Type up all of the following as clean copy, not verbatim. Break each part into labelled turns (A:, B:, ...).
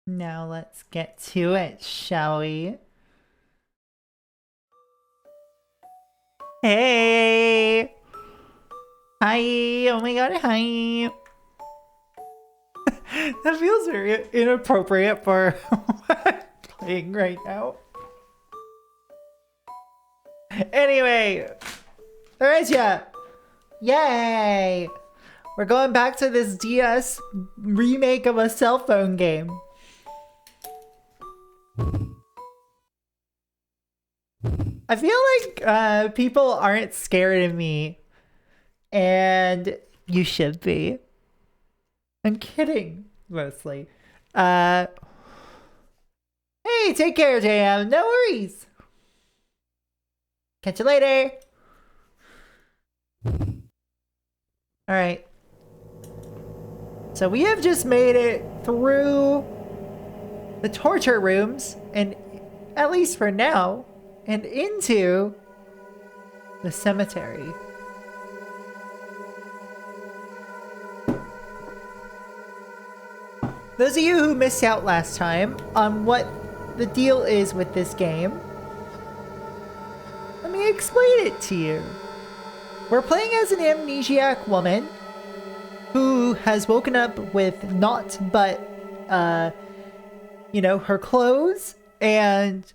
A: Now let's get to it, shall we? Hey! Hi! Oh my god, hi! That feels very inappropriate for what I'm playing right now. Anyway, Theresia! Yay! We're going back to this DS remake of a cell phone game. I feel like people aren't scared of me, and you should be. I'm kidding, mostly. Hey, take care, JM. No worries. Catch you later. Alright. So we have just made it through the torture rooms, and at least for now, and into the cemetery. Those of you who missed out last time on what the deal is with this game, let me explain it to you. We're playing as an amnesiac woman who has woken up with naught but, her clothes and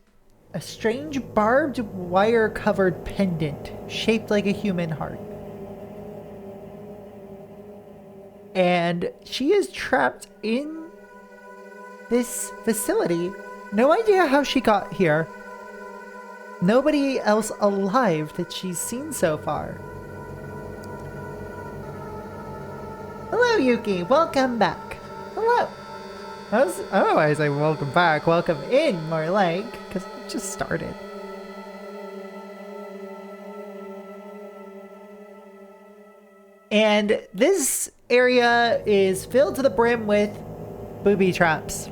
A: a strange barbed wire covered pendant shaped like a human heart. And she is trapped in this facility. No idea how she got here. Nobody else alive that she's seen so far. Hello, Yuki. Welcome back. Hello. I say welcome back. Welcome in, more like, because it just started. And this area is filled to the brim with booby traps.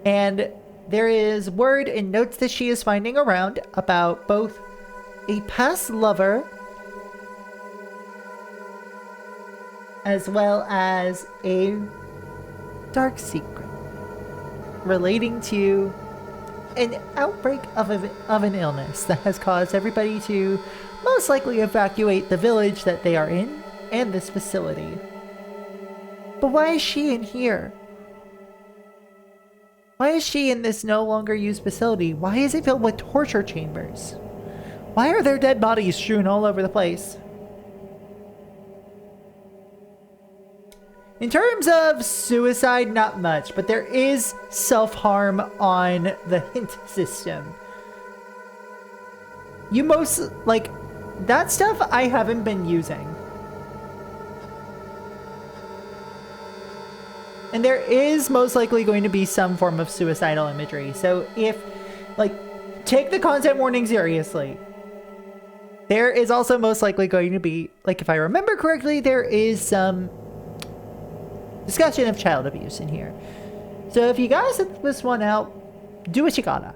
A: And there is word and notes that she is finding around about both a past lover as well as a dark secret relating to an outbreak of an illness that has caused everybody to most likely evacuate the village that they are in and this facility. But why is she in here? Why is she in this no longer used facility? Why is it filled with torture chambers? Why are there dead bodies strewn all over the place? In terms of suicide, not much, but there is self-harm on the hint system. That stuff I haven't been using. And there is most likely going to be some form of suicidal imagery. So if, take the content warning seriously. There is also most likely going to be, if I remember correctly, there is some discussion of child abuse in here. So if you guys set this one out, do what you gotta.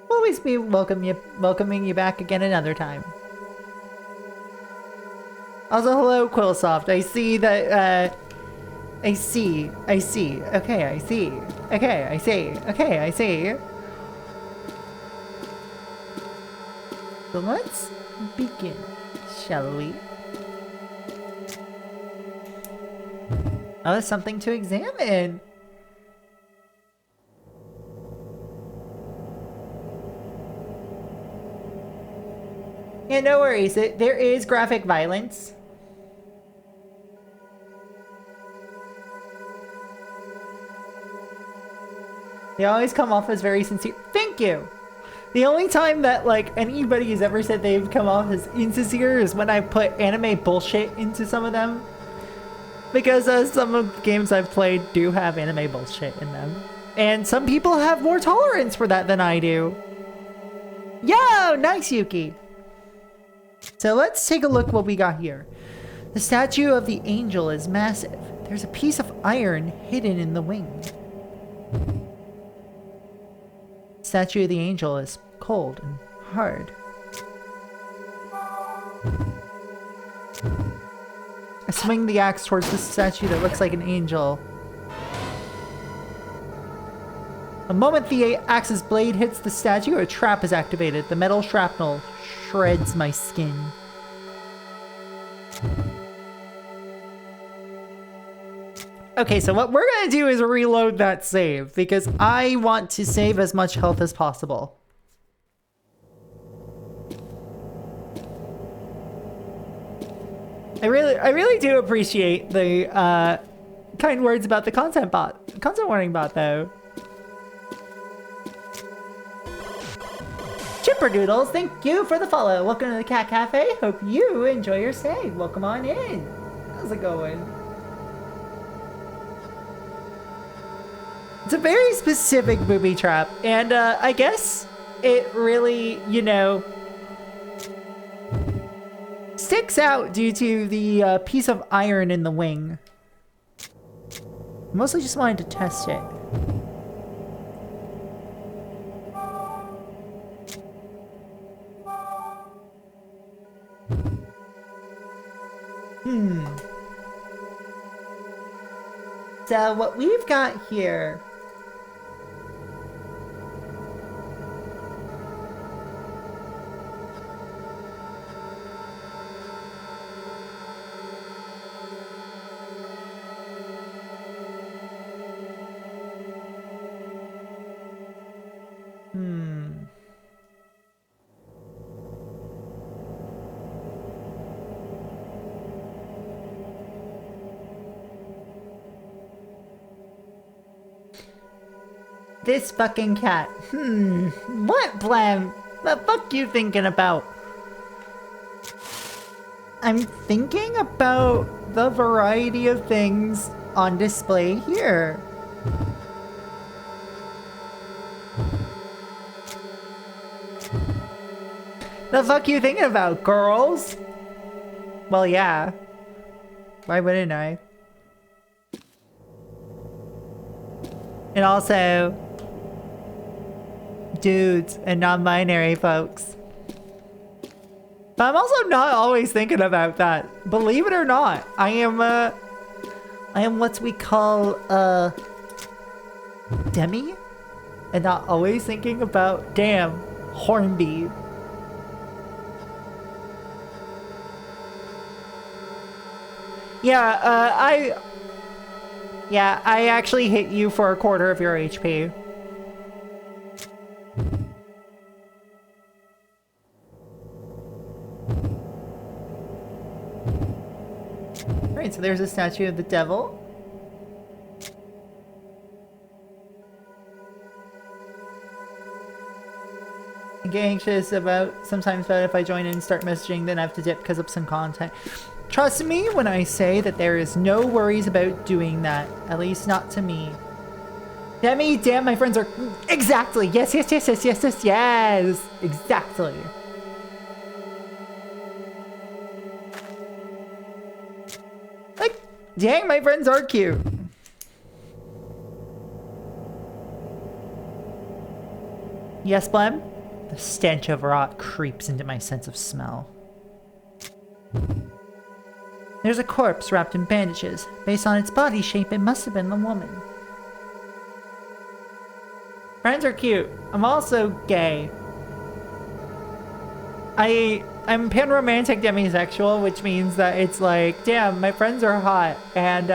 A: Always be welcoming you back again another time. Also, hello, Quillsoft. I see that, I see. Okay, I see. Okay, I see. Okay, I see. So let's begin, shall we? Oh, there's something to examine. Yeah, no worries. There is graphic violence. They always come off as very sincere. Thank you! The only time that, anybody has ever said they've come off as insincere is when I put anime bullshit into some of them. Because some of the games I've played do have anime bullshit in them. And some people have more tolerance for that than I do. Yo! Nice, Yuki! So let's take a look what we got here. The statue of the angel is massive. There's a piece of iron hidden in the wing. The statue of the angel is cold and hard. I swing the axe towards the statue that looks like an angel. The moment the axe's blade hits the statue, a trap is activated. The metal shrapnel shreds my skin. Okay, so what we're gonna do is reload that save, because I want to save as much health as possible. I really do appreciate the kind words about the content warning bot, though. Chipperdoodles, thank you for the follow. Welcome to the Cat Cafe. Hope you enjoy your stay. Welcome on in. How's it going? It's a very specific booby trap, and I guess it really, you know, sticks out due to the piece of iron in the wing. Mostly just wanted to test it. So what we've got here... This fucking cat. What plan? The fuck you thinking about? I'm thinking about the variety of things on display here. The fuck you thinking about, girls? Well, yeah. Why wouldn't I? And also... dudes and non-binary folks. But I'm also not always thinking about that. Believe it or not, I am what we call demi, and not always thinking about damn Hornby. Yeah, I actually hit you for a quarter of your HP. Alright, so there's a statue of the devil. I get anxious sometimes about if I join in and start messaging, then I have to dip because of some content. Trust me when I say that there is no worries about doing that. At least not to me. Demi, damn, my friends are... Exactly! Yes! Exactly. Like, dang, my friends are cute. Yes, Blem? The stench of rot creeps into my sense of smell. There's a corpse wrapped in bandages. Based on its body shape, it must have been the woman. Friends are cute. I'm also gay. I'm panromantic demisexual, which means that it's like, damn, my friends are hot, and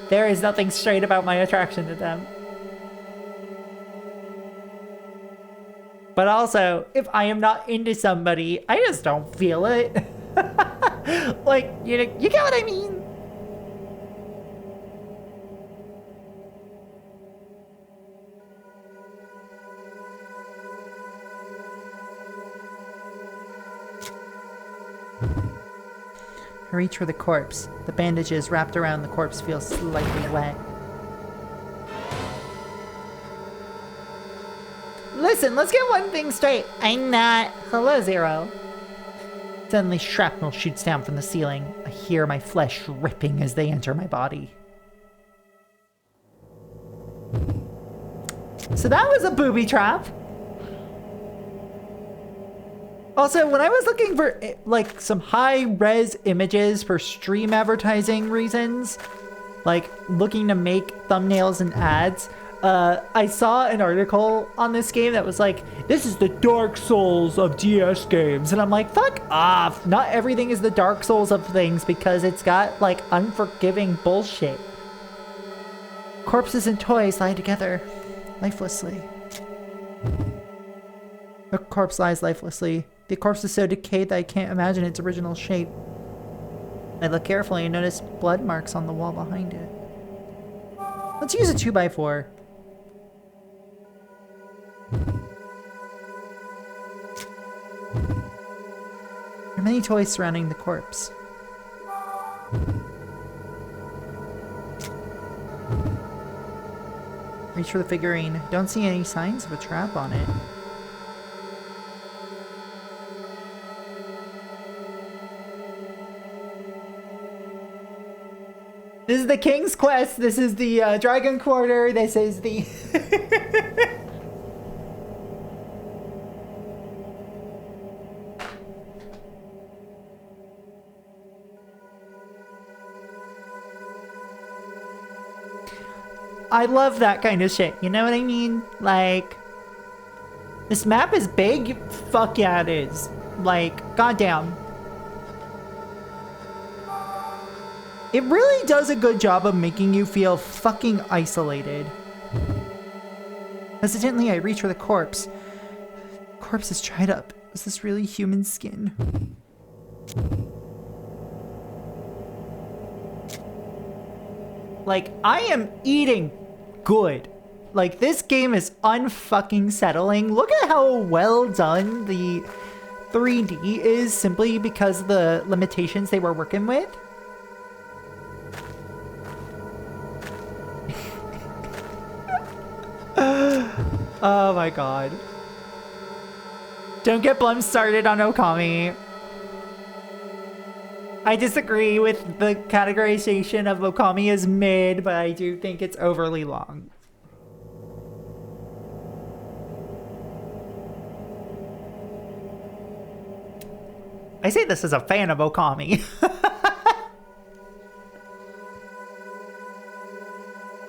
A: there is nothing straight about my attraction to them. But also, if I am not into somebody, I just don't feel it. Like, you get what I mean? I reach for the corpse. The bandages wrapped around the corpse feel slightly wet. Listen, let's get one thing straight. I'm not... Hello, Zero. Suddenly, shrapnel shoots down from the ceiling. I hear my flesh ripping as they enter my body. So that was a booby trap. Also, when I was looking for like some high-res images for stream advertising reasons, like looking to make thumbnails and ads, I saw an article on this game that was like, this is the Dark Souls of DS games. And I'm like, fuck off. Not everything is the Dark Souls of things because it's got like unforgiving bullshit. Corpses and toys lie together lifelessly. A corpse lies lifelessly. The corpse is so decayed that I can't imagine its original shape. I look carefully and notice blood marks on the wall behind it. Let's use a 2x4. There are many toys surrounding the corpse. Reach for the figurine. Don't see any signs of a trap on it. This is the King's Quest. This is the Dragon Quarter. This is the... I love that kind of shit. You know what I mean? Like, this map is big? Fuck yeah, it is. Like, goddamn. It really does a good job of making you feel fucking isolated. Hesitantly, I reach for the corpse. Corpse is dried up. Is this really human skin? Like, I am eating good. Like, this game is unfucking settling. Look at how well done the 3D is simply because of the limitations they were working with. Oh my god. Don't get Blum started on Okami. I disagree with the categorization of Okami as mid, but I do think it's overly long. I say this as a fan of Okami.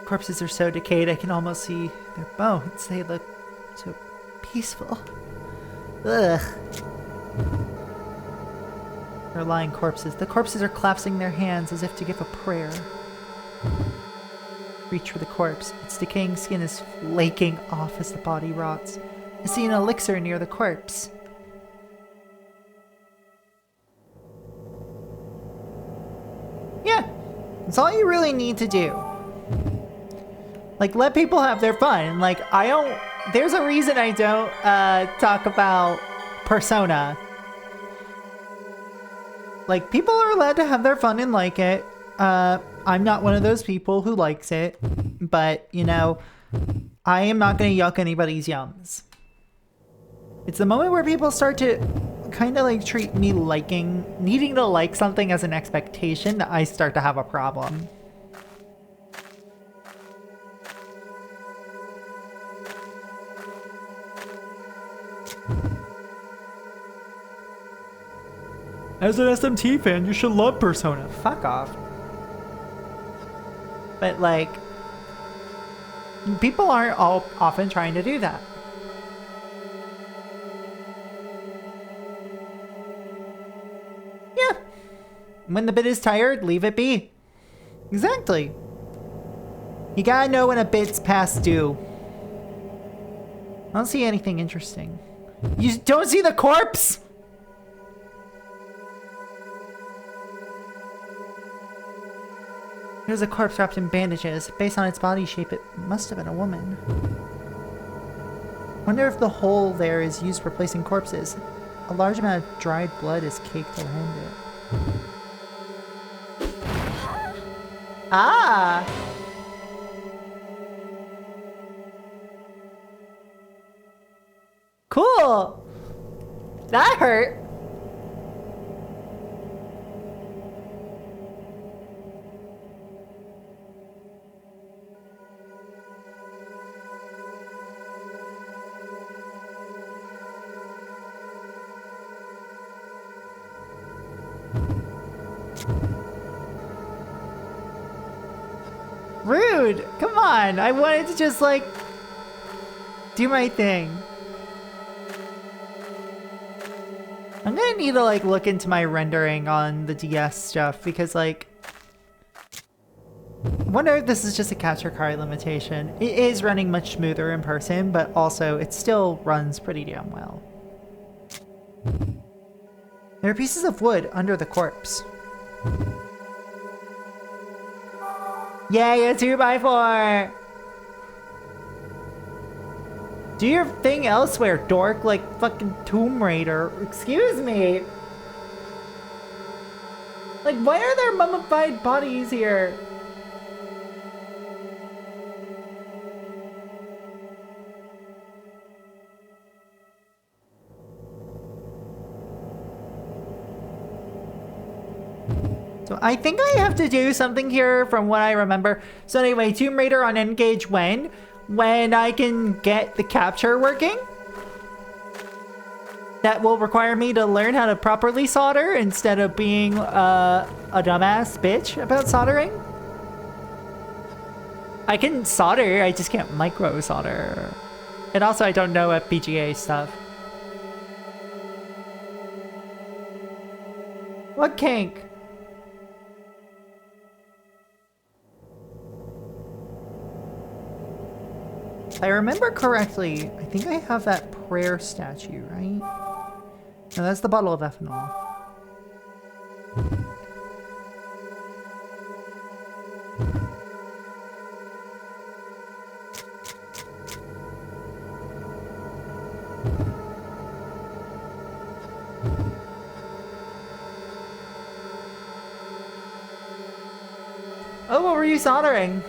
A: Corpses are so decayed I can almost see their bones. They look so peaceful. Ugh. They're lying corpses. The corpses are clasping their hands as if to give a prayer. Reach for the corpse. Its decaying skin is flaking off as the body rots. I see an elixir near the corpse. Yeah, that's all you really need to do. Like, let people have their fun. Like, there's a reason I don't talk about Persona. Like, people are allowed to have their fun and like it. I'm not one of those people who likes it. But, you know, I am not going to yuck anybody's yums. It's the moment where people start to kind of like treat me needing to like something as an expectation that I start to have a problem. As an SMT fan, you should love Persona. Fuck off. But like, people aren't all often trying to do that. Yeah. When the bit is tired, leave it be. Exactly. You gotta know when a bit's past due. I don't see anything interesting. You don't see the corpse? There's a corpse wrapped in bandages. Based on its body shape, it must have been a woman. Wonder if the hole there is used for placing corpses. A large amount of dried blood is caked around it. Ah! Cool! That hurt! Rude! Come on! I wanted to just, like, do my thing. I'm gonna need to, like, look into my rendering on the DS stuff because, like, I wonder if this is just a capture card limitation. It is running much smoother in person, but also it still runs pretty damn well. There are pieces of wood under the corpse. Yay, a 2x4! Do your thing elsewhere, dork, like fucking Tomb Raider. Excuse me! Like, why are there mummified bodies here? So I think I have to do something here from what I remember. So anyway, Tomb Raider on Engage when I can get the capture working. That will require me to learn how to properly solder instead of being a dumbass bitch about soldering. I can solder, I just can't micro solder. And also I don't know FPGA stuff. What kink? If I remember correctly, I think I have that prayer statue, right? No, that's the bottle of ethanol. Oh, what were you soldering?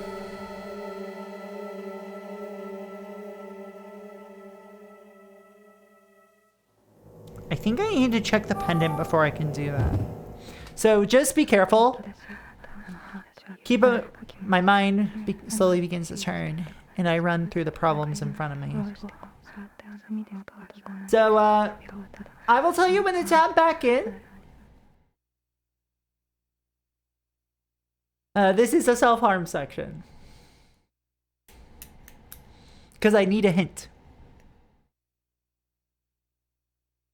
A: I think I need to check the pendant before I can do that. So just be careful. My mind slowly begins to turn, and I run through the problems in front of me. So, I will tell you when to tap back in. This is a self-harm section. Because I need a hint.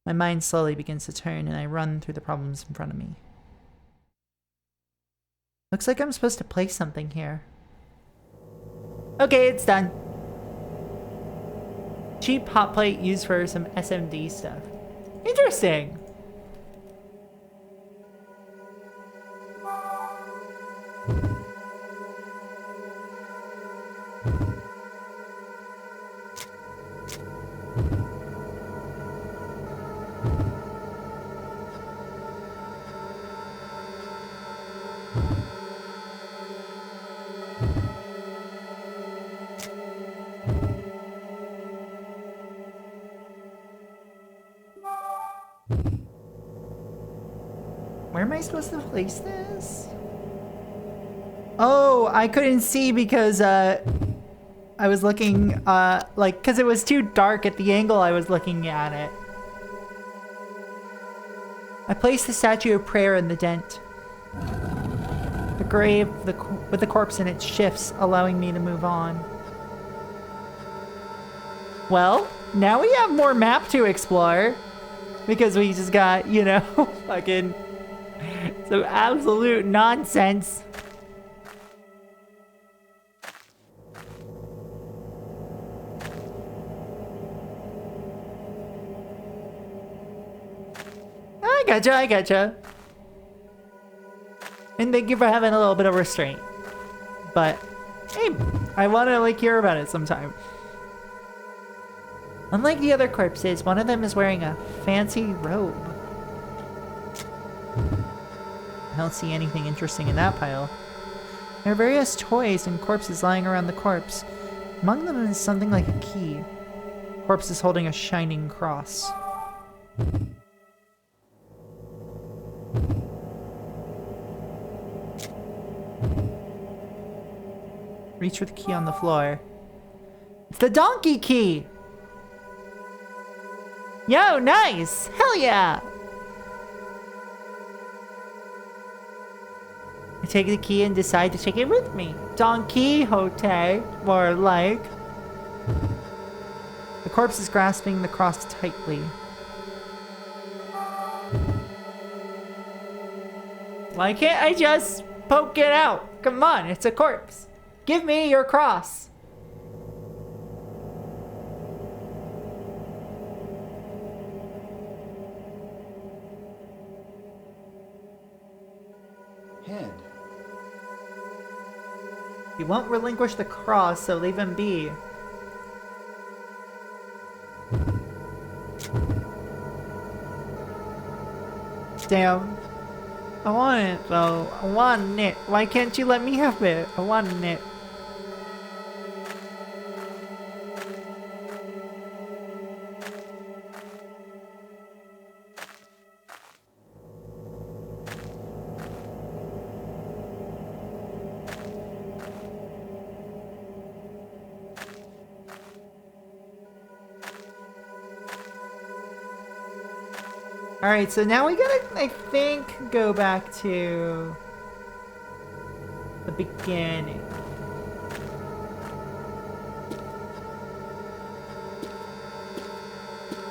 A: My mind slowly begins to turn and I run through the problems in front of me. Looks like I'm supposed to place something here. Okay, it's done. Cheap hot plate used for some SMD stuff. Interesting. Where am I supposed to place this? Oh, I couldn't see because I was looking like because it was too dark at the angle I was looking at it. I placed the statue of prayer in the dent. The grave with the corpse in it shifts, allowing me to move on. Well, now we have more map to explore because we just got, you know, fucking some absolute nonsense. I gotcha. And thank you for having a little bit of restraint. But, hey, I want to, like, hear about it sometime. Unlike the other corpses, one of them is wearing a fancy robe. I don't see anything interesting in that pile. There are various toys and corpses lying around the corpse. Among them is something like a key. The corpse is holding a shining cross. Reach for the key on the floor. It's the donkey key! Yo, nice! Hell yeah! I take the key and decide to take it with me. Don Quixote, more like. The corpse is grasping the cross tightly. Why can't I just poke it out? Come on, it's a corpse. Give me your cross.
B: Head.
A: He won't relinquish the cross, so leave him be. Damn. I want it though. I want it. Why can't you let me have it? I want it. Alright, so now we gotta, I think, go back to the beginning.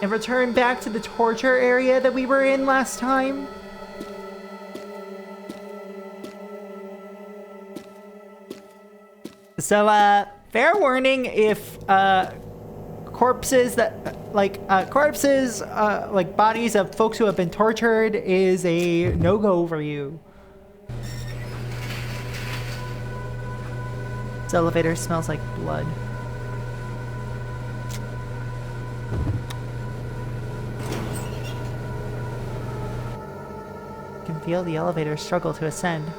A: And return back to the torture area that we were in last time. So, fair warning if, corpses that, like bodies of folks who have been tortured is a no-go for you. This elevator smells like blood. You can feel the elevator struggle to ascend.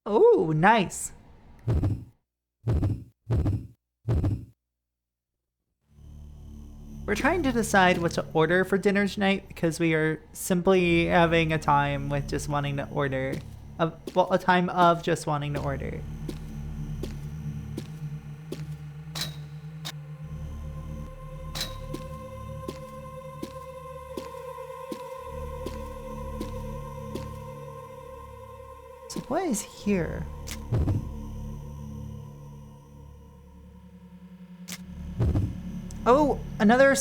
A: Oh, nice. We're trying to decide what to order for dinner tonight because we are simply having a time with just wanting to order. Well, a time of just wanting to order. So what is here? Oh, another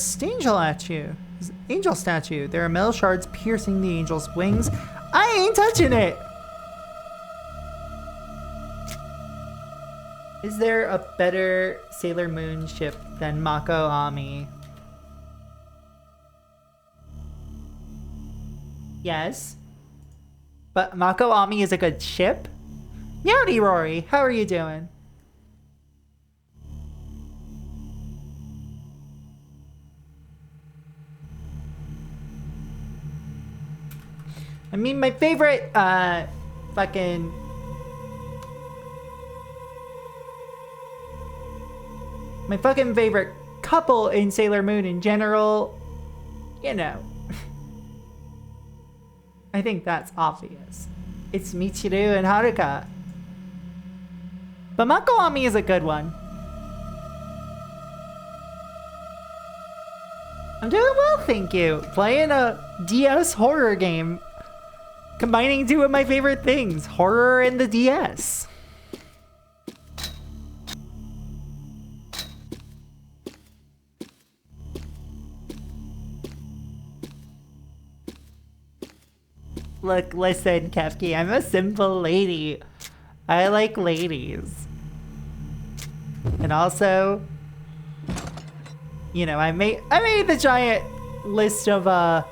A: angel statue. There are metal shards piercing the angel's wings. I ain't touching it! Is there a better Sailor Moon ship than Mako Ami? Yes. But Mako Ami is a good ship? Yowdy, Rory. How are you doing? I mean, my favorite, my fucking favorite couple in Sailor Moon in general, you know. I think that's obvious. It's Michiru and Haruka. But Mako Ami is a good one. I'm doing well, thank you. Playing a DS horror game. Combining two of my favorite things, horror and the DS. Look, listen, Kefki, I'm a simple lady. I like ladies. And also, you know, I made the giant list of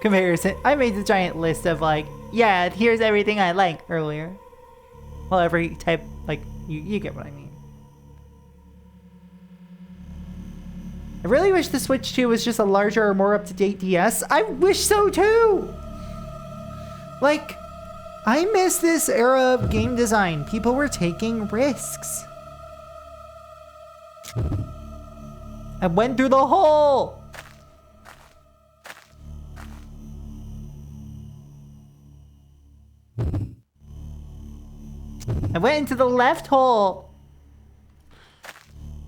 A: comparison. I made the giant list of like, yeah, here's everything I like earlier. Well, every type, like, you get what I mean. I really wish the Switch 2 was just a larger or more up-to-date DS. I wish so too! Like, I miss this era of game design. People were taking risks. I went through the hole! I went into the left hole.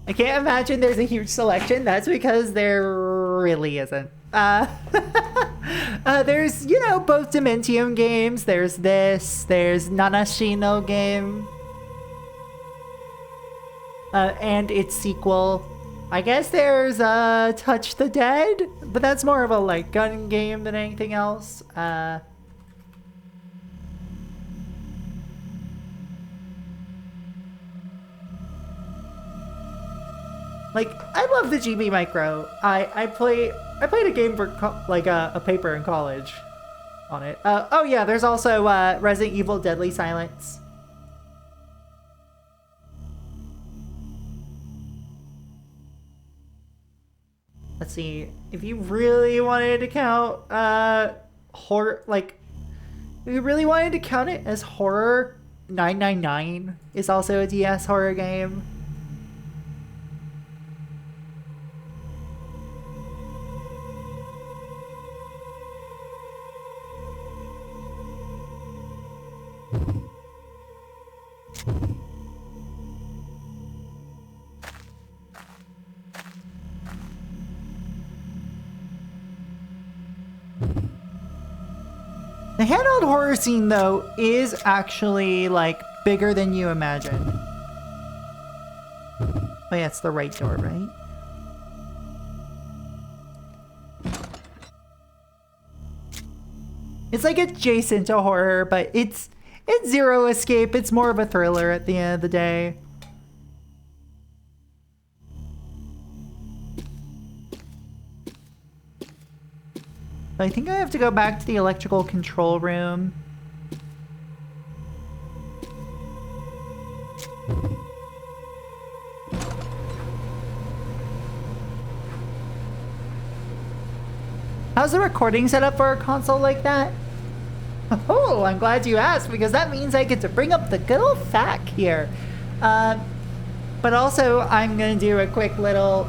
A: I can't imagine there's a huge selection. That's because there really isn't. There's, you know, both Dementium games. There's this. There's Nanashino game. And its sequel. I guess there's Touch the Dead, but that's more of a like gun game than anything else. Like, I love the GB Micro. I played a game for a paper in college on it. Oh yeah, there's also Resident Evil Deadly Silence. Let's see, if you really wanted to count horror, like, if you really wanted to count it as horror, 999 is also a DS horror game. The handheld horror scene, though, is actually, like, bigger than you imagine. Oh yeah, it's the right door, right? It's, like, adjacent to horror, but it's zero escape. It's more of a thriller at the end of the day. I think I have to go back to the electrical control room. How's the recording set up for a console like that? Oh, I'm glad you asked, because that means I get to bring up the good old FAQ here. But also, I'm gonna do a quick little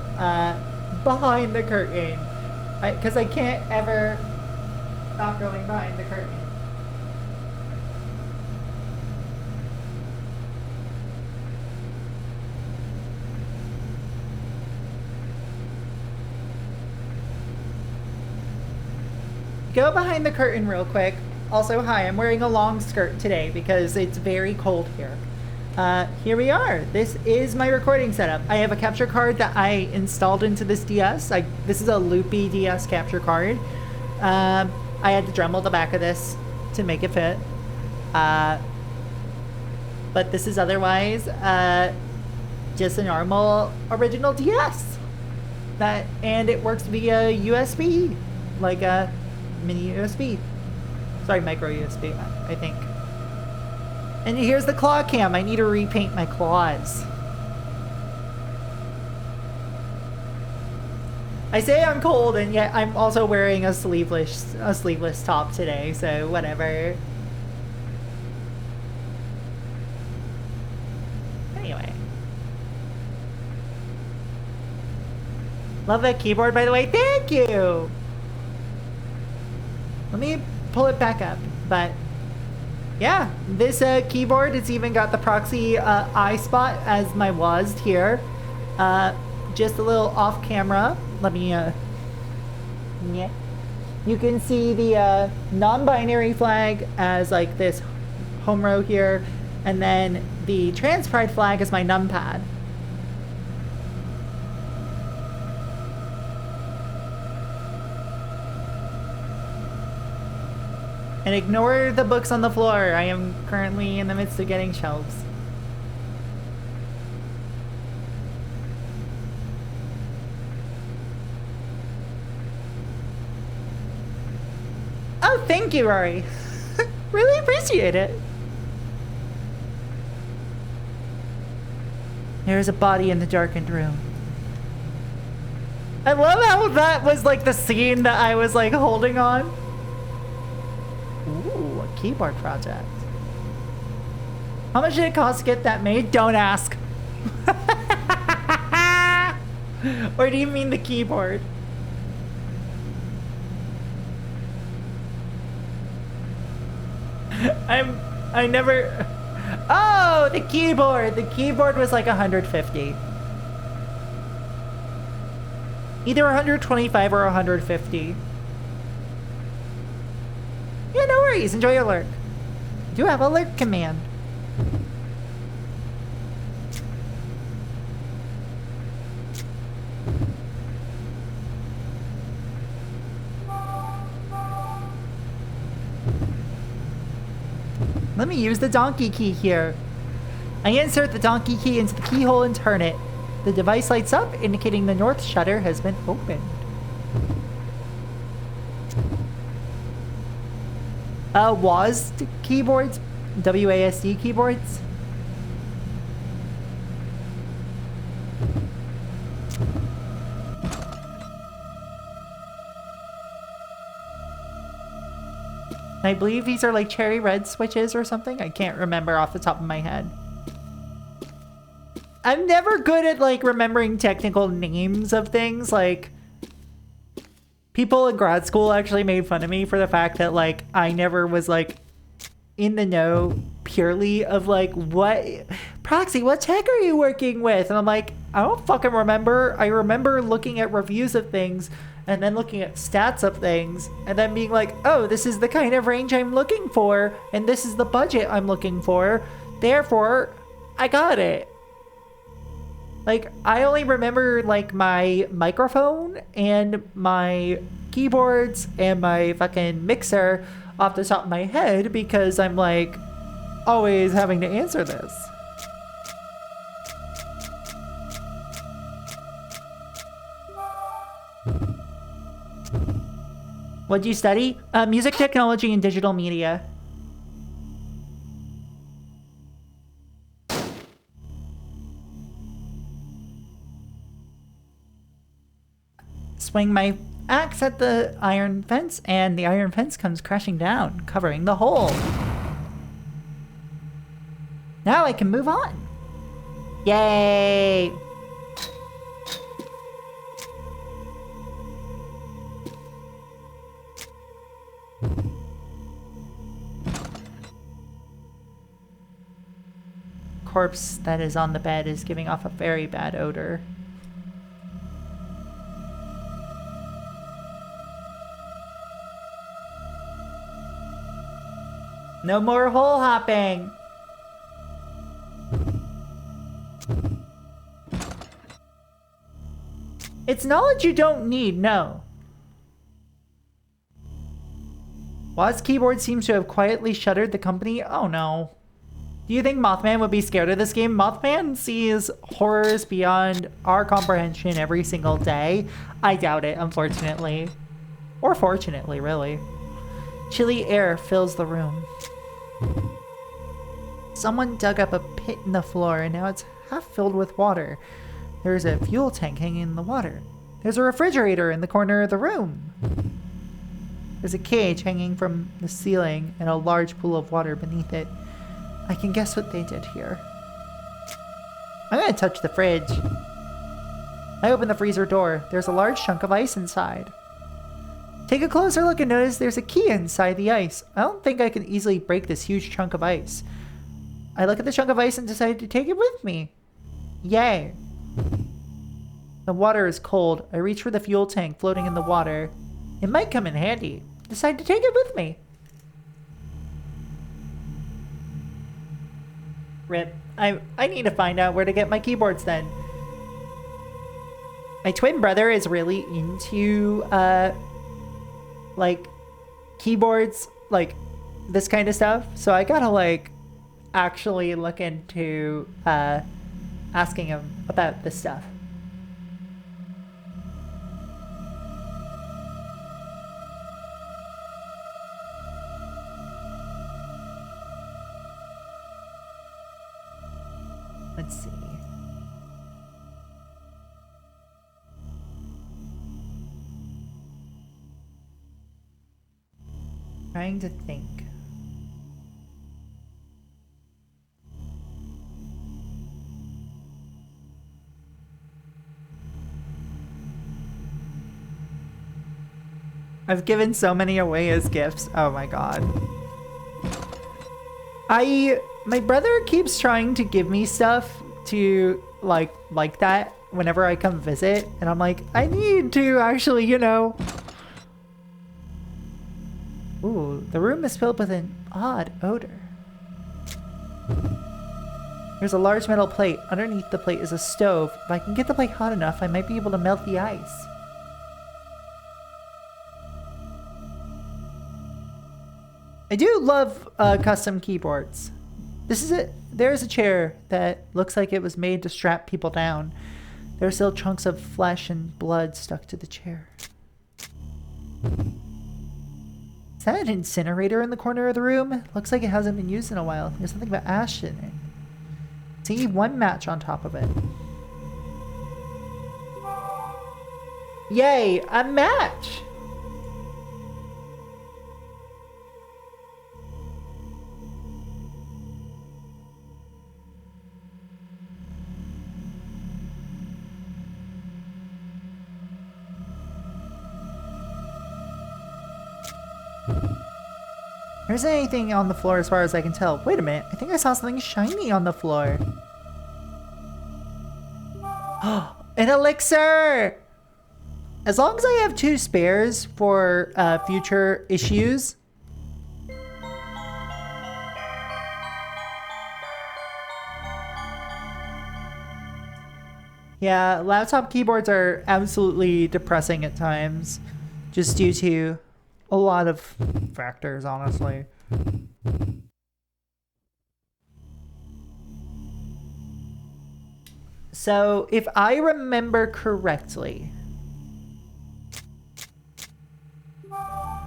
A: behind the curtain. Because I can't ever stop going behind the curtain. Go behind the curtain real quick. Also, hi, I'm wearing a long skirt today because it's very cold here. Here we are. This is my recording setup. I have a capture card that I installed into this DS. This is a loopy DS capture card. I had to Dremel the back of this to make it fit. But this is otherwise just a normal original DS. And it works via USB, like a mini USB. Sorry, micro USB, I think. And here's the claw cam. I need to repaint my claws. I say I'm cold, and yet I'm also wearing a sleeveless top today, so whatever. Anyway. Love that keyboard, by the way. Thank you! Let me pull it back up, but... yeah, this keyboard, it's even got the proxy eye spot as my WASD here. Just a little off camera. Let me, yeah. You can see the non-binary flag as like this home row here, and then the trans pride flag is my numpad. And ignore the books on the floor. I am currently in the midst of getting shelves. Oh, thank you, Rory. Really appreciate it. There's a body in the darkened room. I love how that was like the scene that I was like holding on. Ooh, a keyboard project. How much did it cost to get that made? Don't ask. Or do you mean the keyboard? Oh, the keyboard! The keyboard was like 150. Either 125 or 150. Yeah, no worries. Enjoy your lurk. Do have a lurk command. Let me use the donkey key here. I insert the donkey key into the keyhole and turn it. The device lights up, indicating the north shutter has been opened. WASD keyboards? WASD keyboards? I believe these are like cherry red switches or something. I can't remember off the top of my head. I'm never good at like remembering technical names of things. Like, people in grad school actually made fun of me for the fact that like I never was like in the know purely of like, what proxy, what tech are you working with? And I'm like, I don't fucking remember. I remember looking at reviews of things and then looking at stats of things and then being like, oh, this is the kind of range I'm looking for and this is the budget I'm looking for. Therefore, I got it. Like, I only remember like my microphone and my keyboards and my fucking mixer off the top of my head because I'm like always having to answer this. What'd you study? Music technology and digital media. Swing my axe at the iron fence, and the iron fence comes crashing down, covering the hole. Now I can move on. Yay! Corpse that is on the bed is giving off a very bad odor. No more hole hopping. It's knowledge you don't need, no. WASD Keyboard seems to have quietly shuttered the company. Oh no. Do you think Mothman would be scared of this game? Mothman sees horrors beyond our comprehension every single day. I doubt it, unfortunately. Or fortunately, really. Chilly air fills the room. Someone dug up a pit in the floor and now it's half filled with water. There's a fuel tank hanging in the water. There's a refrigerator in the corner of the room. There's a cage hanging from the ceiling and a large pool of water beneath it. I can guess what they did here. I'm gonna touch the fridge. I open the freezer door. There's a large chunk of ice inside. Take a closer look and notice there's a key inside the ice. I don't think I can easily break this huge chunk of ice. I look at the chunk of ice and decide to take it with me. Yay. The water is cold. I reach for the fuel tank floating in the water. It might come in handy. Decide to take it with me. Rip. I need to find out where to get my keyboards then. My twin brother is really into like keyboards, like this kind of stuff. So I gotta like actually look into asking him about this stuff. Let's see. Trying to think. I've given so many away as gifts. Oh my god. My brother keeps trying to give me stuff to like that whenever I come visit, and I'm like, I need to actually, you know. Ooh, the room is filled with an odd odor. There's a large metal plate. Underneath the plate is a stove. If I can get the plate hot enough, I might be able to melt the ice. I do love custom keyboards. This is it. There's a chair that looks like it was made to strap people down. There are still chunks of flesh and blood stuck to the chair. Is that an incinerator in the corner of the room? Looks like it hasn't been used in a while. There's something about ash in it. See, one match on top of it. Yay, a match! There isn't anything on the floor as far as I can tell. Wait a minute, I think I saw something shiny on the floor. Oh, an elixir! As long as I have 2 spares for future issues. Yeah, laptop keyboards are absolutely depressing at times, just due to a lot of factors, honestly. So, if I remember correctly, I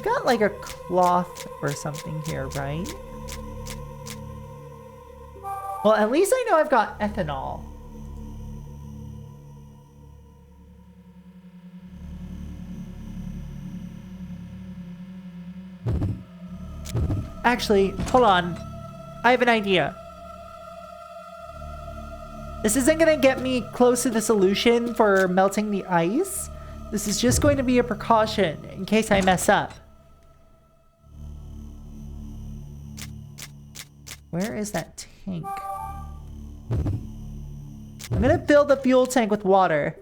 A: got like a cloth or something here, right? Well, at least I know I've got ethanol. Actually, hold on. I have an idea. This isn't gonna get me close to the solution for melting the ice. This is just going to be a precaution in case I mess up. Where is that tank? I'm gonna fill the fuel tank with water.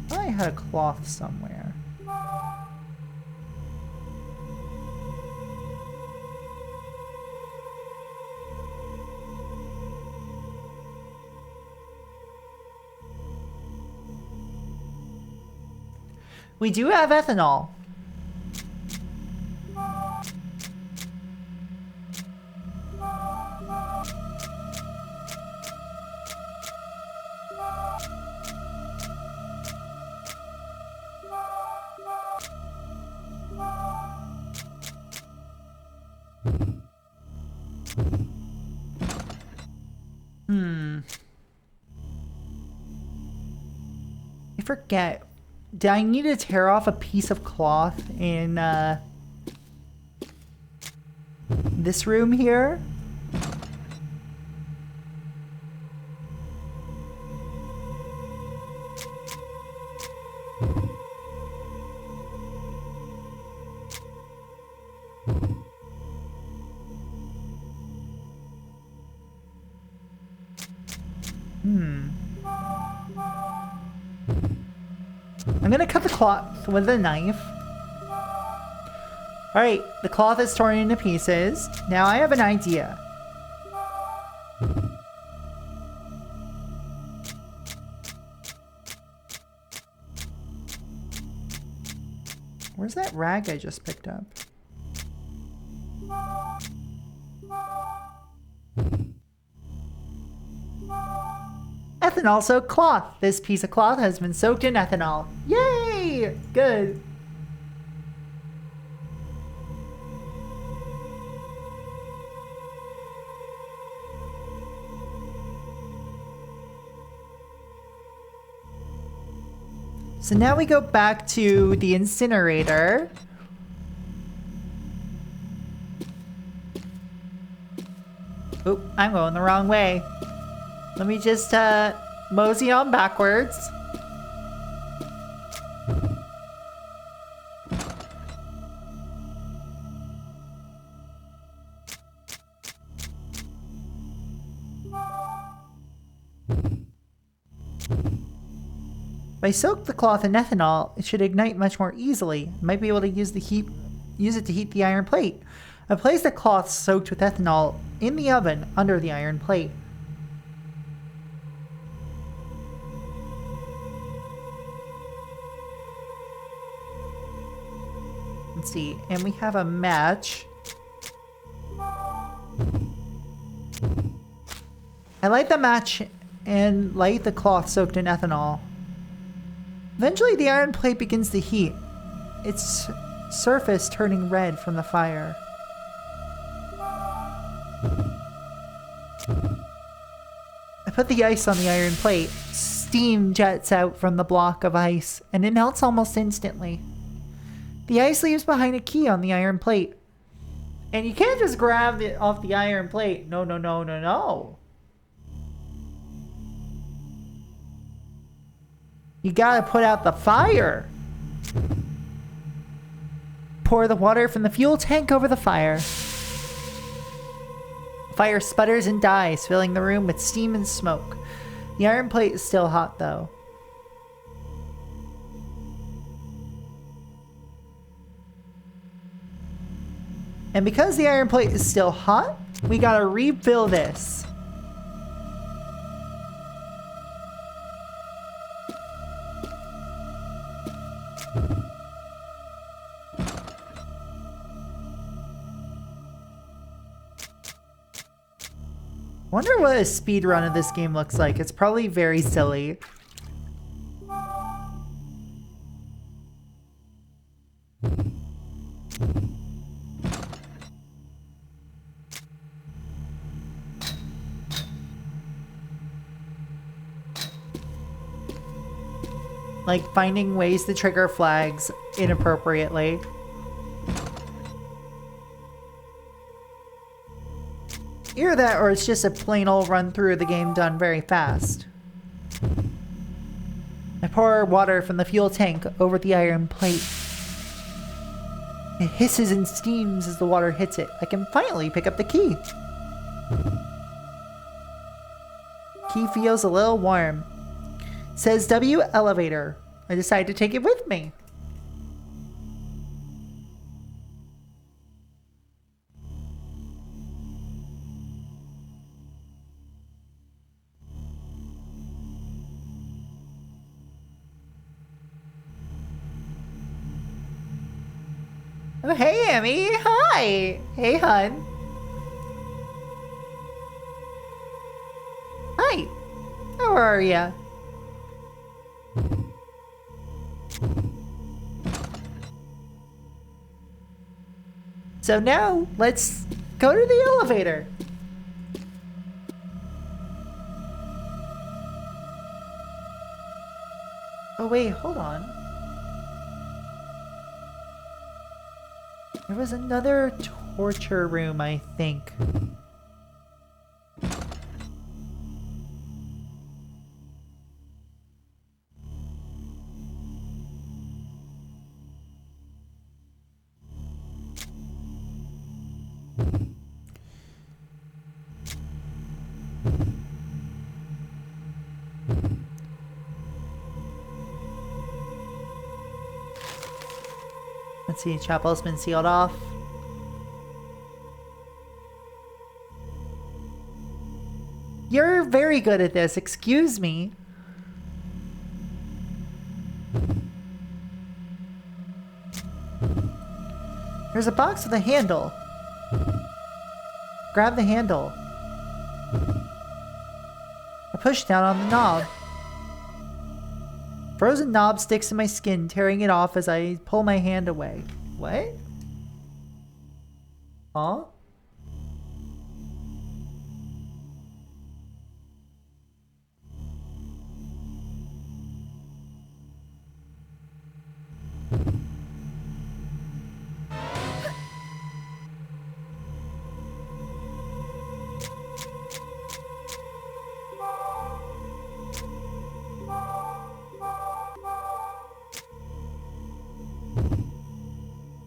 A: I had a cloth somewhere. We do have ethanol. I forget. Did I need to tear off a piece of cloth in this room here? I'm gonna cut the cloth with a knife. Alright, the cloth is torn into pieces. Now I have an idea. Where's that rag I just picked up? Ethanol soaked cloth. This piece of cloth has been soaked in ethanol. Yay! Good. So now we go back to the incinerator. Oop, I'm going the wrong way. Let me just mosey on backwards. If I soak the cloth in ethanol, it should ignite much more easily. I might be able to use it to heat the iron plate. I place the cloth soaked with ethanol in the oven under the iron plate. Let's see, and we have a match. I light the match and light the cloth soaked in ethanol. Eventually the iron plate begins to heat, its surface turning red from the fire. I put the ice on the iron plate. Steam jets out from the block of ice, and it melts almost instantly. The ice leaves behind a key on the iron plate. And you can't just grab it off the iron plate. No, no, no, no, no. You gotta put out the fire. Pour the water from the fuel tank over the fire. Fire sputters and dies, filling the room with steam and smoke. The iron plate is still hot, though. And because the iron plate is still hot, we gotta refill this. Wonder what a speed run of this game looks like. It's probably very silly. Like finding ways to trigger flags inappropriately. Either that or it's just a plain old run through of the game done very fast. I pour water from the fuel tank over the iron plate. It hisses and steams as the water hits it. I can finally pick up the key. Key feels a little warm. It says W elevator. I decide to take it with me. Oh, hey, Amy. Hi. Hey, hun. Hi. How are ya? So now, let's go to the elevator. Oh wait, hold on. There was another torture room, I think. Let's see, chapel's been sealed off. You're very good at this, excuse me. There's a box with a handle. Grab the handle. I push down on the knob. Frozen knob sticks in my skin, tearing it off as I pull my hand away. What? Huh?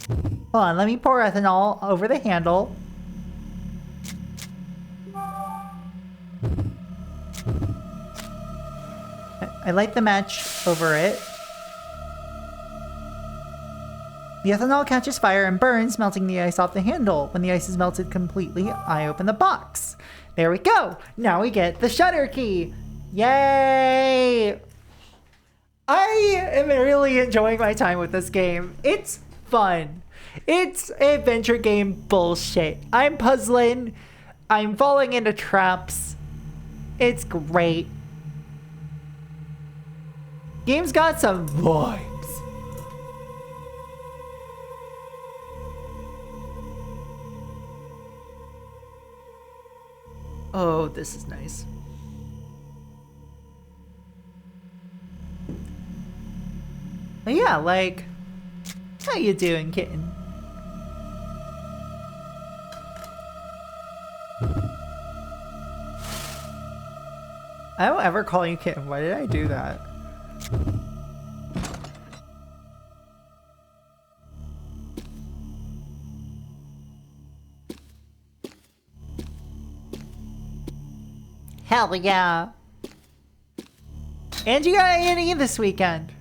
A: Hold on, let me pour ethanol over the handle. I light the match over it. The ethanol catches fire and burns, melting the ice off the handle. When the ice is melted completely, I open the box. There we go. Now we get the shutter key. Yay! I am really enjoying my time with this game. It's fun. It's adventure game bullshit. I'm puzzling. I'm falling into traps. It's great. Game's got some vibes. Oh, this is nice. But yeah, like, how you doing, kitten? I don't ever call you kitten. Why did I do that? Hell yeah. And you got A&E this weekend.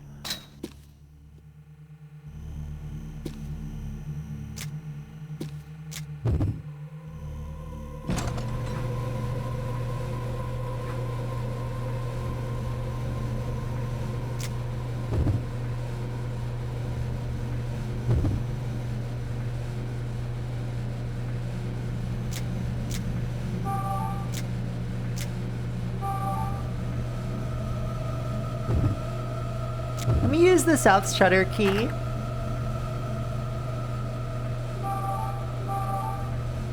A: Let me use the south shutter key.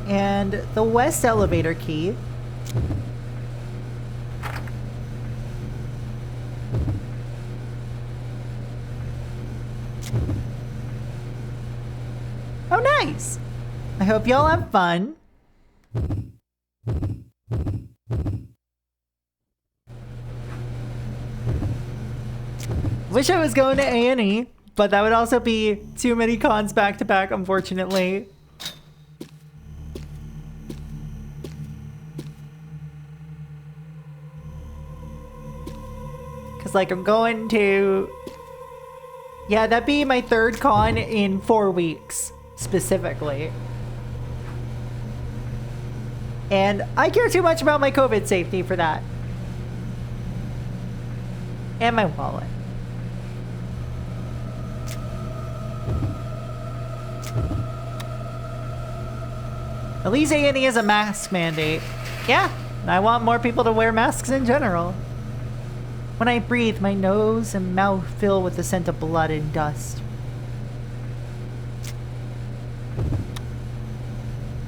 A: And the west elevator key. Oh, nice! I hope y'all have fun. Wish I was going to A&E, but that would also be too many cons back to back, unfortunately. Cause like I'm going to, yeah, that'd be my third con in 4 weeks, specifically. And I care too much about my COVID safety for that. And my wallet. At least A&E is a mask mandate. Yeah, I want more people to wear masks in general. When I breathe, my nose and mouth fill with the scent of blood and dust.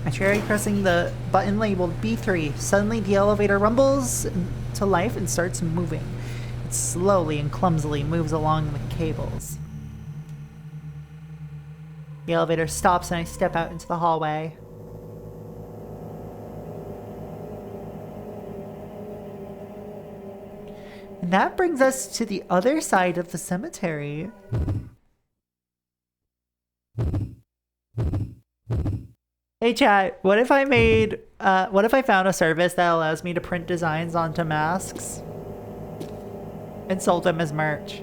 A: I try pressing the button labeled B3. Suddenly the elevator rumbles to life and starts moving. It slowly and clumsily moves along the cables. The elevator stops and I step out into the hallway. And that brings us to the other side of the cemetery. Hey chat, what if I found a service that allows me to print designs onto masks and sold them as merch?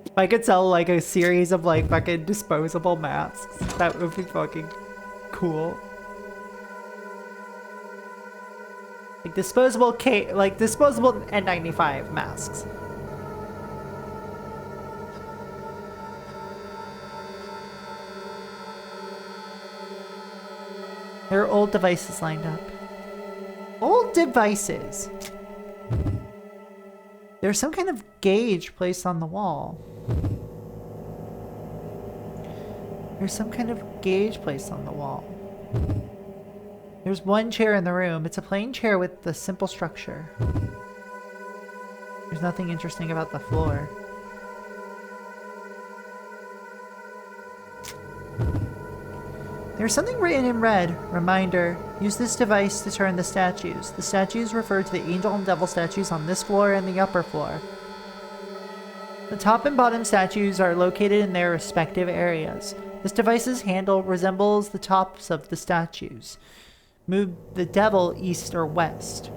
A: If I could sell like a series of like fucking disposable masks, that would be fucking cool. Like disposable disposable N95 masks. There are old devices lined up. Old devices. There's some kind of gauge placed on the wall. There's some kind of gauge placed on the wall. There's one chair in the room. It's a plain chair with the simple structure. There's nothing interesting about the floor. There's something written in red. Reminder, use this device to turn the statues. The statues refer to the angel and devil statues on this floor and the upper floor. The top and bottom statues are located in their respective areas. This device's handle resembles the tops of the statues. Move the devil east or west.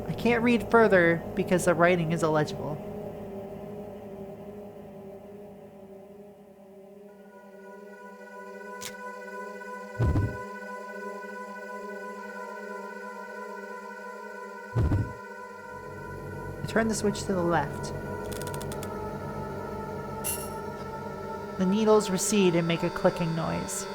A: I can't read further because the writing is illegible. I turn the switch to the left. The needles recede and make a clicking noise.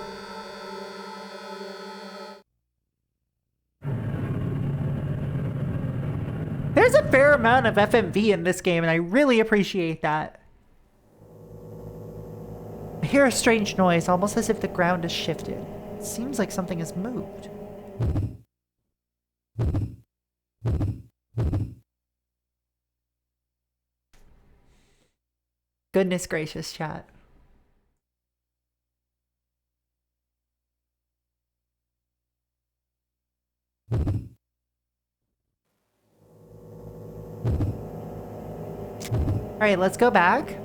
A: There's a fair amount of FMV in this game, and I really appreciate that. I hear a strange noise, almost as if the ground has shifted. It seems like something has moved. Goodness gracious, chat. All right, let's go back.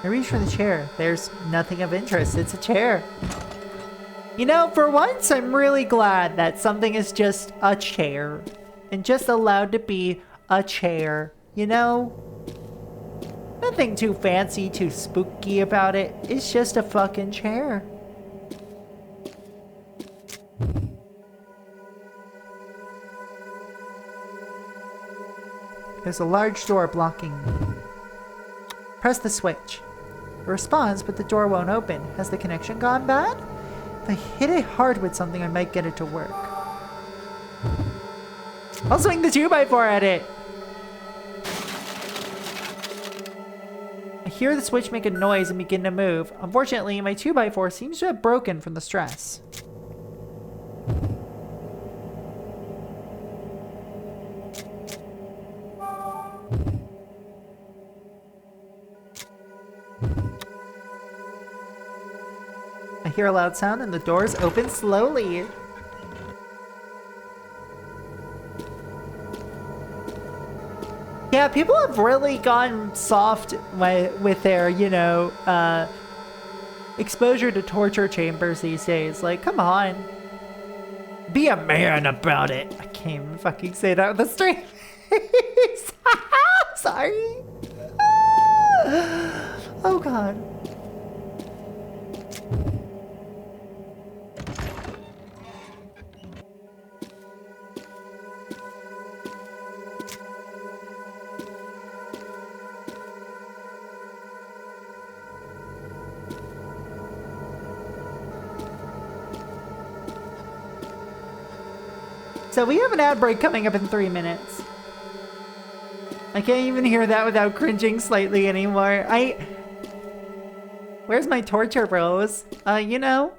A: I reach for the chair. There's nothing of interest. It's a chair. You know, for once, I'm really glad that something is just a chair. And just allowed to be a chair. You know? Nothing too fancy, too spooky about it. It's just a fucking chair. There's a large door blocking me. Press the switch. It responds, but the door won't open. Has the connection gone bad? If I hit it hard with something, I might get it to work. I'll swing the 2x4 at it! I hear the switch make a noise and begin to move. Unfortunately, my 2x4 seems to have broken from the stress. I hear a loud sound and the doors open slowly. Yeah, people have really gone soft with their, you know, exposure to torture chambers these days. Like, come on. Be a man about it. I can't even fucking say that with a straight face. Sorry. Oh, God. So we have an ad break coming up in 3 minutes. I can't even hear that without cringing slightly anymore. Where's my torture rose? You know?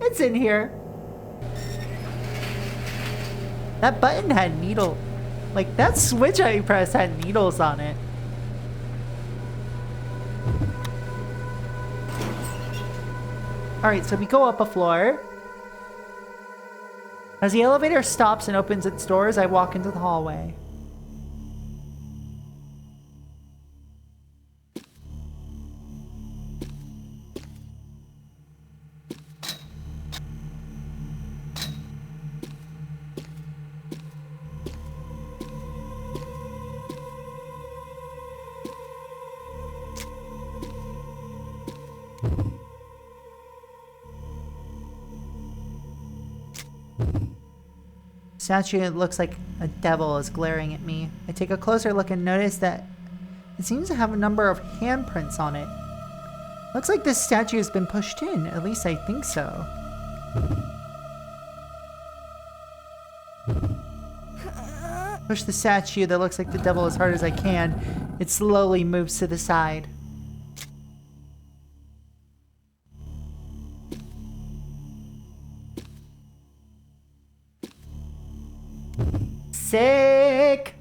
A: It's in here. That button had needle. Like, that switch I pressed had needles on it. Alright, so we go up a floor. As the elevator stops and opens its doors, I walk into the hallway. Statue looks like a devil is glaring at me. I take a closer look and notice that it seems to have a number of handprints on it. Looks like this statue has been pushed in, at least I think so. Push the statue that looks like the devil as hard as I can. It slowly moves to the side. Sick!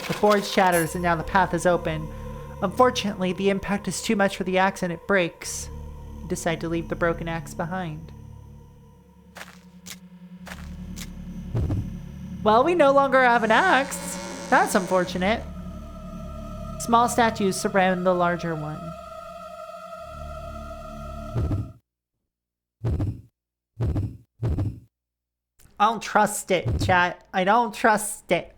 A: The forge shatters and now the path is open. Unfortunately, the impact is too much for the axe and it breaks. You decide to leave the broken axe behind. Well, we no longer have an axe. That's unfortunate. Small statues surround the larger one. I don't trust it, chat. I don't trust it.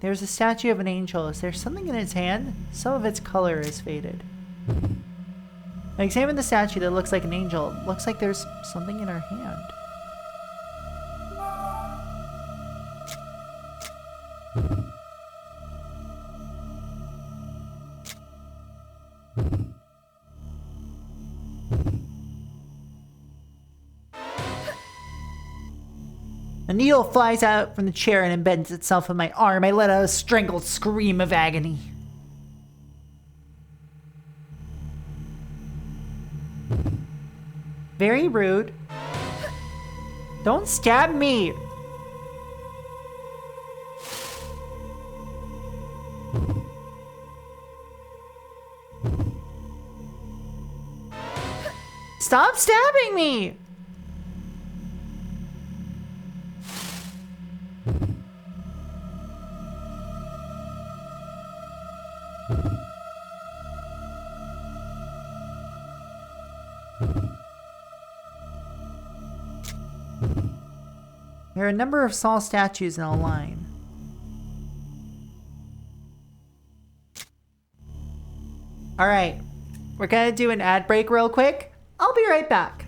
A: There's a statue of an angel. Is there something in its hand? Some of its color is faded. I examine the statue that looks like an angel. It looks like there's something in her hand. A needle flies out from the chair and embeds itself in my arm. I let out a strangled scream of agony. Very rude. Don't stab me! Stop stabbing me! There are a number of small statues in a line. Alright, we're gonna do an ad break real quick. I'll be right back.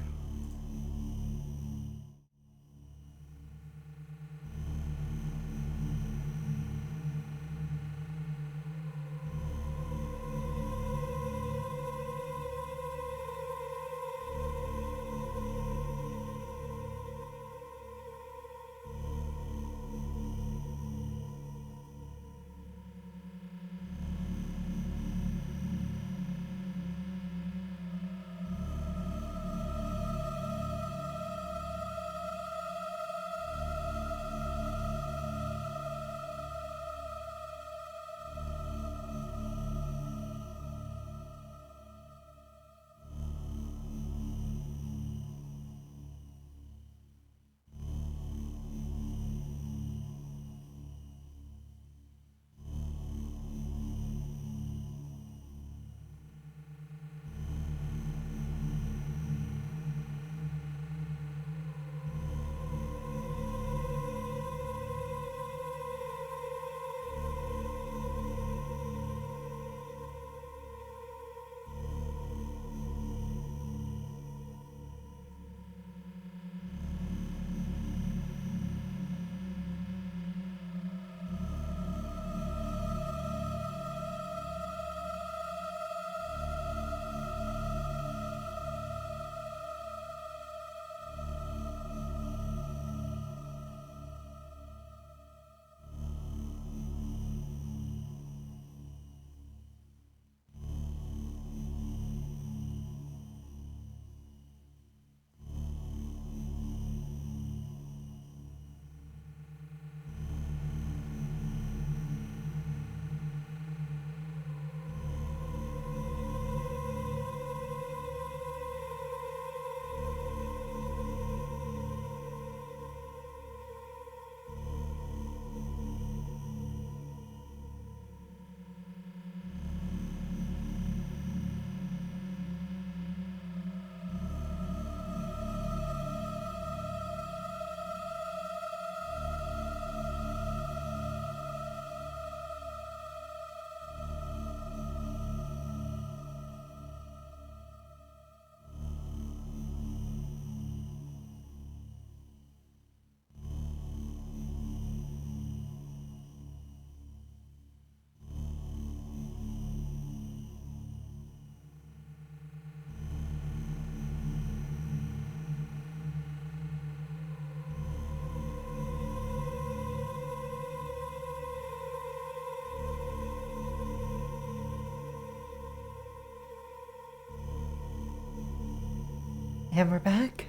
A: And we're back.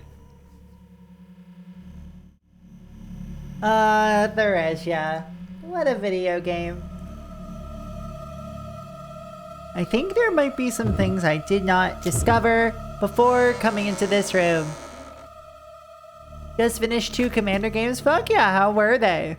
A: Theresia. What a video game. I think there might be some things I did not discover before coming into this room. Just finished 2 Commander games? Fuck yeah, how were they?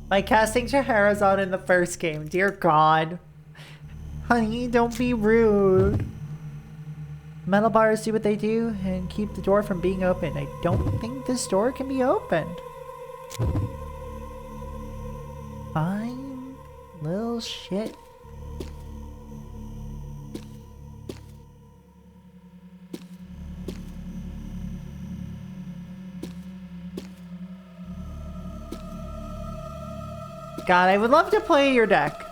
A: By casting Scheherazade in the first game, dear God. Honey, don't be rude. Metal bars do what they do and keep the door from being opened. I don't think this door can be opened. Fine, little shit. God, I would love to play your deck.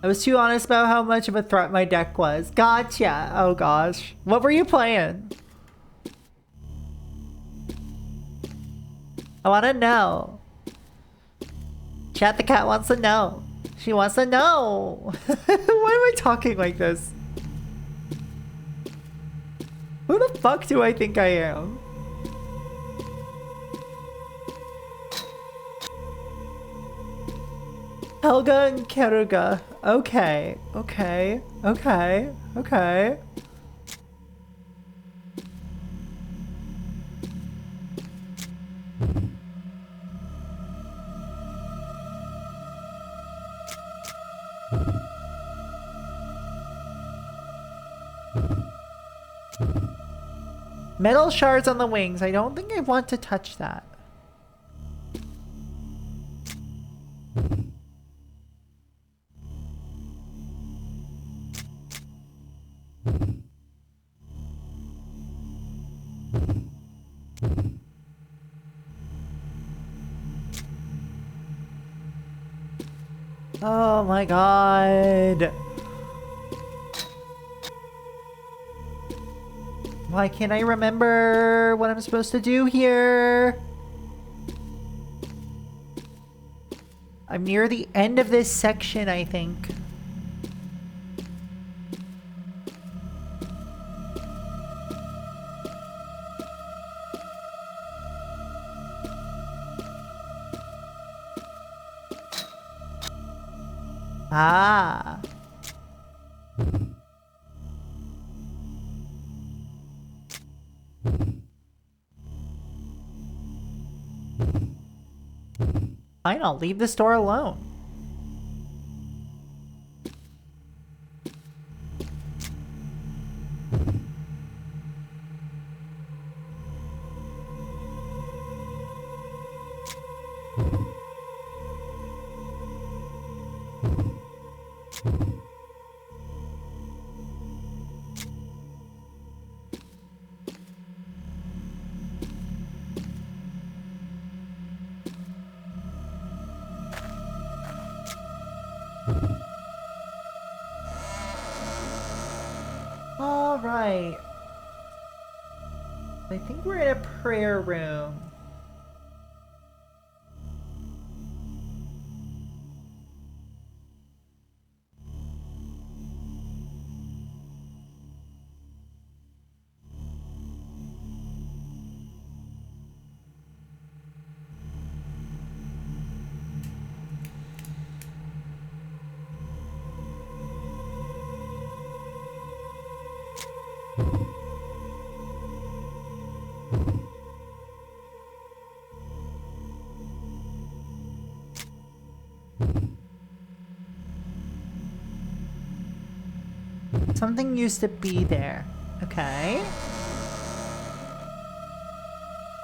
A: I was too honest about how much of a threat my deck was. Gotcha. Oh gosh. What were you playing? I want to know. Chat the cat wants to know. She wants to know. Why am I talking like this? Who the fuck do I think I am? Helga and Keruga. Okay, okay, okay, okay. Metal shards on the wings. I don't think I want to touch that. Oh my God. Why can't I remember what I'm supposed to do here? I'm near the end of this section, I think. Ah. Fine, I'll leave this door alone. All right. I think we're in a prayer room. Something used to be there. Okay.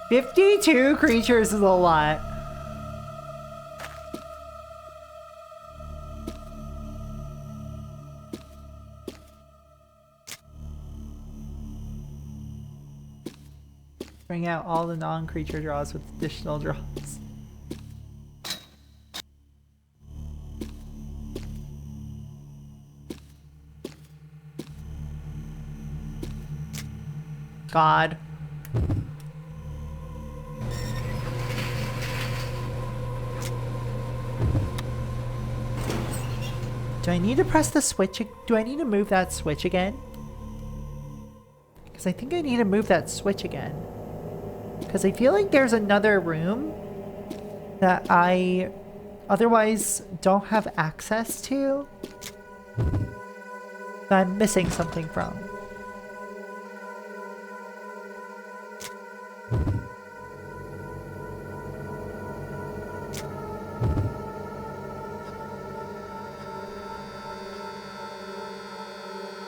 A: 52 creatures is a lot. Bring out all the non-creature draws with additional draws. God. Do I need to press the switch? Do I need to move that switch again? Because I think I need to move that switch again. Because I feel like there's another room that I otherwise don't have access to, that I'm missing something from.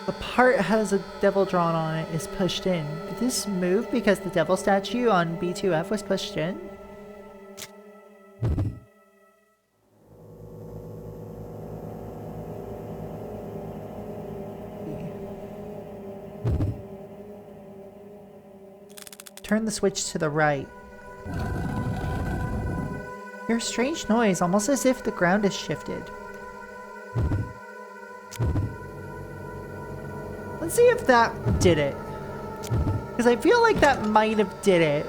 A: The part has a devil drawn on it is pushed in. Did this move because the devil statue on B2F was pushed in? Turn the switch to the right. Hear a strange noise, almost as if the ground is shifted. Let's see if that did it. Because I feel like that might have did it.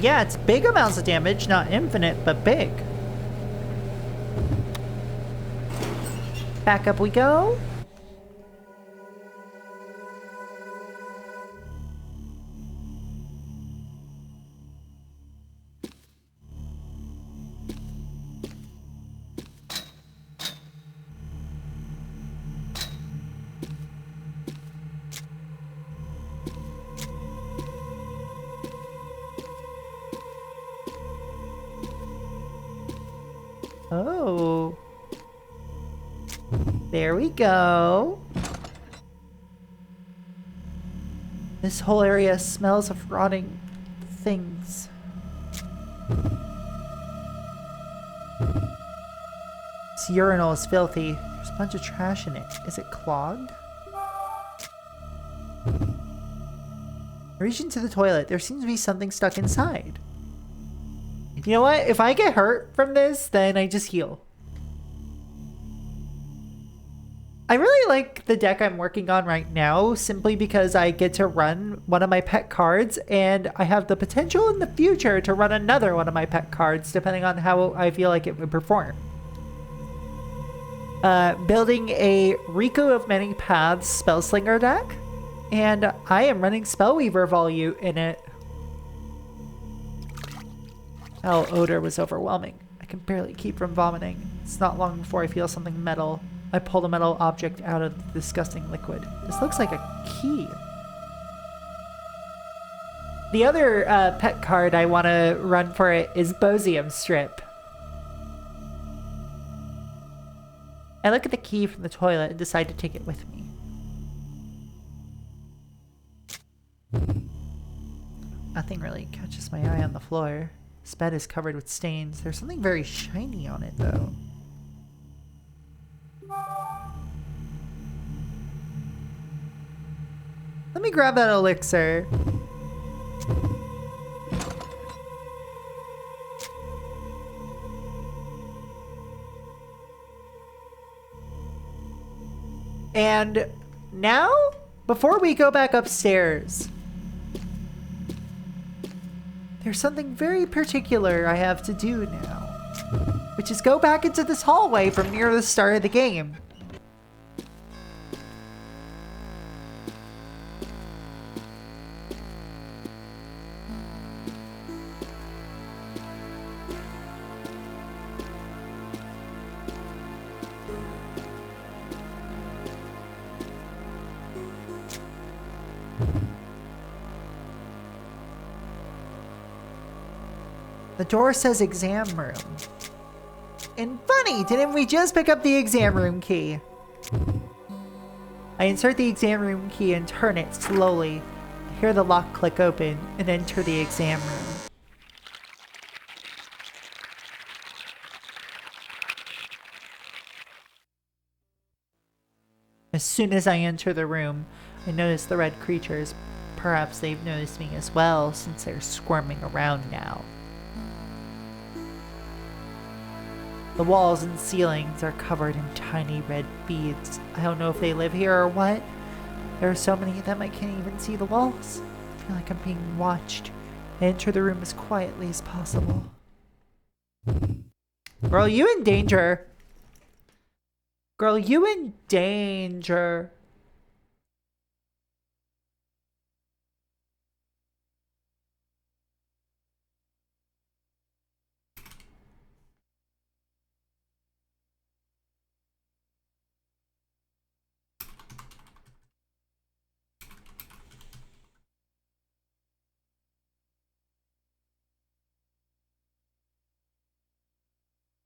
A: Yeah, it's big amounts of damage, not infinite, but big. Back up we go. Oh. There we go. This whole area smells of rotting things. This urinal is filthy. There's a bunch of trash in it. Is it clogged? I reach into the toilet. There seems to be something stuck inside. You know what? If I get hurt from this, then I just heal. I really like the deck I'm working on right now, simply because I get to run one of my pet cards, and I have the potential in the future to run another one of my pet cards, depending on how I feel like it would perform. Building a Riku of Many Paths Spellslinger deck, and I am running Spellweaver Volute in it. Oh, odor was overwhelming. I can barely keep from vomiting. It's not long before I feel something metal. I pulled a metal object out of the disgusting liquid. This looks like a key. The other pet card I want to run for it is Bosium Strip. I look at the key from the toilet and decide to take it with me. Nothing really catches my eye on the floor. This bed is covered with stains. There's something very shiny on it, though. Let me grab that elixir. And now, before we go back upstairs, there's something very particular I have to do now, which is go back into this hallway from near the start of the game. The door says exam room. And funny, didn't we just pick up the exam room key? I insert the exam room key and turn it slowly. I hear the lock click open and enter the exam room. As soon as I enter the room, I notice the red creatures Perhaps they've noticed me as well, since they're squirming around now. The walls and ceilings are covered in tiny red beads. I don't know if they live here or what. There are so many of them I can't even see the walls. I feel like I'm being watched. I enter the room as quietly as possible. Girl, you in danger. Girl, you in danger.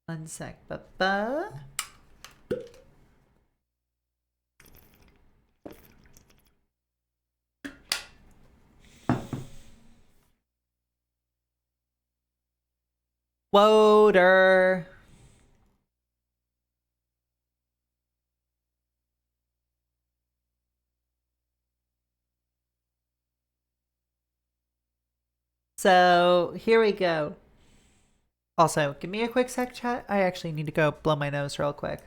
A: One sec, ba-ba. Woder. So, here we go. Also, give me a quick sec, chat. I actually need to go blow my nose real quick.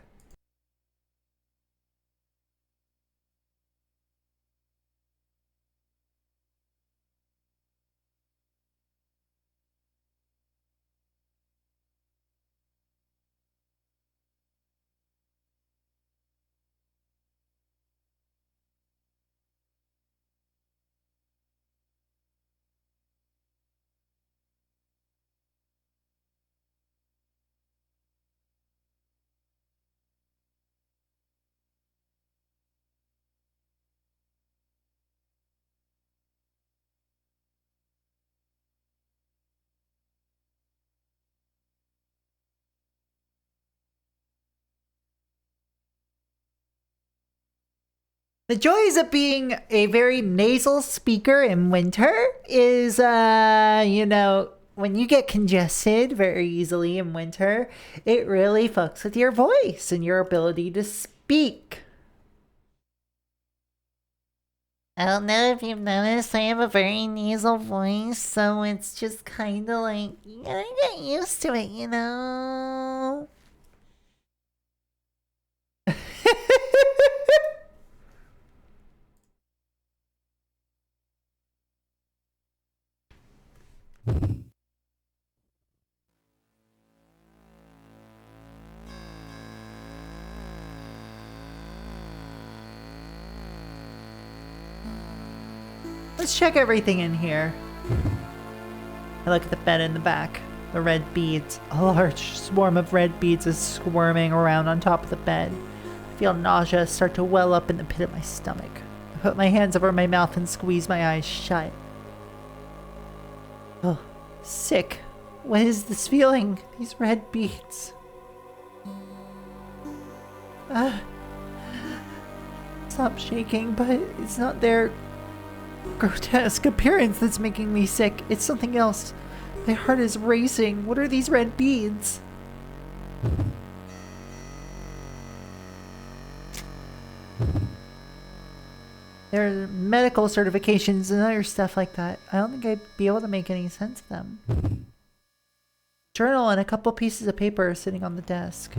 A: The joys of being a very nasal speaker in winter is, you know, when you get congested very easily in winter, it really fucks with your voice and your ability to speak. I don't know if you've noticed, I have a very nasal voice, so it's just kind of like, you gotta get used to it, you know? Let's check everything in here. I look at the bed in the back. The red beads. A large swarm of red beads is squirming around on top of the bed. I feel nausea start to well up in the pit of my stomach. I put my hands over my mouth and squeeze my eyes shut. Oh, sick. What is this feeling? These red beads. Stop shaking, but it's not their grotesque appearance that's making me sick. It's something else. My heart is racing. What are these red beads? There are medical certifications and other stuff like that. I don't think I'd be able to make any sense of them. Journal and a couple pieces of paper are sitting on the desk.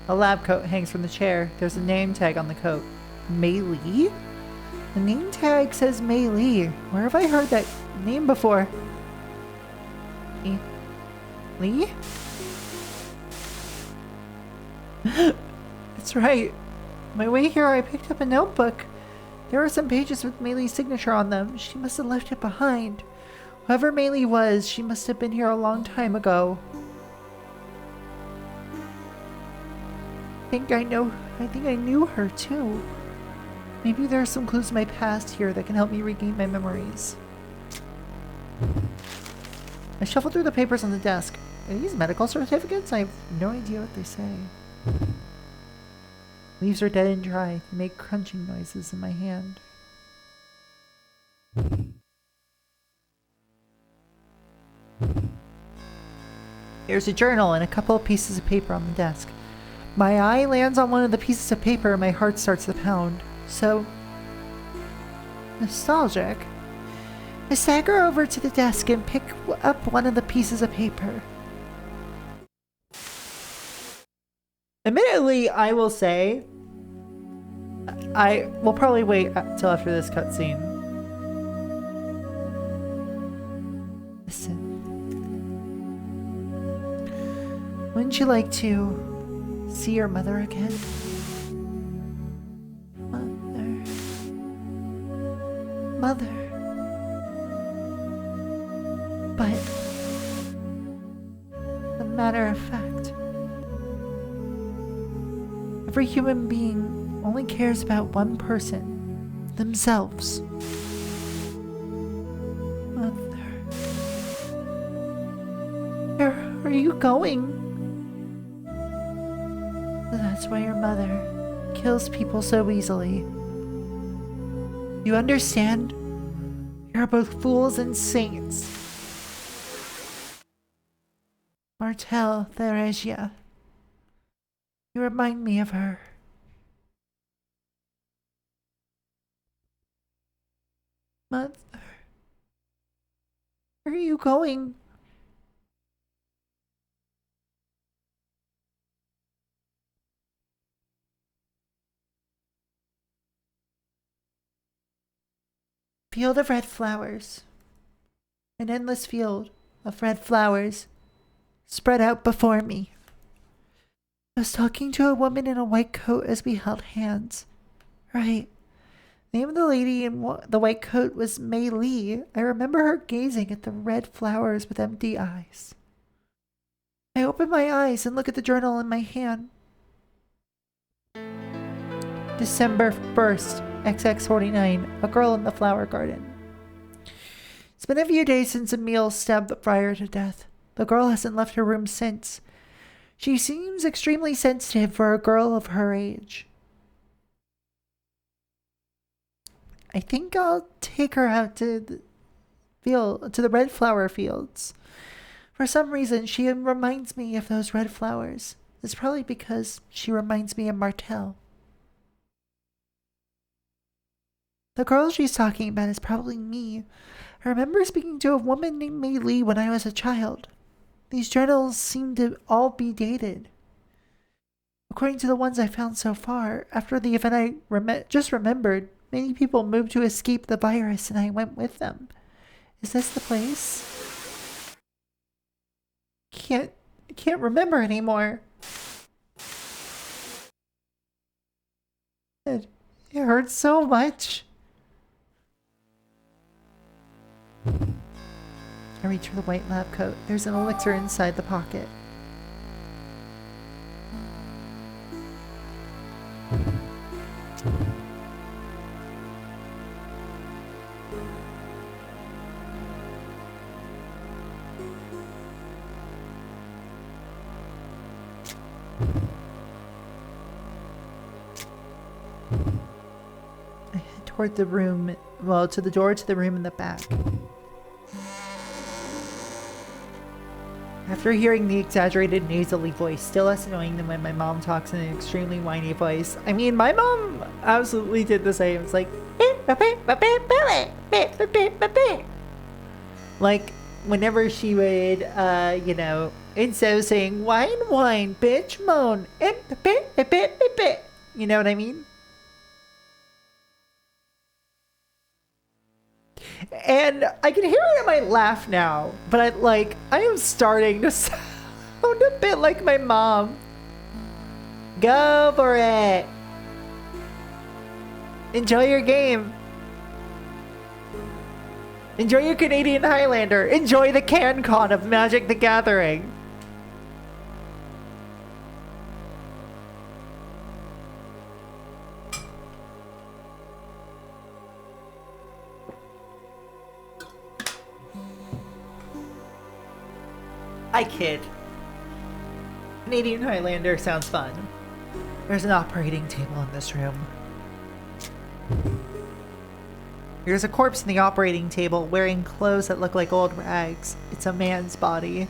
A: A lab coat hangs from the chair. There's a name tag on the coat. Mei Li? The name tag says Mei Li. Where have I heard that name before? Li? That's right. On my way here, I picked up a notebook. There were some pages with Mei Li's signature on them. She must have left it behind. Whoever Mei Li was, she must have been here a long time ago. I think I knew her too. Maybe there are some clues to my past here that can help me regain my memories. I shuffle through the papers on the desk. Are these medical certificates? I have no idea what they say. Leaves are dead and dry. They make crunching noises in my hand. There's a journal and a couple of pieces of paper on the desk. My eye lands on one of the pieces of paper and my heart starts to pound. So nostalgic. I stagger over to the desk and pick up one of the pieces of paper. Admittedly, I will say, I will probably wait till after this cutscene. Listen. Wouldn't you like to see your mother again? Mother. But, as a matter of fact, every human being only cares about one person, themselves. Mother. Where are you going? That's why your mother kills people so easily. You understand? You are both fools and saints. Martel, Theresia. You remind me of her. Mother. Where are you going? Field of red flowers. An endless field of red flowers spread out before me. I was talking to a woman in a white coat as we held hands. Right. The name of the lady in the white coat was Mei Li. I remember her gazing at the red flowers with empty eyes. I open my eyes and look at the journal in my hand. December 1st, XX49, a girl in the flower garden. It's been a few days since Emile stabbed the friar to death. The girl hasn't left her room since. She seems extremely sensitive for a girl of her age. I think I'll take her out to the red flower fields. For some reason, she reminds me of those red flowers. It's probably because she reminds me of Martel. The girl she's talking about is probably me. I remember speaking to a woman named Mei Li when I was a child. These journals seem to all be dated. According to the ones I found so far, after the event I just remembered, many people moved to escape the virus and I went with them. Is this the place? I can't remember anymore. It hurts so much. I reach for the white lab coat. There's an elixir inside the pocket. I head toward the room, to the door to the room in the back. After hearing the exaggerated nasally voice, still less annoying than when my mom talks in an extremely whiny voice. I mean, my mom absolutely did the same. It's like, like, whenever she would, instead of saying, whine, bitch, moan, you know what I mean? And I can hear it in my laugh now, but I am starting to sound a bit like my mom. Go for it. Enjoy your game. Enjoy your Canadian Highlander. Enjoy the CanCon of Magic the Gathering. I kid. Canadian Highlander sounds fun. There's an operating table in this room. There's a corpse in the operating table wearing clothes that look like old rags. It's a man's body.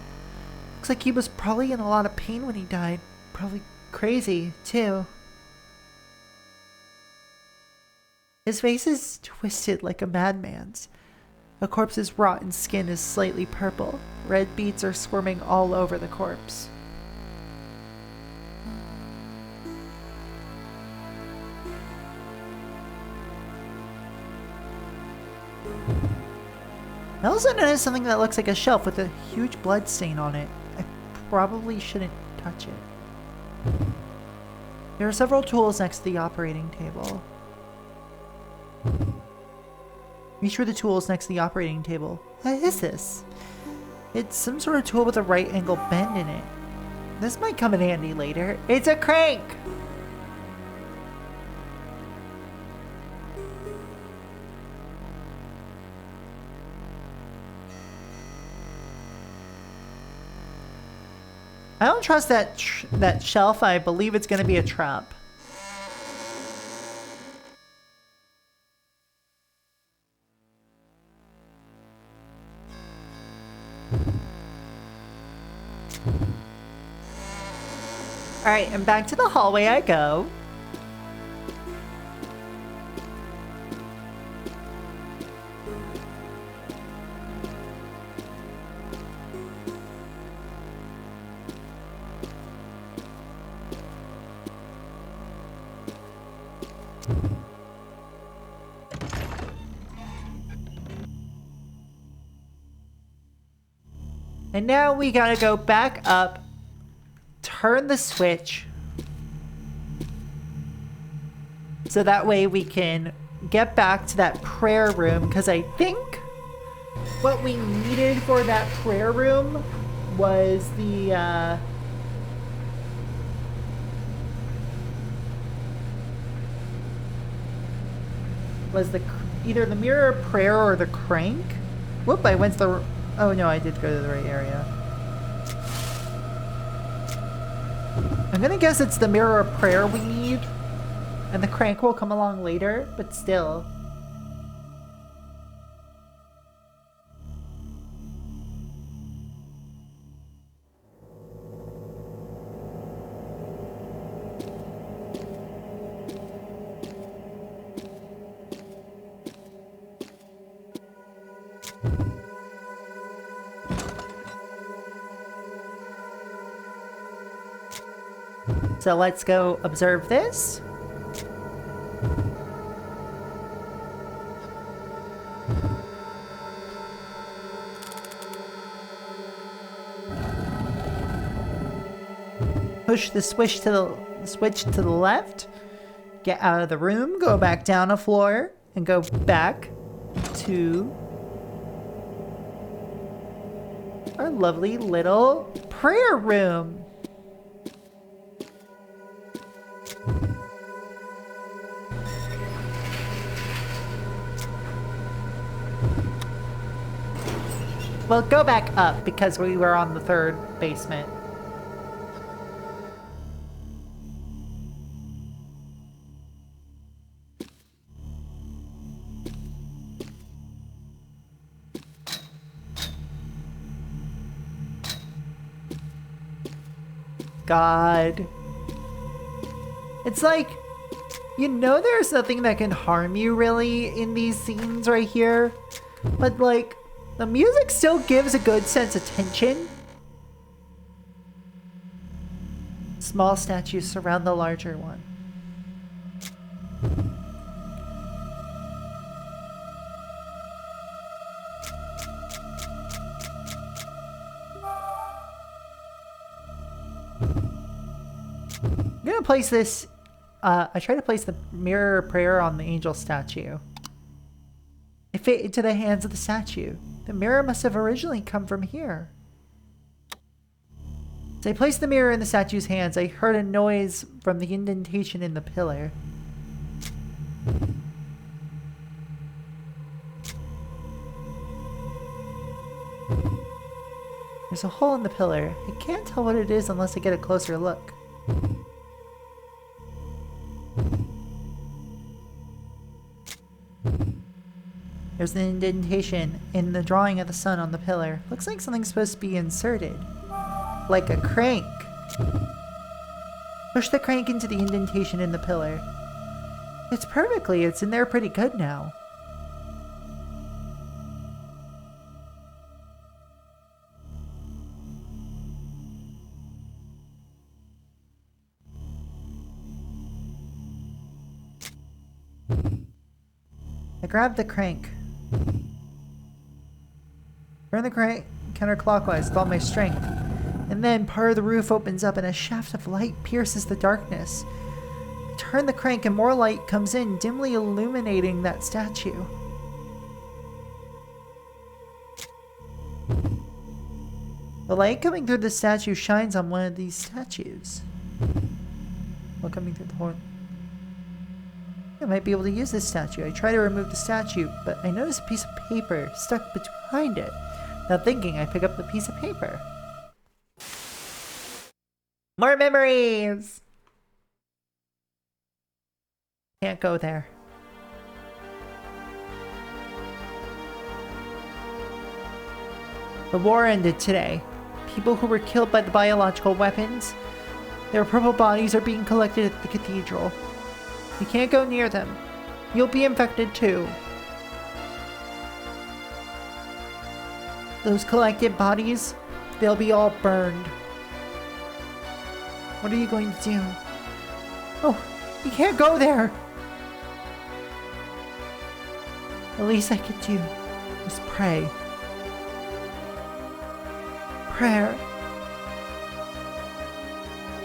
A: Looks like he was probably in a lot of pain when he died. Probably crazy, too. His face is twisted like a madman's. The corpse's rotten skin is slightly purple. Red beads are squirming all over the corpse. I also noticed something that looks like a shelf with a huge blood stain on it. I probably shouldn't touch it. There are several tools next to the operating table. Reach for the tools next to the operating table. What is this? It's some sort of tool with a right angle bend in it. This might come in handy later. It's a crank! I don't trust that shelf. I believe it's going to be a trap. Alright, and back to the hallway I go. And now we gotta go back up, turn the switch, so that way we can get back to that prayer room, because I think what we needed for that prayer room was the, either the mirror of prayer or the crank. Whoop, I went to the... Oh no, I did go to the right area. I'm gonna guess it's the mirror of prayer we need, and the crank will come along later, but still. So let's go observe this. Push the switch to the left. Get out of the room, go back down a floor, and go back to our lovely little prayer room. Well, go back up because we were on the third basement. God. It's like, you know there's nothing that can harm you really in these scenes right here, but like, the music still gives a good sense of tension. Small statues surround the larger one. I'm gonna place this, I try to place the mirror of prayer on the angel statue. It fit into the hands of the statue. The mirror must have originally come from here. As I placed the mirror in the statue's hands, I heard a noise from the indentation in the pillar. There's a hole in the pillar. I can't tell what it is unless I get a closer look. There's an indentation in the drawing of the sun on the pillar. Looks like something's supposed to be inserted. Like a crank. Push the crank into the indentation in the pillar. It's perfectly. It's in there pretty good now. I grab the crank. Turn the crank counterclockwise with all my strength. And then part of the roof opens up and a shaft of light pierces the darkness. I turn the crank and more light comes in, dimly illuminating that statue. The light coming through the statue shines on one of these statues. While coming through the horn. I might be able to use this statue. I try to remove the statue, but I notice a piece of paper stuck behind it. Not thinking, I pick up the piece of paper. More memories! Can't go there. The war ended today. People who were killed by the biological weapons, their purple bodies are being collected at the cathedral. You can't go near them. You'll be infected too. Those collected bodies, they'll be all burned. What are you going to do? Oh, you can't go there! The least I could do was pray. Prayer.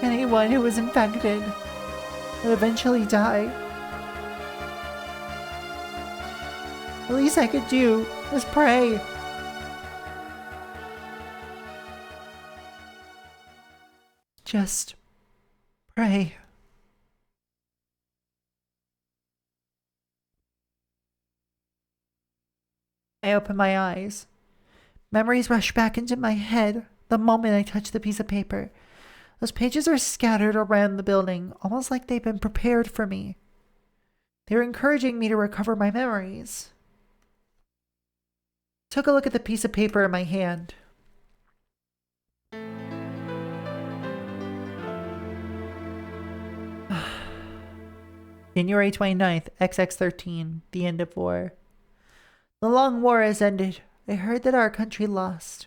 A: Anyone who was infected would eventually die. The least I could do was pray. Just pray. I open my eyes. Memories rush back into my head the moment I touch the piece of paper. Those pages are scattered around the building, almost like they've been prepared for me. They're encouraging me to recover my memories. I took a look at the piece of paper in my hand. January 29th, XX13, the end of war. The long war has ended. I heard that our country lost.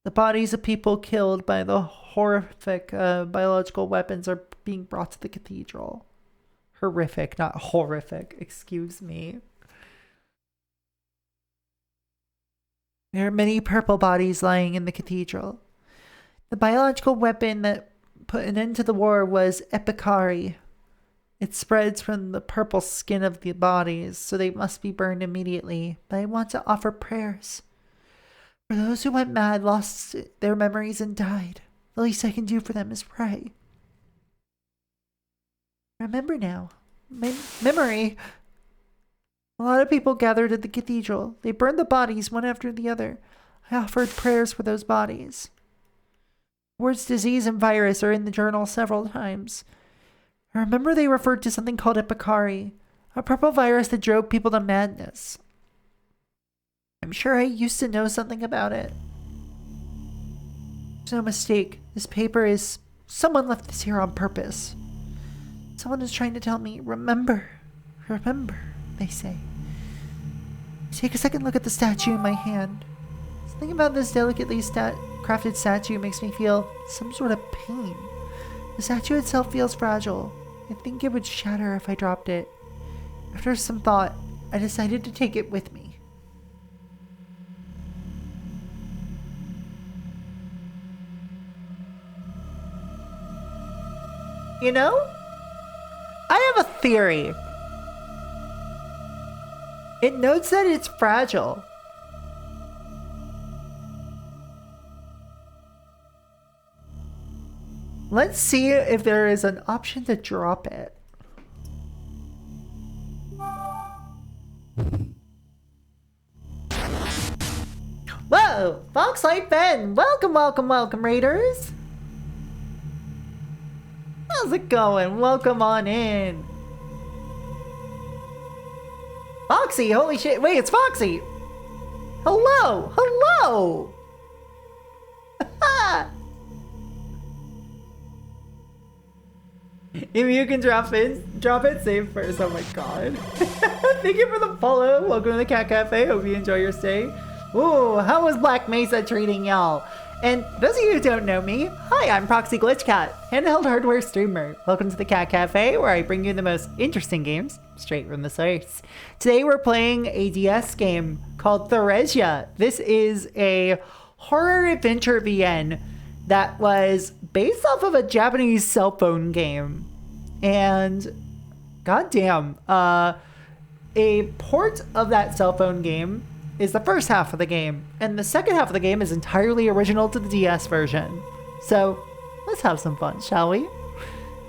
A: The bodies of people killed by the horrific biological weapons are being brought to the cathedral. Horrific, not horrific. Excuse me. There are many purple bodies lying in the cathedral. The biological weapon that put an end to the war was epicari. It spreads from the purple skin of the bodies, so they must be burned immediately. But I want to offer prayers. For those who went mad, lost their memories, and died, the least I can do for them is pray. Remember now. Memory. A lot of people gathered at the cathedral. They burned the bodies one after the other. I offered prayers for those bodies. Words disease and virus are in the journal several times. I remember they referred to something called epicari, a purple virus that drove people to madness. I'm sure I used to know something about it. There's no mistake. This paper is... Someone left this here on purpose. Someone is trying to tell me, remember, remember, they say. Take a second look at the statue in my hand. Something about this delicately crafted statue makes me feel some sort of pain. The statue itself feels fragile. I think it would shatter if I dropped it. After some thought, I decided to take it with me. You know, I have a theory. It notes that it's fragile. Let's see if there is an option to drop it. Whoa! Foxlight Ben! Welcome, welcome, welcome, Raiders! How's it going? Welcome on in. Foxy, holy shit. Wait, it's Foxy. Hello, hello. If you can drop it safe first. Oh my god. Thank you for the follow. Welcome to the Cat Cafe. Hope you enjoy your stay. Ooh, how was Black Mesa treating y'all? And those of you who don't know me, hi, I'm Proxy Glitch Cat, handheld hardware streamer. Welcome to the Cat Cafe, where I bring you the most interesting games straight from the source. Today we're playing a DS game called Theresia. This is a horror adventure VN that was based off of a Japanese cell phone game. And goddamn, a port of that cell phone game is the first half of the game, and the second half of the game is entirely original to the DS version. So let's have some fun, shall we?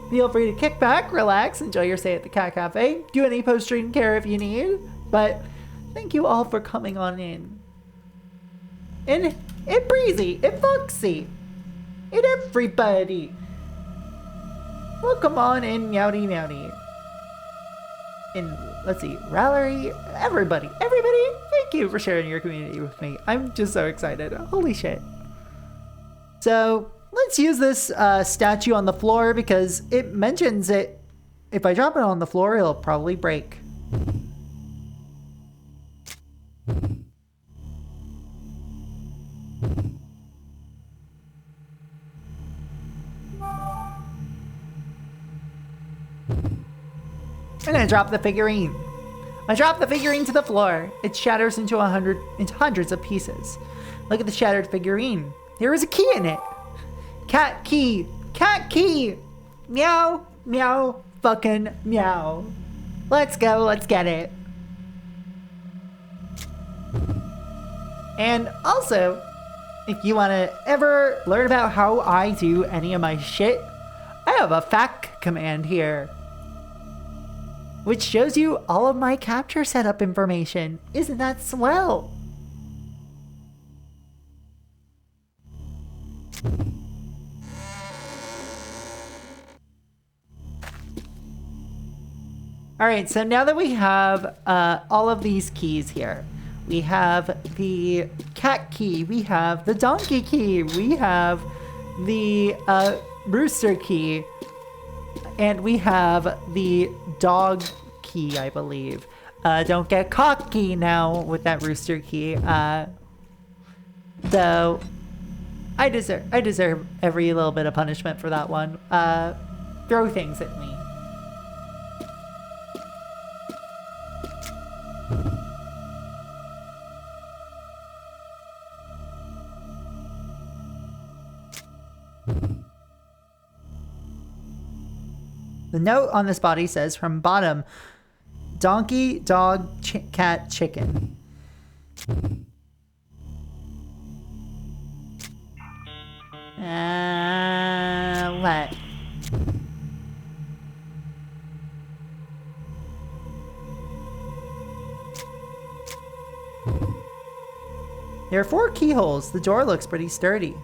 A: Feel free to kick back, relax, enjoy your stay at the Cat Cafe, do any post-stream care if you need, but thank you all for coming on in. And Breezy, and Foxy, and everybody. Welcome on in, Meowdy Meowdy. And let's see, Rallery, everybody, thank you for sharing your community with me. I'm just so excited. Holy shit. So let's use this statue on the floor because it mentions it. If I drop it on the floor, it'll probably break. And I drop the figurine. I drop the figurine to the floor. It shatters into hundreds of pieces. Look at the shattered figurine. There is a key in it. Cat key. Cat key. Meow. Meow. Fucking meow. Let's go. Let's get it. And also, if you want to ever learn about how I do any of my shit, I have a FAQ command here, which shows you all of my capture setup information. Isn't that swell? All right, so now that we have all of these keys here, we have the cat key, we have the donkey key, we have the rooster key, and we have the dog key, I believe. Don't get cocky now with that rooster key. So I deserve every little bit of punishment for that one. Throw things at me. The note on this body says, from bottom, donkey, dog, cat, chicken. What? There are 4 keyholes. The door looks pretty sturdy.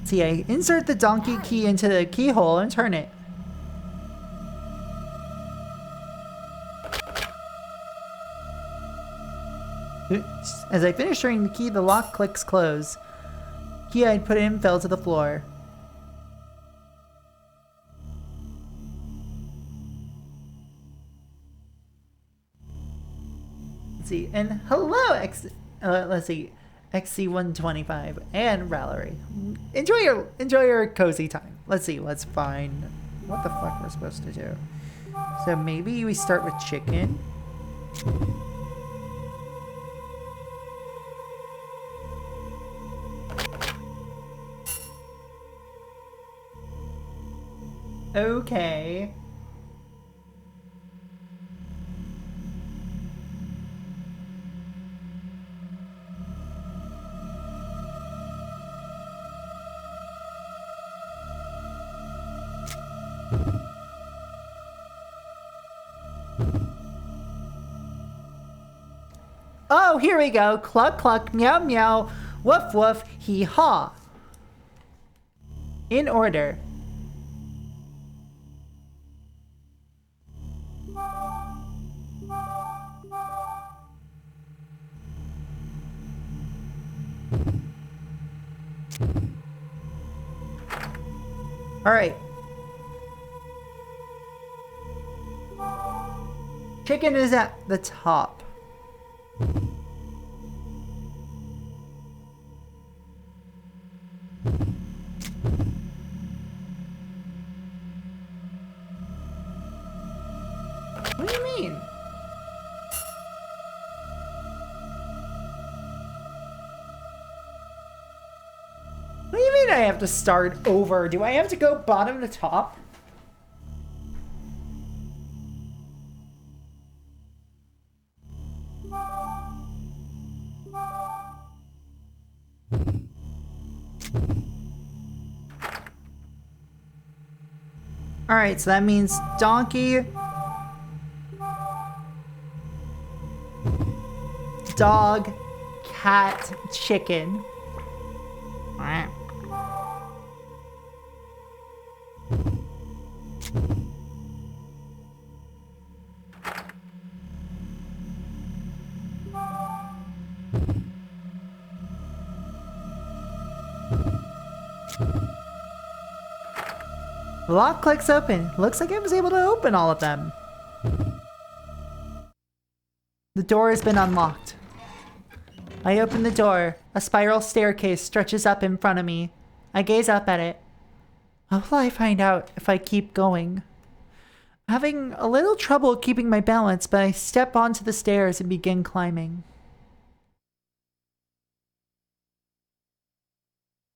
A: See, I insert the donkey key into the keyhole and turn it. As I finish turning the key, the lock clicks close. Key I'd put in fell to the floor. Let's see, and hello, let's see, XC125 and Rallery. Enjoy your cozy time. Let's see, let's find what the fuck we're supposed to do. So maybe we start with chicken. Okay. Oh, here we go. Cluck, cluck, meow, meow, woof, woof, hee haw. In order. Alright. Chicken is at the top. What do you mean? What do you mean I have to start over? Do I have to go bottom to top? Alright, so that means donkey, dog, cat, chicken. Alright. The lock clicks open. Looks like I was able to open all of them. The door has been unlocked. I open the door. A spiral staircase stretches up in front of me. I gaze up at it. What will I find out if I keep going? I'm having a little trouble keeping my balance, but I step onto the stairs and begin climbing.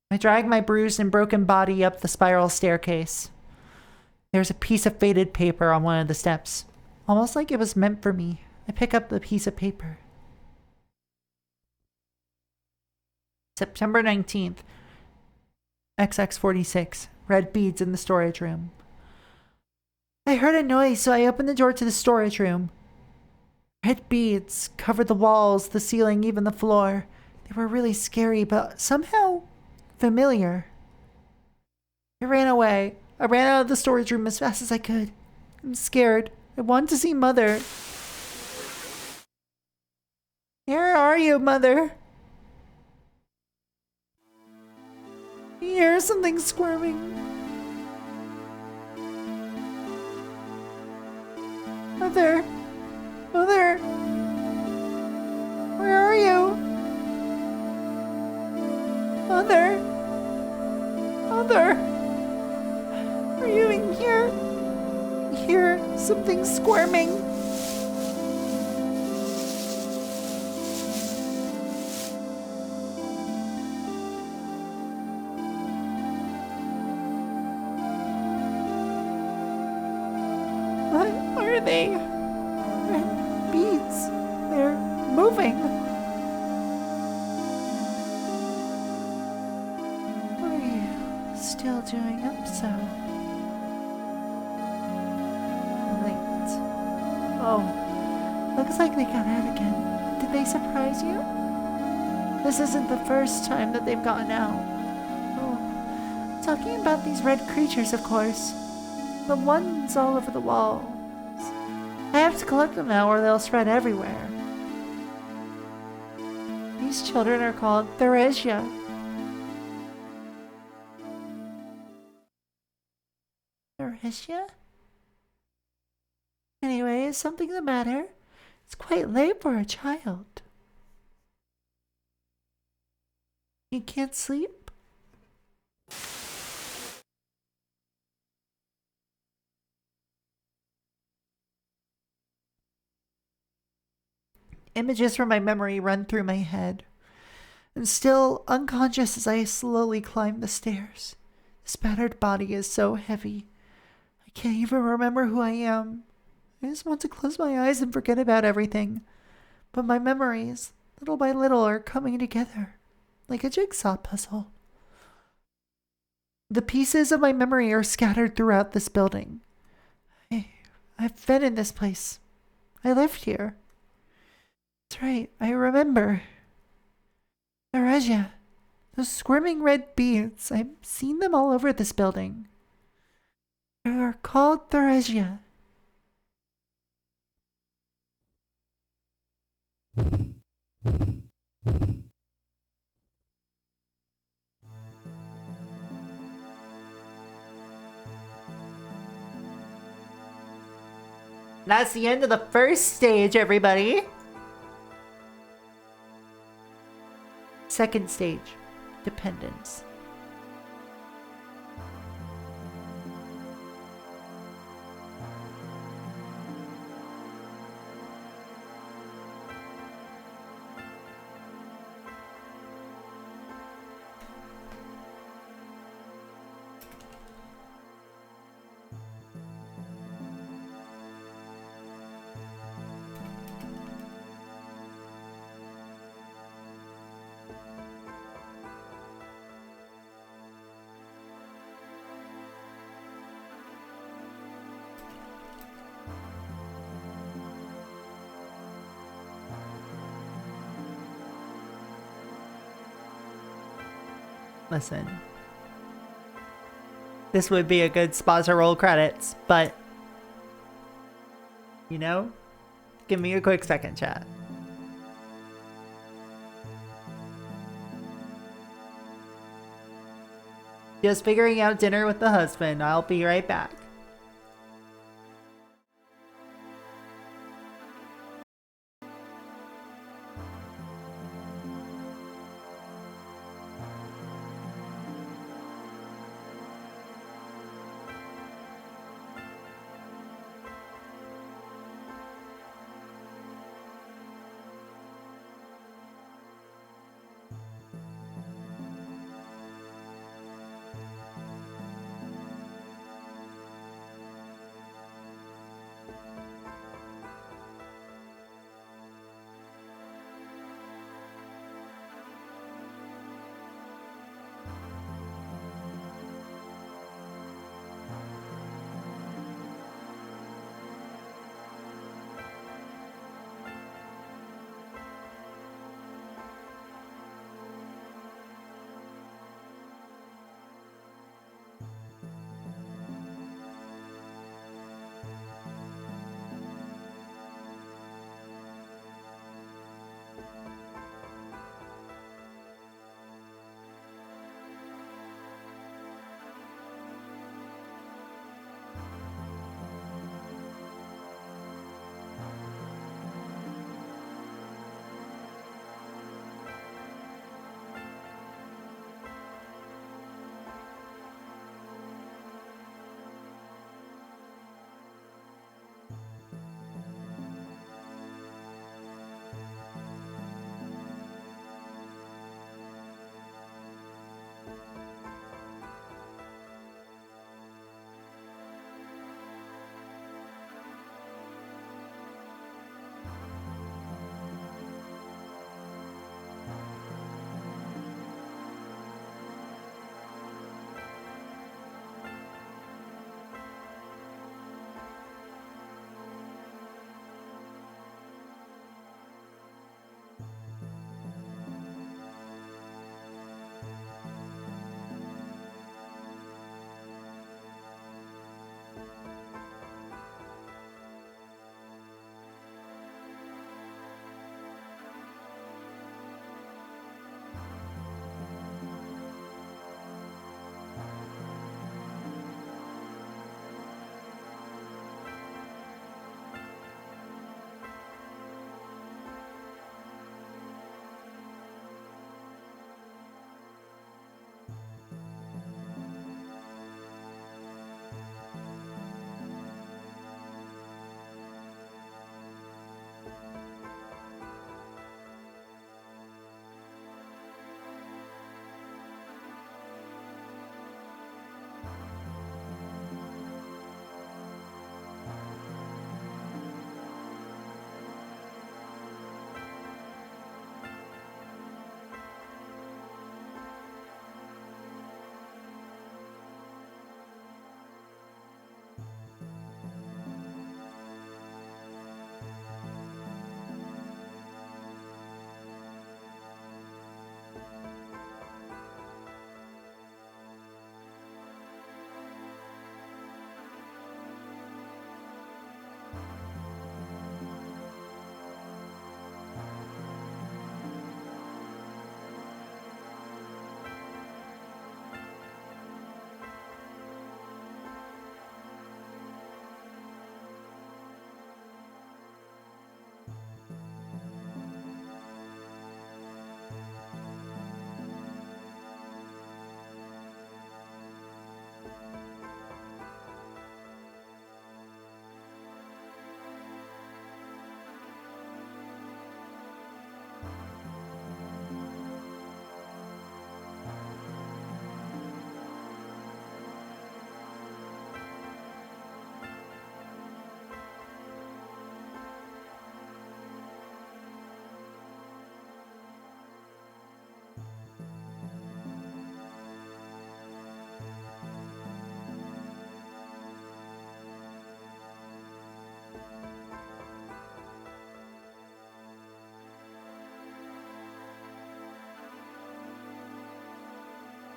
A: I drag my bruised and broken body up the spiral staircase. There's a piece of faded paper on one of the steps, almost like it was meant for me. I pick up the piece of paper. September 19th, XX46, red beads in the storage room. I heard a noise, so I opened the door to the storage room. Red beads covered the walls, the ceiling, even the floor. They were really scary, but somehow familiar. I ran away. I ran out of the storage room as fast as I could. I'm scared. I want to see Mother. Where are you, Mother? I hear something squirming. Mother. Mother. Where are you? Mother. Mother. Are you in here? I hear something squirming. What are they? Red beads. They're moving. What are you still doing up so late? Oh, looks like they got out again. Did they surprise you? This isn't the first time that they've gotten out. Oh, talking about these red creatures, of course. The ones all over the walls. I have to collect them now or they'll spread everywhere. These children are called Theresia. Theresia? Anyway, is something the matter? It's quite late for a child. You can't sleep? Images from my memory run through my head. I'm still unconscious as I slowly climb the stairs. This battered body is so heavy. I can't even remember who I am. I just want to close my eyes and forget about everything. But my memories, little by little, are coming together, like a jigsaw puzzle. The pieces of my memory are scattered throughout this building. I've been in this place. I lived here. That's right, I remember. Theresia. Those squirming red beads. I've seen them all over this building. They are called Theresia. That's the end of the first stage, everybody. Second stage, dependence. Listen. This would be a good spot to roll credits, but... You know? Give me a quick second, chat. Just figuring out dinner with the husband. I'll be right back.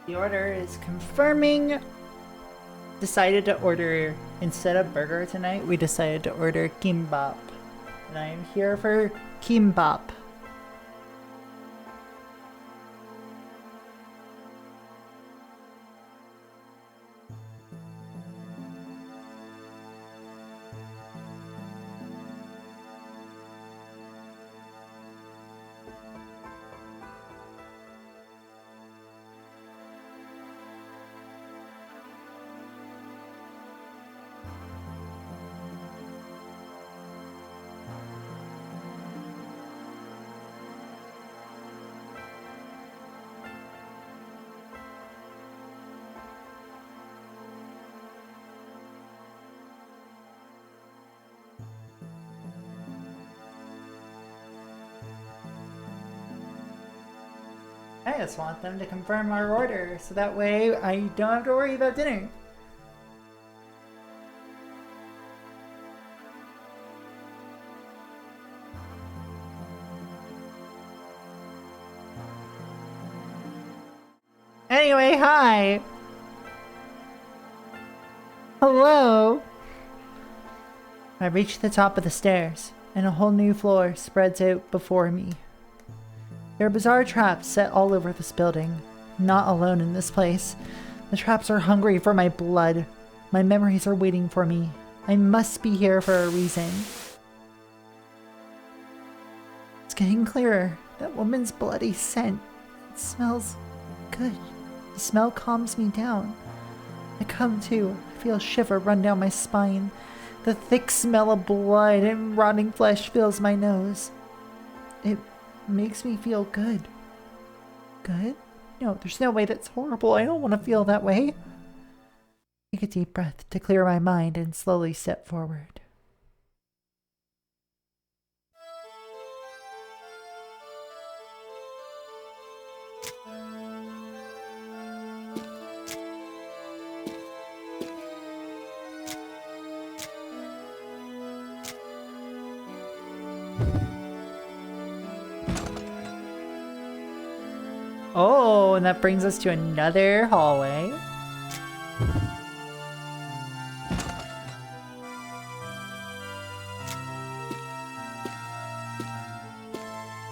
A: The order is confirming. Decided to order, instead of burger tonight, we decided to order kimbap. And I am here for kimbap. I just want them to confirm our order, so that way I don't have to worry about dinner. Anyway, hi! Hello! I reach the top of the stairs, and a whole new floor spreads out before me. There are bizarre traps set all over this building. I'm not alone in this place. The traps are hungry for my blood. My memories are waiting for me. I must be here for a reason. It's getting clearer. That woman's bloody scent. It smells good. The smell calms me down. I come to. I feel a shiver run down my spine. The thick smell of blood and rotting flesh fills my nose. It makes me feel good. Good? No, there's no way that's horrible. I don't want to feel that way. Take a deep breath to clear my mind and slowly step forward. Oh, and that brings us to another hallway.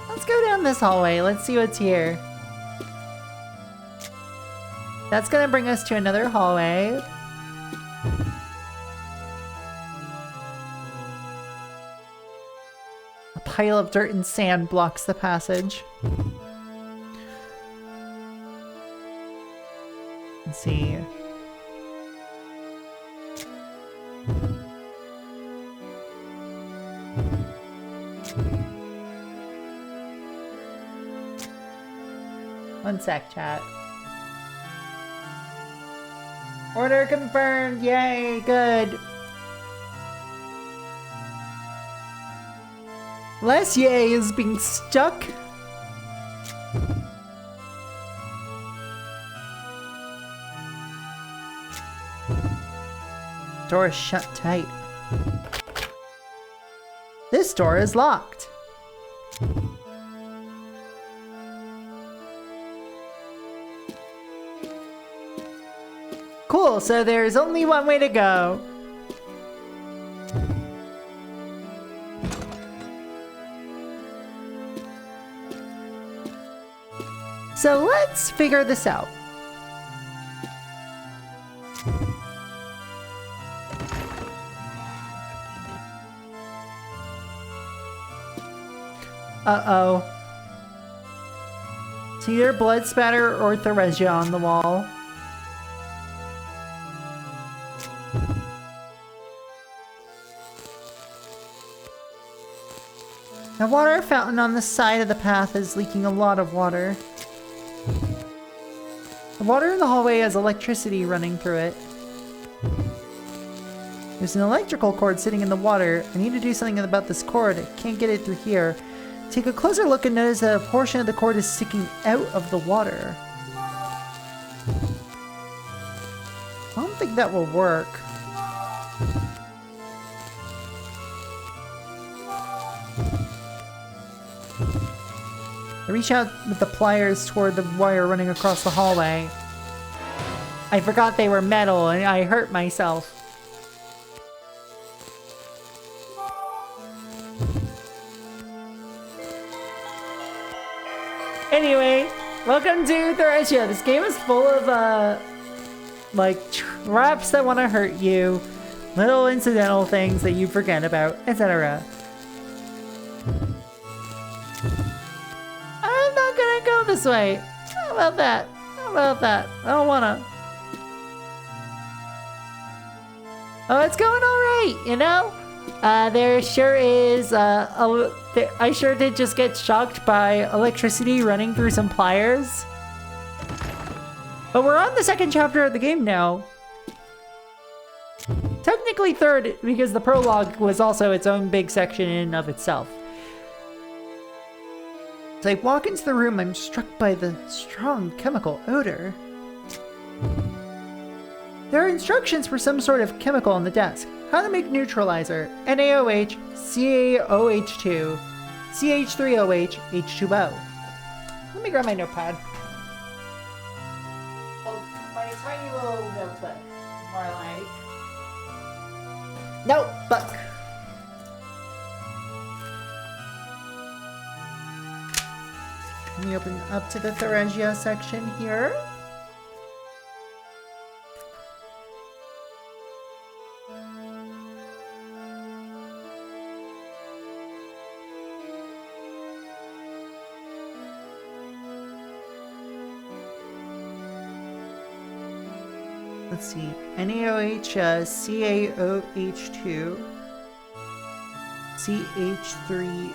A: Let's go down this hallway. Let's see what's here. That's gonna bring us to another hallway. A pile of dirt and sand blocks the passage. Let's see. One sec, chat. Order confirmed! Yay! Good! Less yay is being stuck. Door is shut tight. This door is locked. Cool, so there's only one way to go. So let's figure this out. Uh-oh. It's either blood spatter or Theresia on the wall. The water fountain on the side of the path is leaking a lot of water. The water in the hallway has electricity running through it. There's an electrical cord sitting in the water. I need to do something about this cord. I can't get it through here. Take a closer look and notice that a portion of the cord is sticking out of the water. I don't think that will work. I reach out with the pliers toward the wire running across the hallway. I forgot they were metal and I hurt myself. Anyway, welcome to Theresia. This game is full of, like, traps that want to hurt you, little incidental things that you forget about, etc. I'm not gonna go this way. How about that? How about that? I don't wanna. Oh, it's going alright, you know? There sure is, I sure did just get shocked by electricity running through some pliers. But we're on the second chapter of the game now. Technically third, because the prologue was also its own big section in and of itself. As I walk into the room, I'm struck by the strong chemical odor. There are instructions for some sort of chemical on the desk. How to make neutralizer, NaOH, CaOH2, CH3OH, H2O. Let me grab my notepad. Oh, my tiny little notebook, more like. Notebook. Let me open up to the Theresia section here. Let's see, NaOH, CaOH2, CH3OH,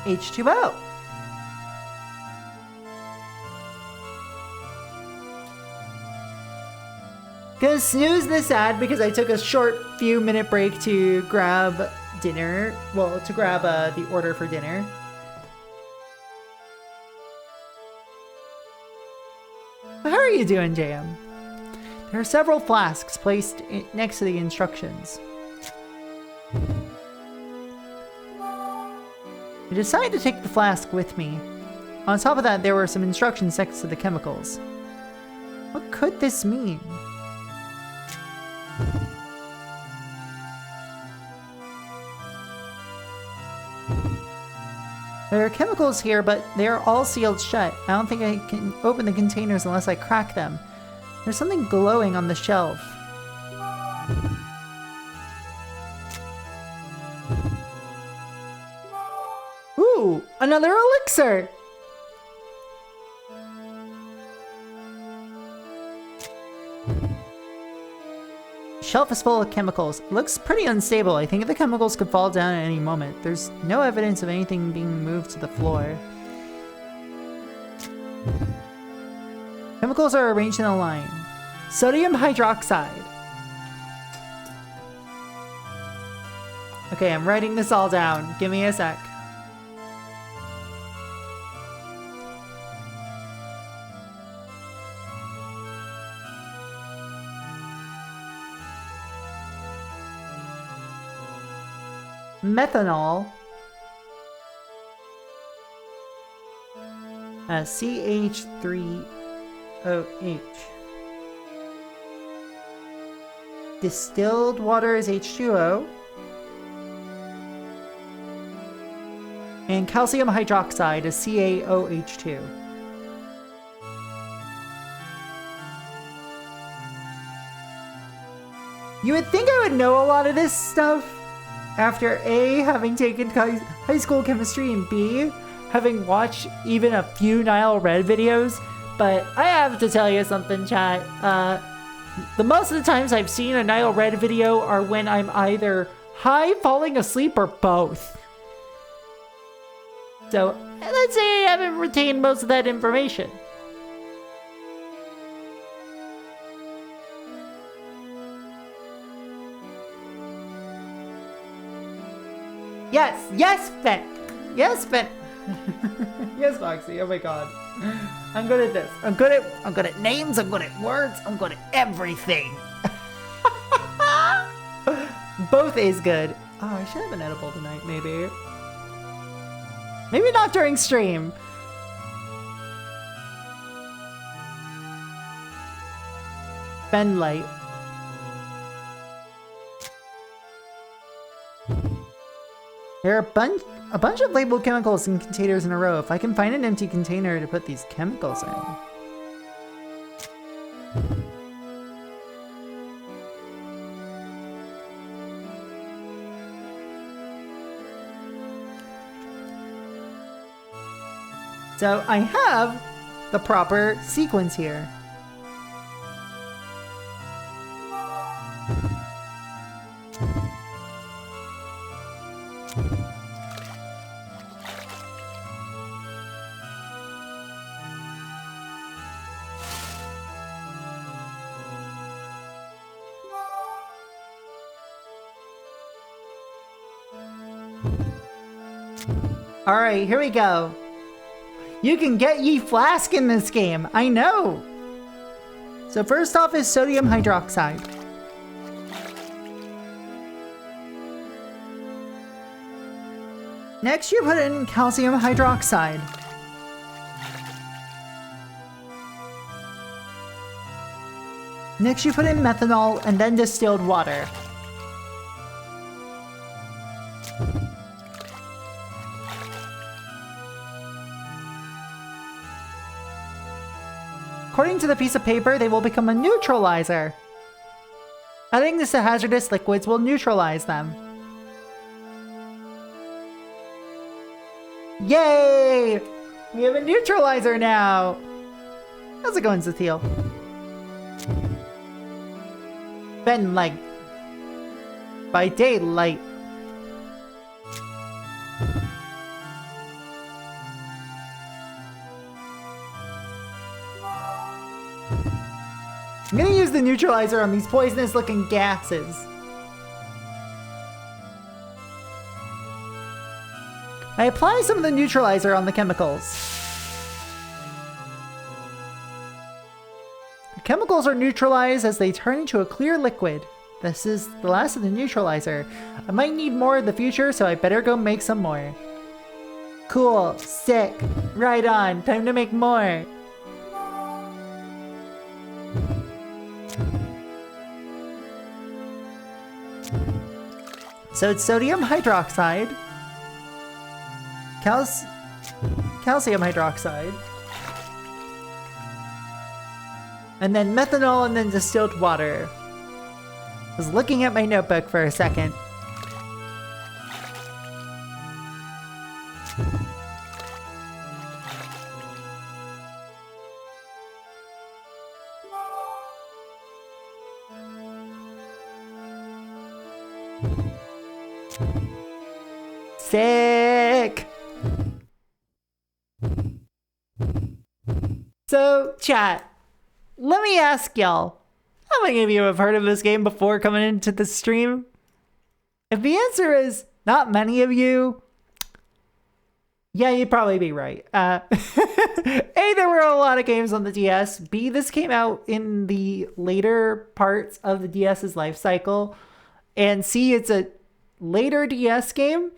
A: H2O. Gonna snooze this ad because I took a short few minute break to grab dinner. Well, to grab the order for dinner. How are you doing, JM? There are several flasks placed next to the instructions. I decided to take the flask with me. On top of that, there were some instructions next to the chemicals. What could this mean? There are chemicals here, but they are all sealed shut. I don't think I can open the containers unless I crack them. There's something glowing on the shelf. Ooh, another elixir! The shelf is full of chemicals. It looks pretty unstable. I think the chemicals could fall down at any moment. There's no evidence of anything being moved to the floor. Chemicals are arranged in a line. Sodium hydroxide. Okay, I'm writing this all down. Give me a sec. Methanol, CH3OH. Distilled water is H2O. And calcium hydroxide is CaOH2. You would think I would know a lot of this stuff after A, having taken high school chemistry, and B, having watched even a few Nile Red videos, but I have to tell you something, chat. The most of the times I've seen a Nile Red video are when I'm either high, falling asleep, or both. So, let's say I haven't retained most of that information. Yes, yes, Ben. Yes, Ben. Yes, Foxy. Oh my god. I'm good at this. I'm good at names, I'm good at words, I'm good at everything. Both is good. Oh, I should have an edible tonight, maybe. Maybe not during stream. Bend light. There are a bunch of labeled chemicals in containers in a row. If I can find an empty container to put these chemicals in. So I have the proper sequence here. Alright, here we go. You can get ye flask in this game, I know! So first off is sodium hydroxide. Next you put in calcium hydroxide. Next you put in methanol and then distilled water. According to the piece of paper, they will become a neutralizer. Adding this to hazardous liquids will neutralize them. Yay! We have a neutralizer now! How's it going, Zathiel? Bend light. By daylight. I'm gonna use the neutralizer on these poisonous looking gases. I apply some of the neutralizer on the chemicals. The chemicals are neutralized as they turn into a clear liquid. This is the last of the neutralizer. I might need more in the future, so I better go make some more. Cool, sick, right on, time to make more. So it's sodium hydroxide, calcium hydroxide, and then methanol and then distilled water. I was looking at my notebook for a second. Sick! So, chat, let me ask y'all, how many of you have heard of this game before coming into the stream? If the answer is not many of you, yeah, you'd probably be right. A, there were a lot of games on the DS. B, this came out in the later parts of the DS's life cycle. And C, it's a later DS game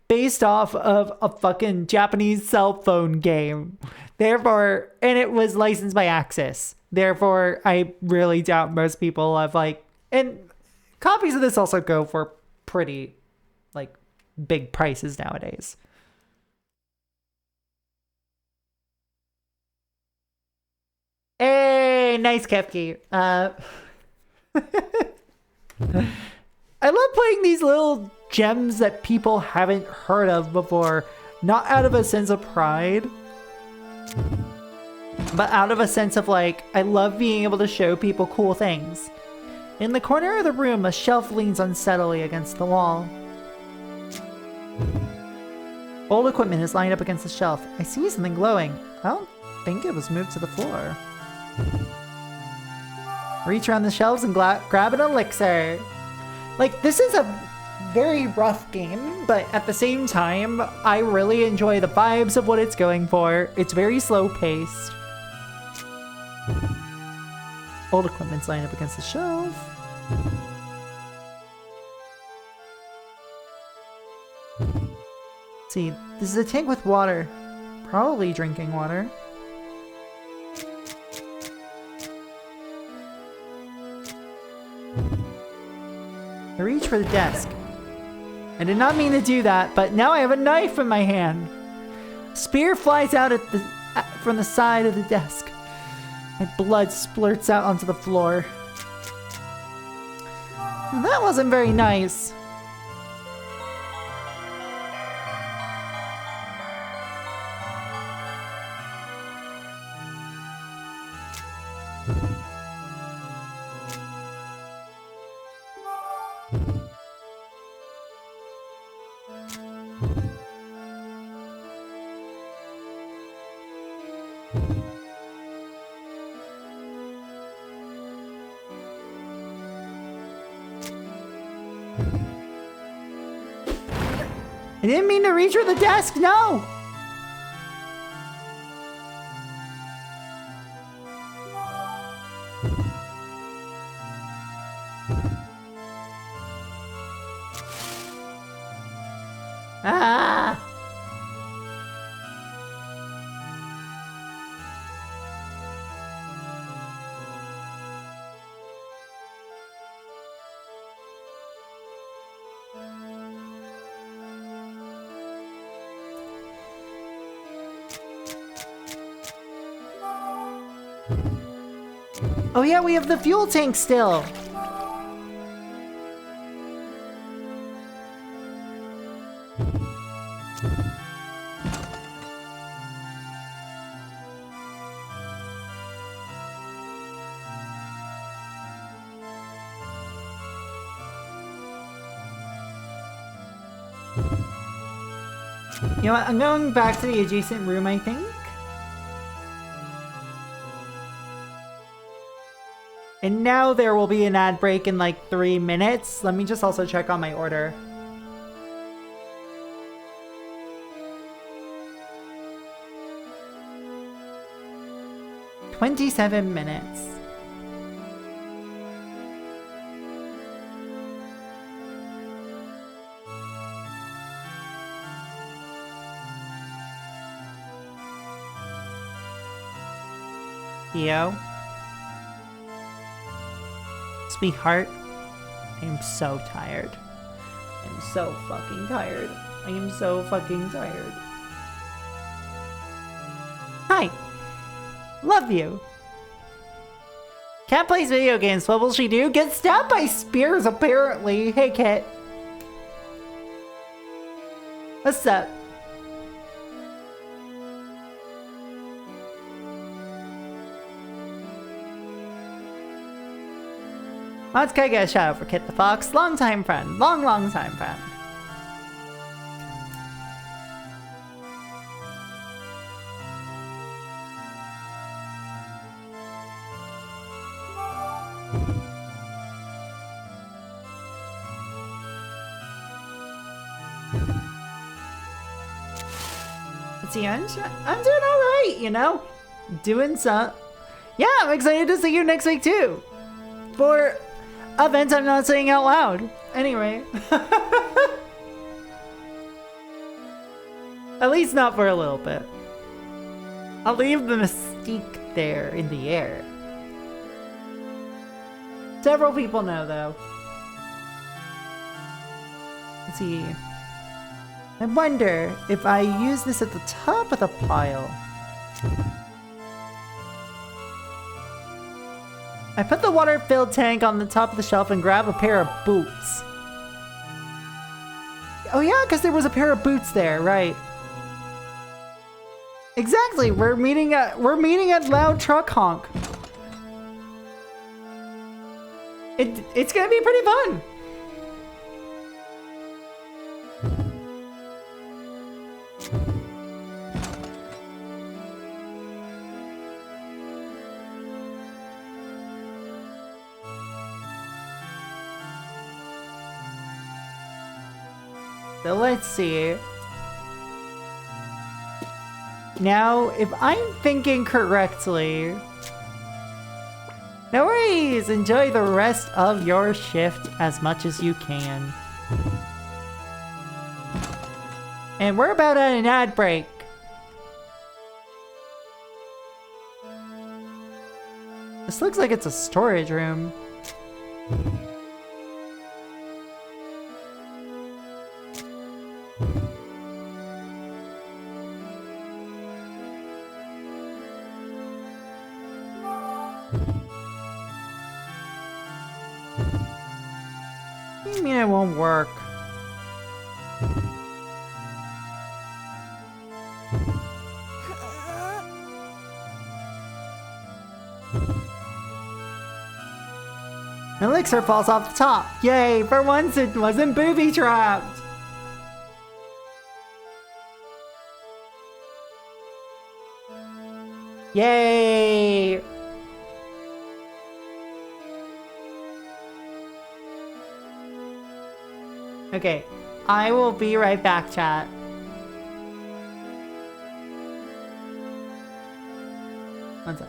A: based off of a fucking Japanese cell phone game. Therefore, and it was licensed by Aksys. Therefore, I really doubt most people have and copies of this also go for pretty, big prices nowadays. Hey, nice Kefki. I love playing these little gems that people haven't heard of before, not out of a sense of pride, but out of a sense of I love being able to show people cool things. In the corner of the room, a shelf leans unsteadily against the wall. Old equipment is lined up against the shelf. I see something glowing. I don't think it was moved to the floor. Reach around the shelves and grab an elixir. This is a very rough game, but at the same time, I really enjoy the vibes of what it's going for. It's very slow paced. Old equipment's lined up against the shelf. Let's see, this is a tank with water. Probably drinking water. reach for the desk. I did not mean to do that, but now I have a knife in my hand. Spear flies out from the side of the desk. My blood splurts out onto the floor. Well, that wasn't very nice. I didn't mean to reach for the desk, no! Ah! Oh yeah, we have the fuel tank still! You know what, I'm going back to the adjacent room, I think. And now there will be an ad break in like 3 minutes. Let me just also check on my order. "27 minutes. Theo? Sweetheart, I am so tired. I am so fucking tired. I am so fucking tired. Hi. Love you. Cat plays video games. What will she do? Get stabbed by spears, apparently. Hey, Kit. What's up? Let's go get a shout out for Kit the Fox. Long-time friend. Long-time friend. See, I'm doing alright, you know? Doing some... Yeah, I'm excited to see you next week too! For events I'm not saying out loud. Anyway. At least not for a little bit. I'll leave the mystique there in the air. Several people know though. Let's see. I wonder if I use this at the top of the pile. I put the water-filled tank on the top of the shelf and grab a pair of boots. Oh yeah, because there was a pair of boots there, right? Exactly. We're meeting at Loud Truck Honk. It's gonna be pretty fun. So let's see. Now, if I'm thinking correctly... No worries! Enjoy the rest of your shift as much as you can. And we're about at an ad break. This looks like it's a storage room. doesn't mean it won't work. Elixir falls off the top. Yay, for once it wasn't booby-trapped. Yay! Okay, I will be right back, chat. One sec.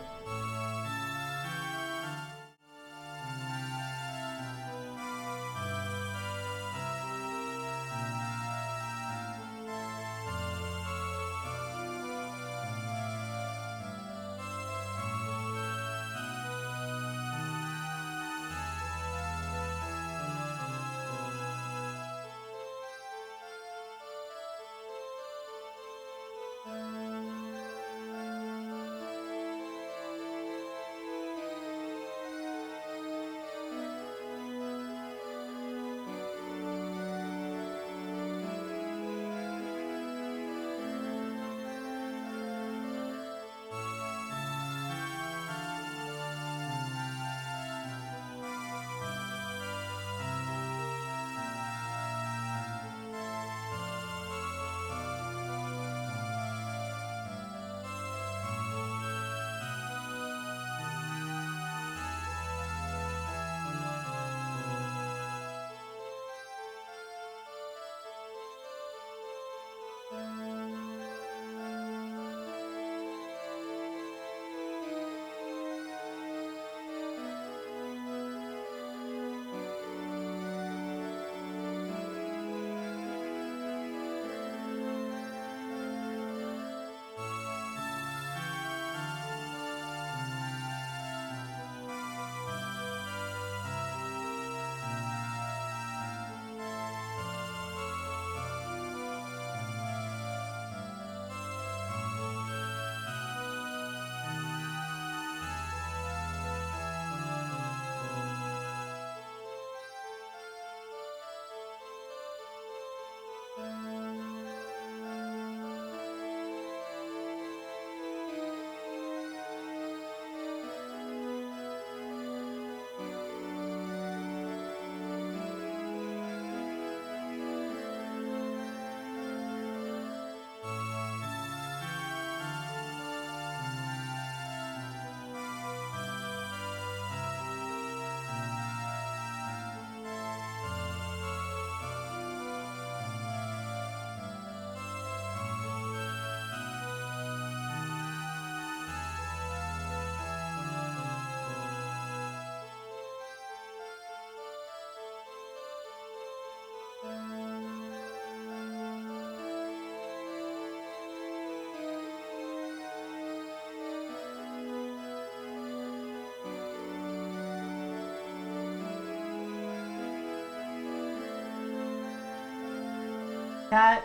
A: Cat,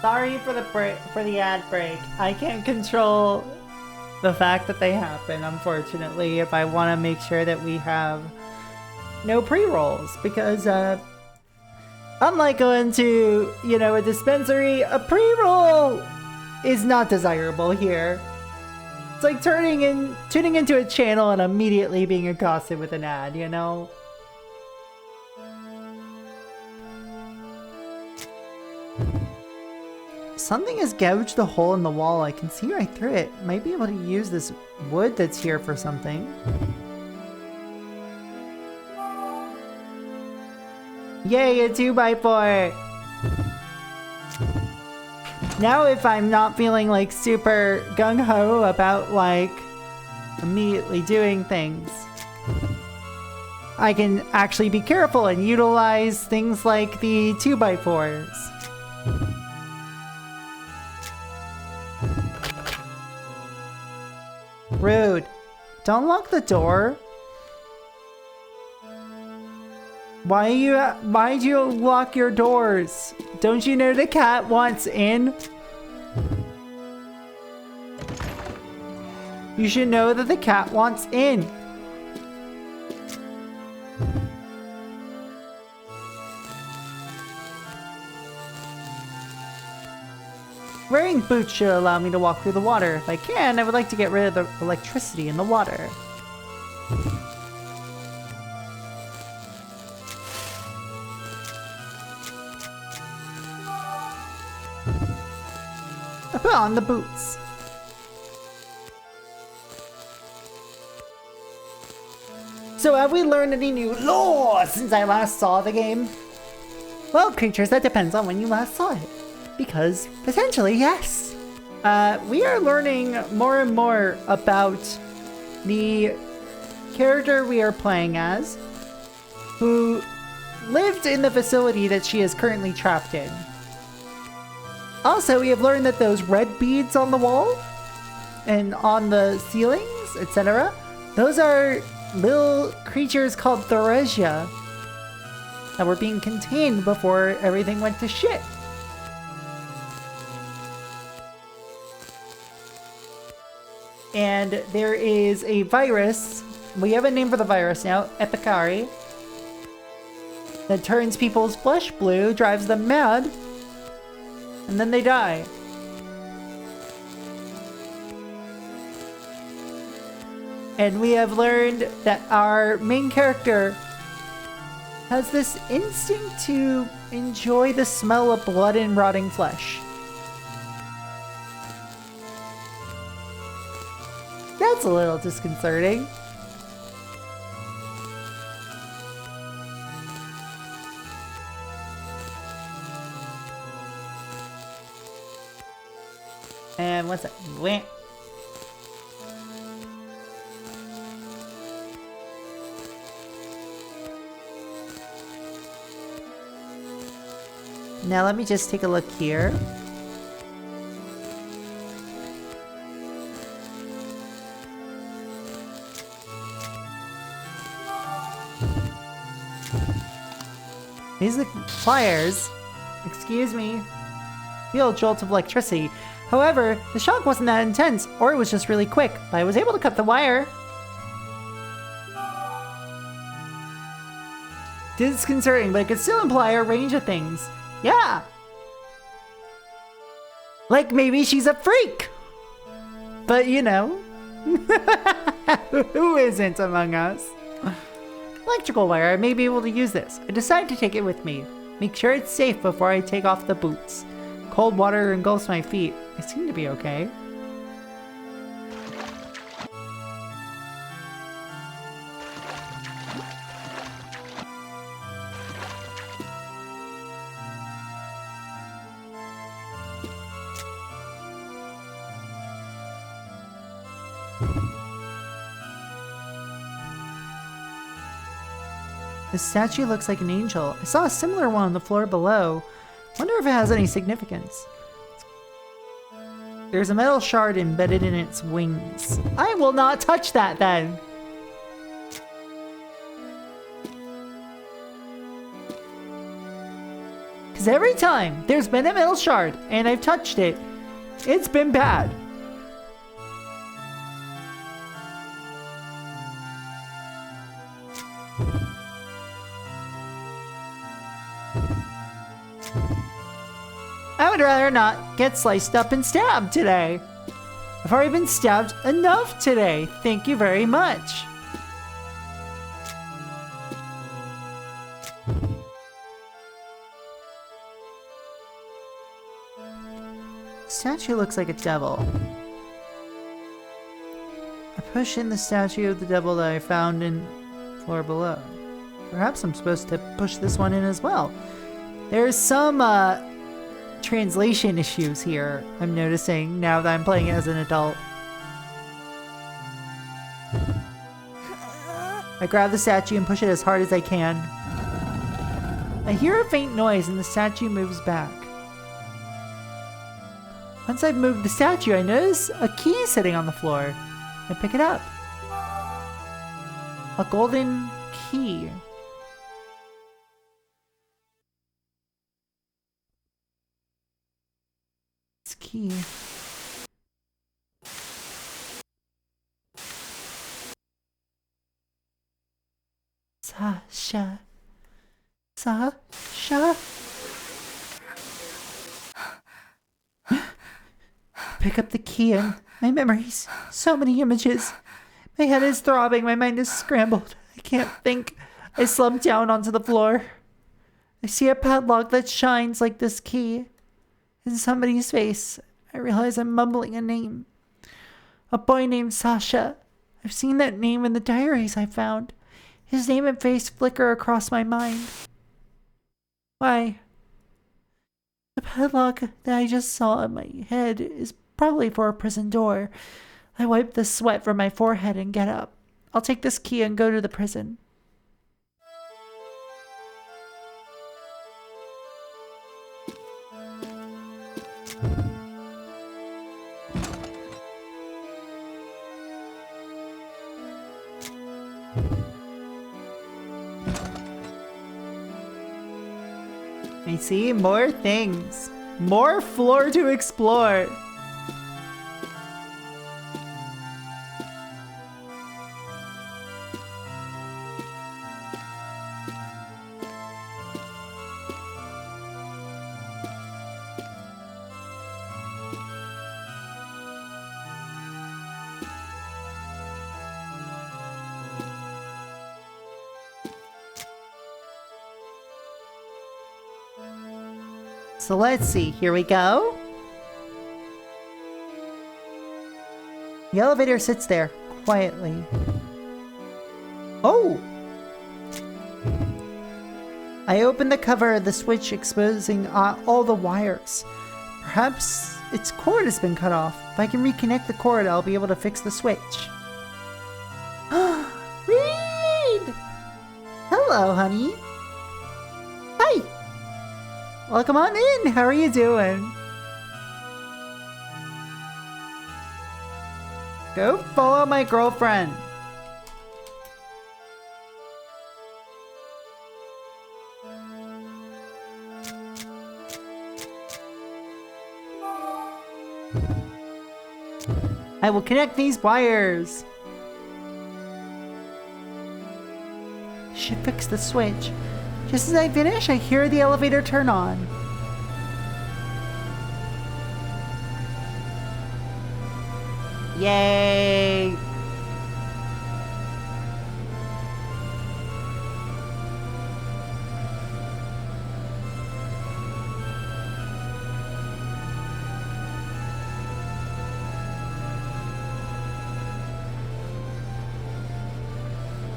A: sorry for the ad break. I can't control the fact that they happen, unfortunately, if I want to make sure that we have no pre-rolls, because unlike going to, you know, a dispensary, a pre-roll is not desirable here. It's like tuning into a channel and immediately being accosted with an ad, you know? Something has gouged a hole in the wall. I can see right through it. Might be able to use this wood that's here for something. Yay, a 2x4! Now if I'm not feeling like super gung-ho about like immediately doing things, I can actually be careful and utilize things like the 2x4s. Rude. Don't lock the door. Why'd you lock your doors? Don't you know the cat wants in? You should know that the cat wants in. Wearing boots should allow me to walk through the water. If I can, I would like to get rid of the electricity in the water. I put on the boots. So have we learned any new lore since I last saw the game? Well, creatures, that depends on when you last saw it. Because, potentially, yes. We are learning more and more about the character we are playing as, who lived in the facility that she is currently trapped in. Also, we have learned that those red beads on the wall and on the ceilings, etc., those are little creatures called Theresia that were being contained before everything went to shit. And there is a virus, we have a name for the virus now, Epicari, that turns people's flesh blue, drives them mad, and then they die. And we have learned that our main character has this instinct to enjoy the smell of blood and rotting flesh. That's a little disconcerting. And what's that? Wah. Now let me just take a look here. These are the pliers. Excuse me. Feel a jolt of electricity. However, the shock wasn't that intense, or it was just really quick, but I was able to cut the wire. Disconcerting, but it could still imply a range of things. Yeah! Like maybe she's a freak! But you know, who isn't among us? Electrical wire, I may be able to use this. I decide to take it with me. Make sure it's safe before I take off the boots. Cold water engulfs my feet. I seem to be okay. This statue looks like an angel. I saw a similar one on the floor below. Wonder if it has any significance. There's a metal shard embedded in its wings. I will not touch that then! Because every time there's been a metal shard and I've touched it, it's been bad. I would rather not get sliced up and stabbed today. I've already been stabbed enough today. Thank you very much. Statue looks like a devil. I push in the statue of the devil that I found in the floor below. Perhaps I'm supposed to push this one in as well. There's some translation issues here, I'm noticing, now that I'm playing as an adult. I grab the statue and push it as hard as I can. I hear a faint noise and the statue moves back. Once I've moved the statue, I notice a key sitting on the floor. I pick it up. A golden key. Key. Sasha. Sasha. pick up the key and my memories. So many images. My head is throbbing. My mind is scrambled. I can't think. I slump down onto the floor. I see a padlock that shines like this key. In somebody's face, I realize I'm mumbling a name. A boy named Sasha. I've seen that name in the diaries I found. His name and face flicker across my mind. Why? The padlock that I just saw in my head is probably for a prison door. I wipe the sweat from my forehead and get up. I'll take this key and go to the prison. I see more things. More floor to explore. So let's see, here we go. The elevator sits there, quietly. Oh! I open the cover of the switch, exposing all the wires. Perhaps its cord has been cut off. If I can reconnect the cord, I'll be able to fix the switch. Reed! Hello, honey. Hi! Welcome on in. How are you doing? Go follow my girlfriend. I will connect these wires. Should fix the switch. Just as I finish, I hear the elevator turn on. Yay!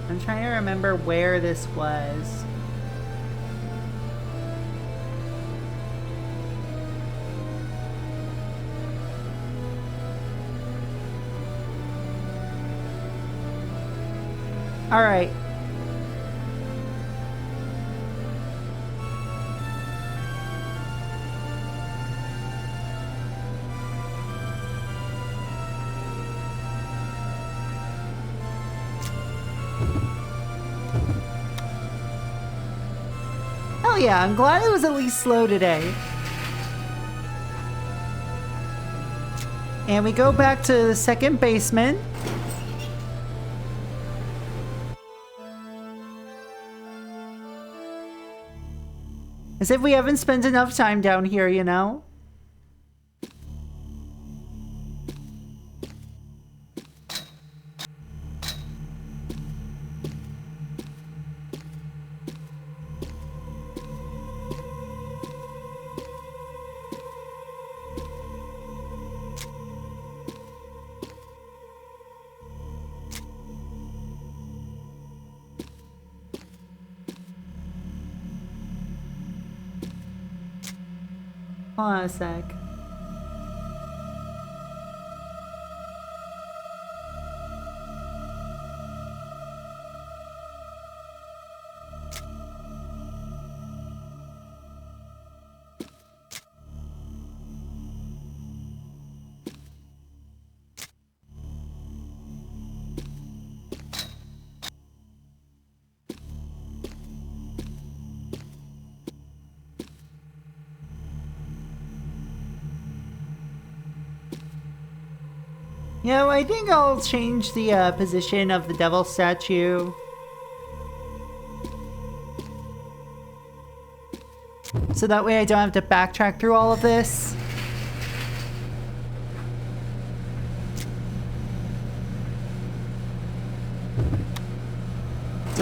A: I'm trying to remember where this was. All right. Hell yeah, I'm glad it was at least slow today. And we go back to the second basement. As if we haven't spent enough time down here, you know? Hold on a sec. You know, I think I'll change the position of the devil statue. So that way I don't have to backtrack through all of this.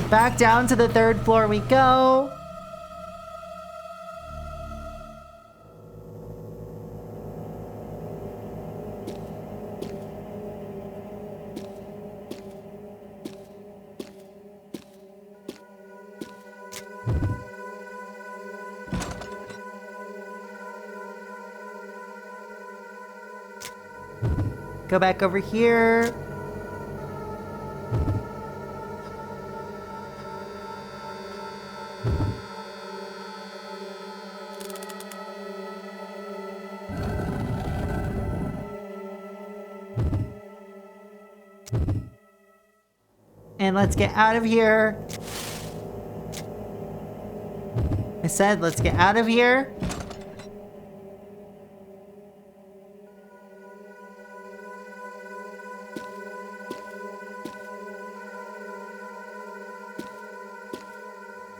A: Back down to the 3rd floor we go. Go back over here. And let's get out of here. I said, let's get out of here.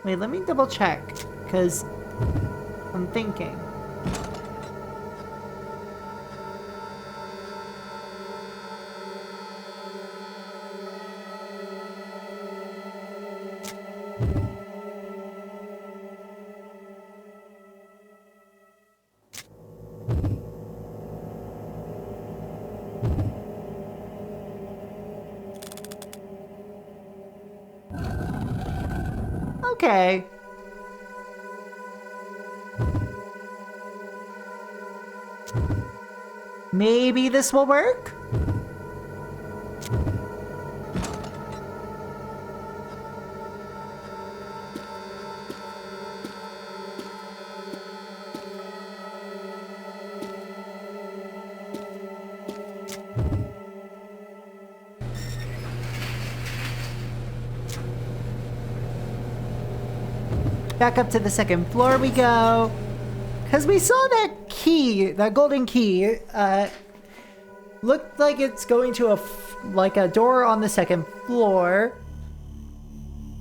A: Wait, let me double check, because I'm thinking. Okay. Maybe this will work? Back up to the 2nd floor we go. Because we saw that key, that golden key, looked like it's going to like a door on the 2nd floor.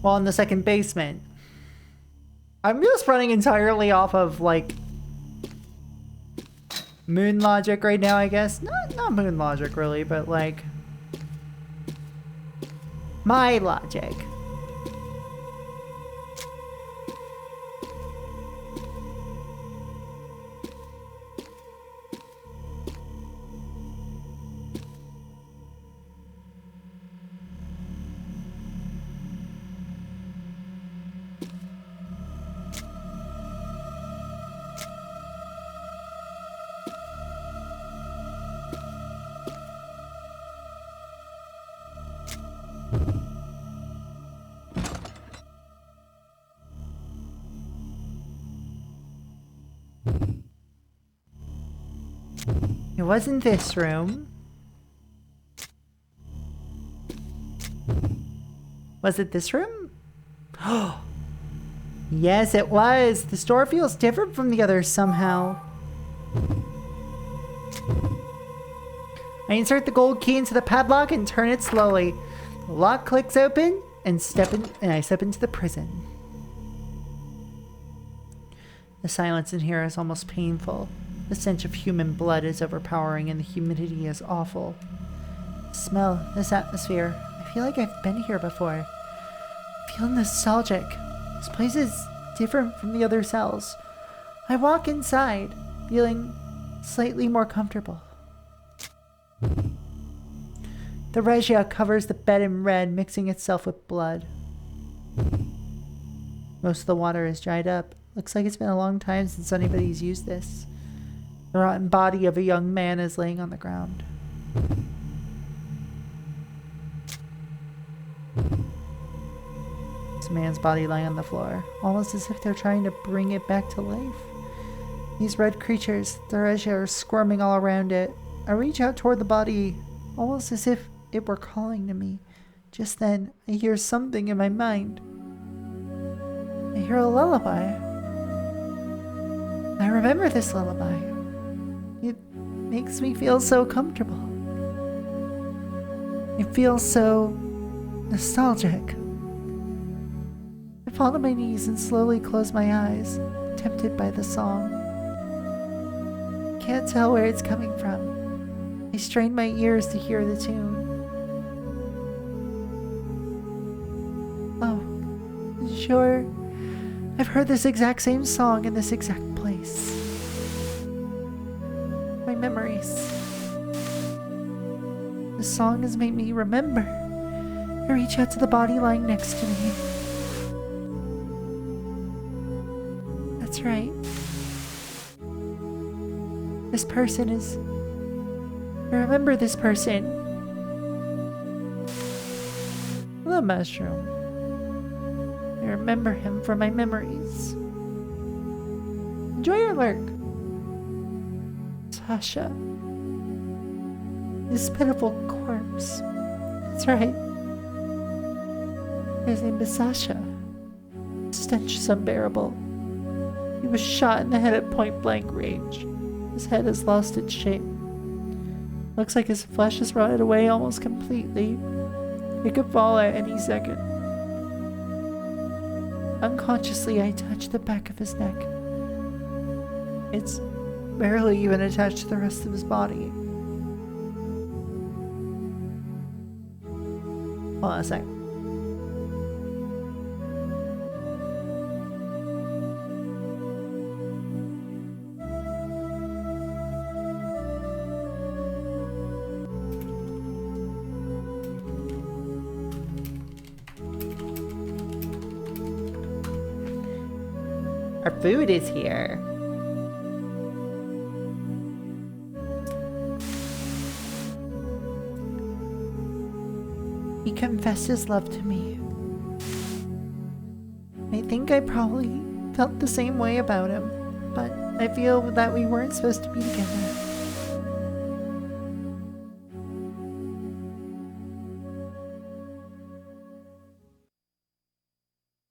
A: Well, in the 2nd basement. I'm just running entirely off of, like, moon logic right now, I guess. Not moon logic, really, but, like, my logic. It wasn't this room. Was it this room? Oh, yes, it was. This door feels different from the others somehow. I insert the gold key into the padlock and turn it slowly. The lock clicks open and I step into the prison. The silence in here is almost painful. The stench of human blood is overpowering and the humidity is awful. Smell this atmosphere. I feel like I've been here before. I feel nostalgic. This place is different from the other cells. I walk inside, feeling slightly more comfortable. The Theresia covers the bed in red, mixing itself with blood. Most of the water is dried up. Looks like it's been a long time since anybody's used this. The rotten body of a young man is laying on the ground. This man's body lying on the floor, almost as if they're trying to bring it back to life. These red creatures, Theresia, are squirming all around it. I reach out toward the body, almost as if it were calling to me. Just then, I hear something in my mind. I hear a lullaby. I remember this lullaby. It makes me feel so comfortable. It feels so nostalgic. I fall to my knees and slowly close my eyes, tempted by the song. Can't tell where it's coming from. I strain my ears to hear the tune. Oh, sure I've heard this exact same song in this exact place. My memories. The song has made me remember. I reach out to the body lying next to me. That's right. This person is... I remember this person. The mushroom. I remember him from my memories. Enjoy your lurk. Sasha. This pitiful corpse. That's right. His name is Sasha. His stench is unbearable. He was shot in the head at point blank range. His head has lost its shape. Looks like his flesh has rotted away almost completely. It could fall at any second. Unconsciously, I touch the back of his neck. It's barely even attached to the rest of his body. Hold on a sec. Our food is here. He confessed his love to me. I think I probably felt the same way about him, but I feel that we weren't supposed to be together.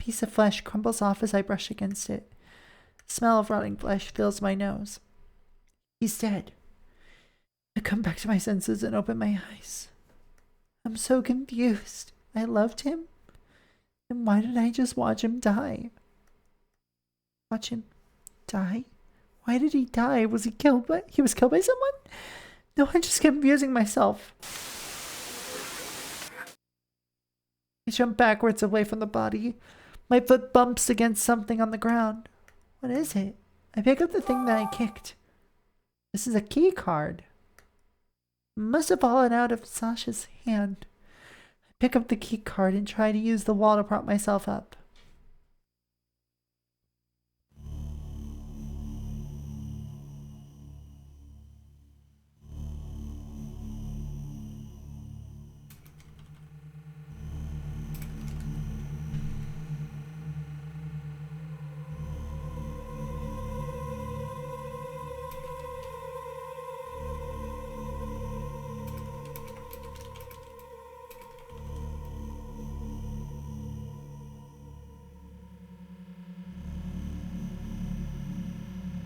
A: A piece of flesh crumbles off as I brush against it. The smell of rotting flesh fills my nose. He's dead. I come back to my senses and open my eyes. I'm so confused. I loved him. And why did I just watch him die? Watch him die? Why did he die? Was he killed by... He was killed by someone? No, I'm just confusing myself. I jump backwards away from the body. My foot bumps against something on the ground. What is it? I pick up the thing that I kicked. This is a key card. It must have fallen out of Sasha's hand. I pick up the key card and try to use the wall to prop myself up.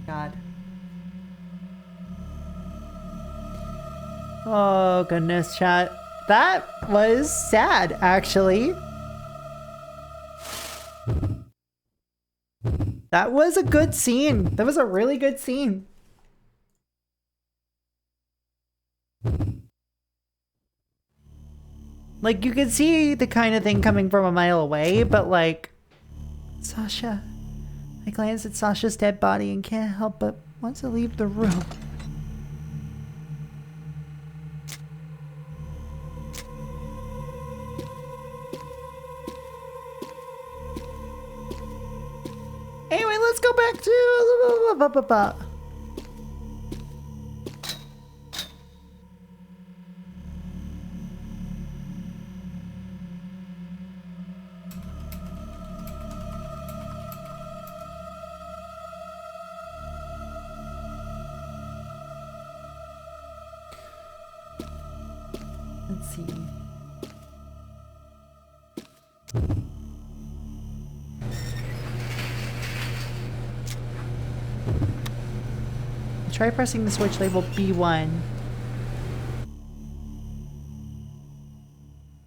A: God. Oh, goodness, chat. That was sad, actually. That was a good scene. That was a really good scene. Like, you could see the kind of thing coming from a mile away, but like... Sasha... I glance at Sasha's dead body and can't help but want to leave the room. Anyway, let's go back to... Let's see. Try pressing the switch labeled B1.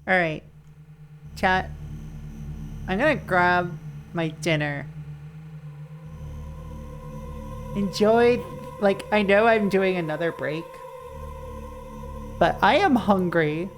A: Alright. Chat. I'm gonna grab my dinner. Enjoy, like, I know I'm doing another break. But I am hungry.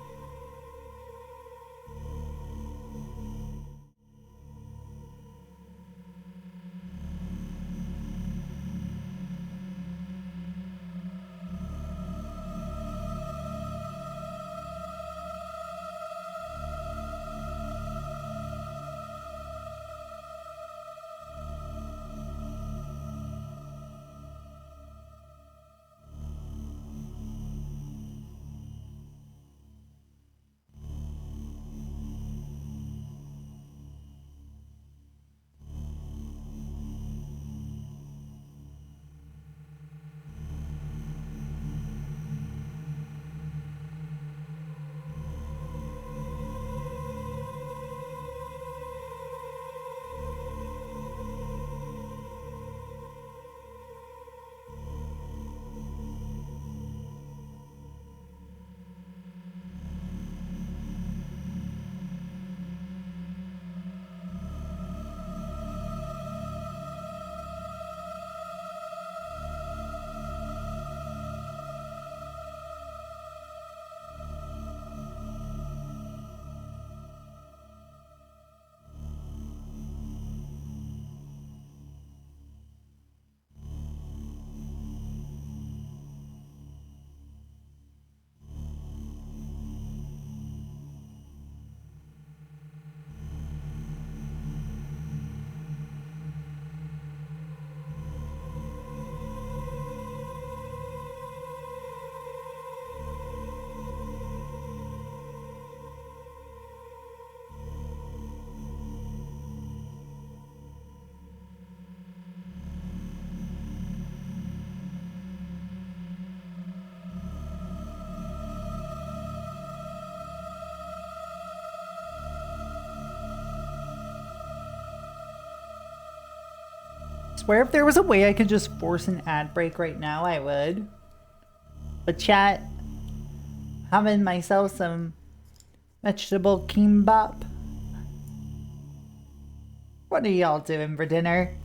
A: swear if there was a way I could just force an ad break right now, I would. But chat, having myself some vegetable kimbap. What are y'all doing for dinner?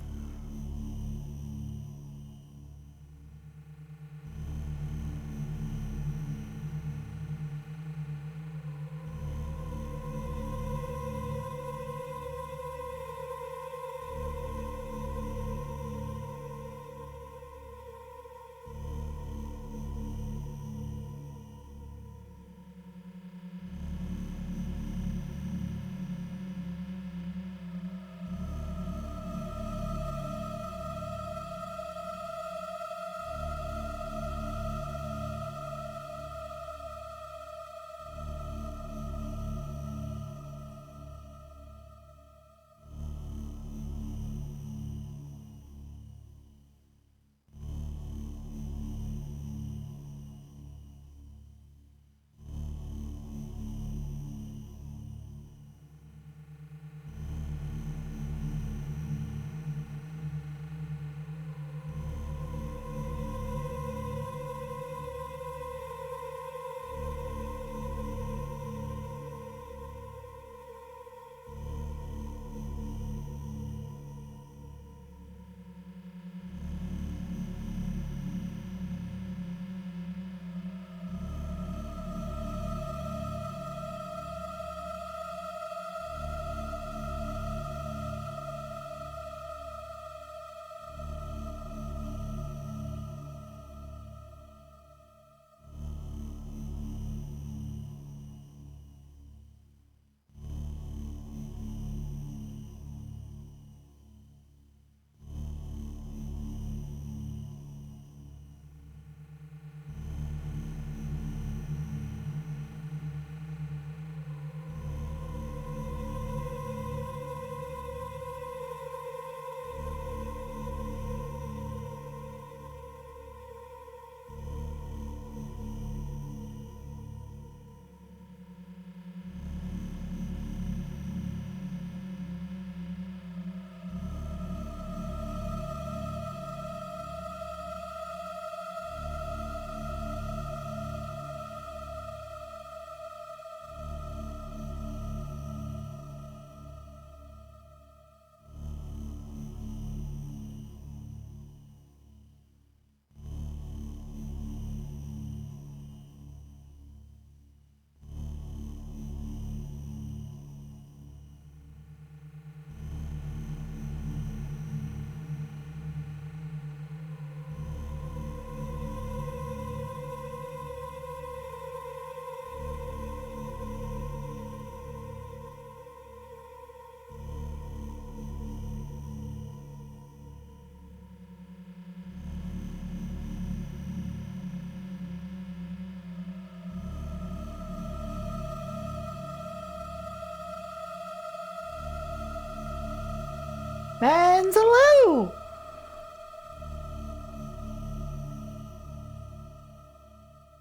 A: Mans, hello!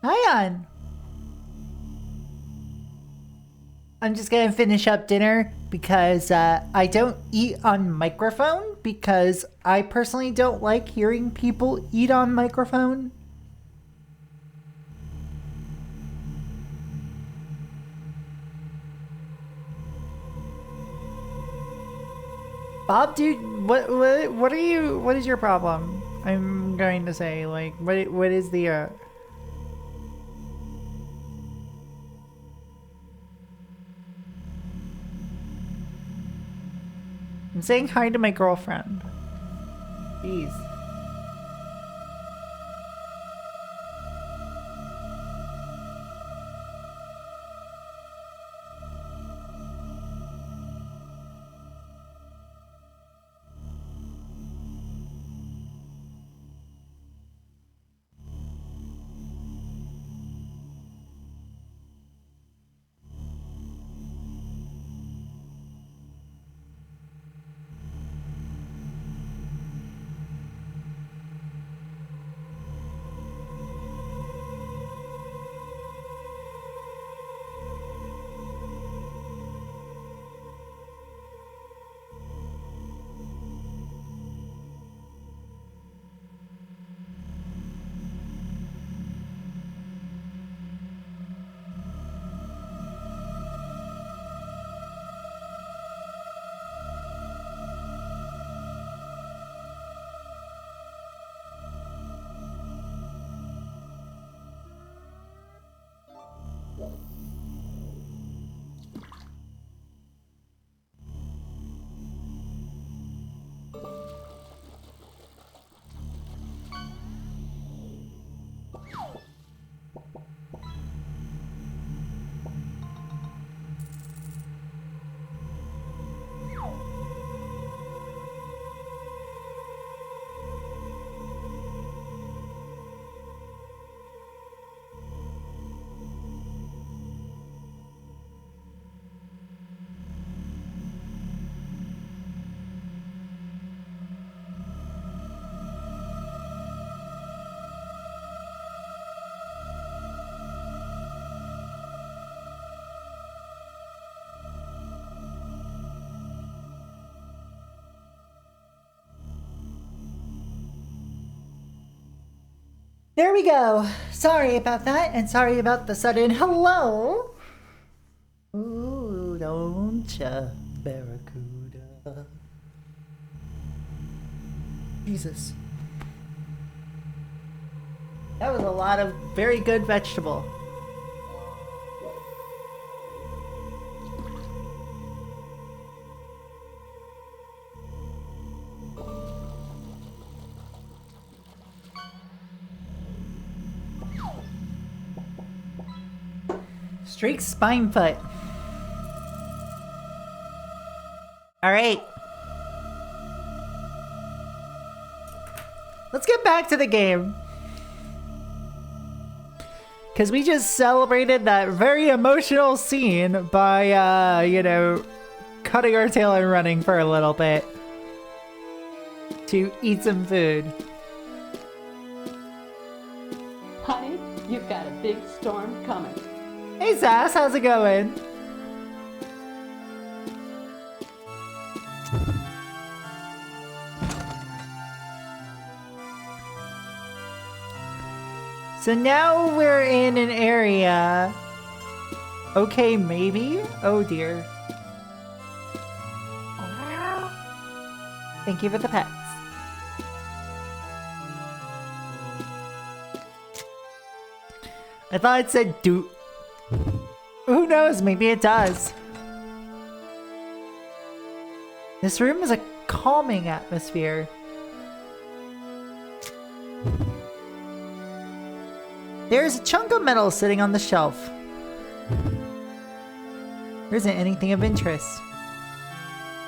A: Hi, I'm just gonna finish up dinner because I don't eat on microphone because I personally don't like hearing people eat on microphone. Bob, dude, what is your problem? I'm going to say, like, what is the I'm saying hi to my girlfriend. Jeez. There we go. Sorry about that, and sorry about the sudden hello. Ooh, don't ya, barracuda. Jesus. That was a lot of very good vegetable. Streak Spinefoot. Alright. Let's get back to the game. Because we just celebrated that very emotional scene by, you know, cutting our tail and running for a little bit. To eat some food.
B: Honey, you've got a big storm coming.
A: Hey Sass, how's it going? So now we're in an area. Okay, maybe? Oh dear. Thank you for the pets. I thought it said do. Who knows? Maybe it does. This room is a calming atmosphere. There's a chunk of metal sitting on the shelf. There isn't anything of interest.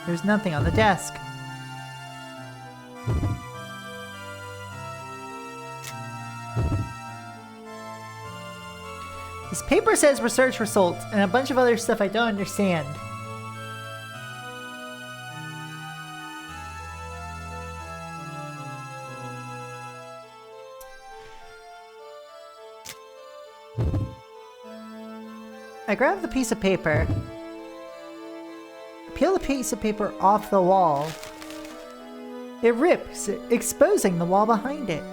A: There's nothing on the desk. This paper says research results and a bunch of other stuff I don't understand. I grab the piece of paper. Peel the piece of paper off the wall. It rips, exposing the wall behind it.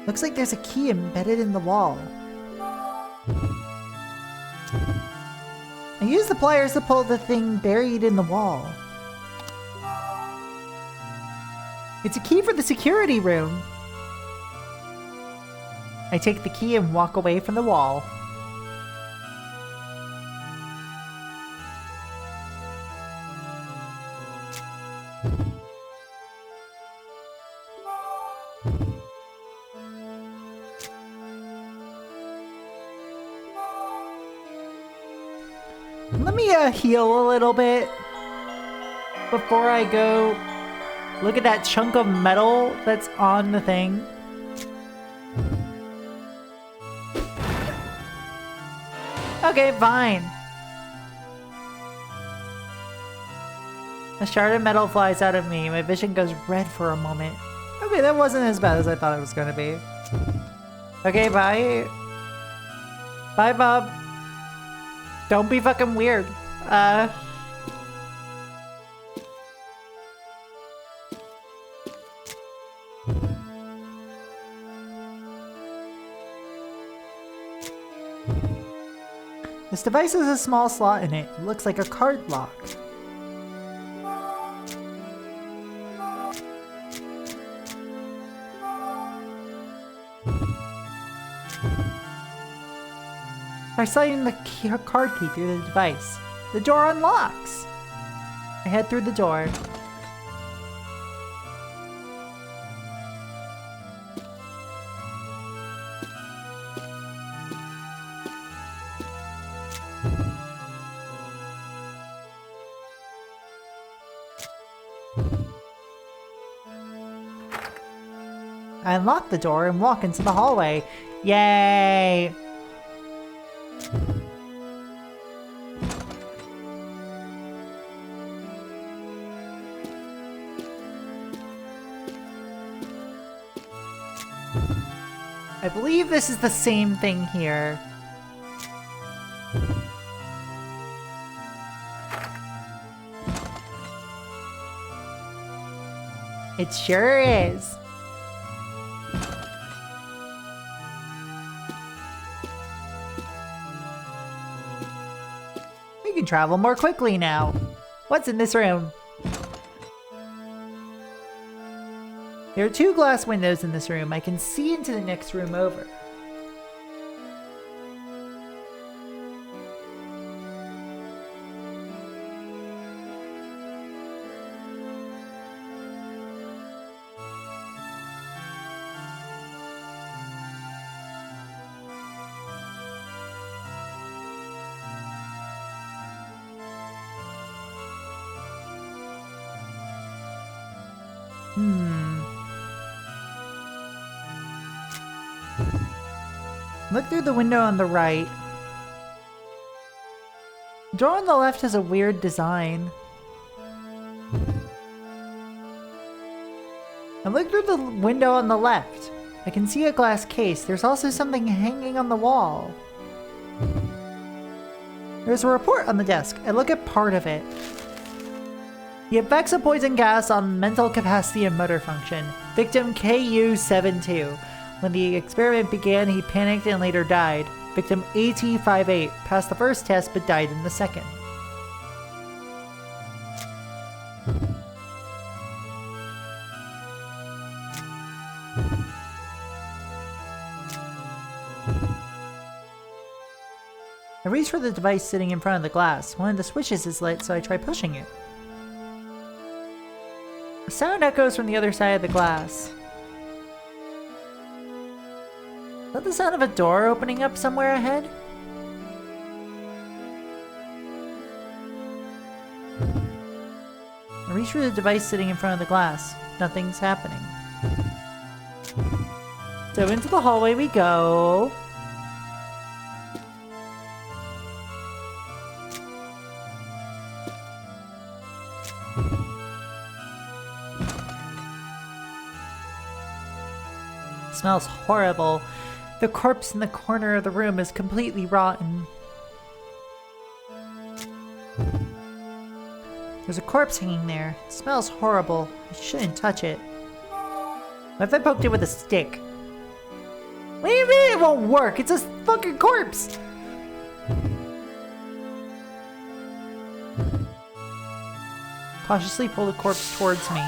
A: Looks like there's a key embedded in the wall. I use the pliers to pull the thing buried in the wall. It's a key for the security room. I take the key and walk away from the wall. Let me heal a little bit before I go look at that chunk of metal that's on the thing. Okay, fine. A shard of metal flies out of me. My vision goes red for a moment. Okay, that wasn't as bad as I thought it was gonna be. Okay, bye. Bye, Bob. Don't be fucking weird. This device has a small slot in it. It looks like a card lock. By sliding the card key through the device, the door unlocks. I head through the door. I unlock the door and walk into the hallway. Yay! I believe this is the same thing here. It sure is. can travel more quickly now. What's in this room? There are 2 glass windows in this room. I can see into the next room over. Look through the window on the right. The door on the left has a weird design. And look through the window on the left. I can see a glass case. There's also something hanging on the wall. There's a report on the desk. I look at part of it. The effects of poison gas on mental capacity and motor function. Victim KU-72. When the experiment began, he panicked and later died. Victim AT-58 passed the first test but died in the second. I reach for the device sitting in front of the glass. One of the switches is lit, so I try pushing it. A sound echoes from the other side of the glass. Is that the sound of a door opening up somewhere ahead? I reach for the device sitting in front of the glass. Nothing's happening. So into the hallway we go. It smells horrible. The corpse in the corner of the room is completely rotten. There's a corpse hanging there. It smells horrible. I shouldn't touch it. What if I poked it with a stick? What do you mean it won't work? It's a fucking corpse! Cautiously pull the corpse towards me.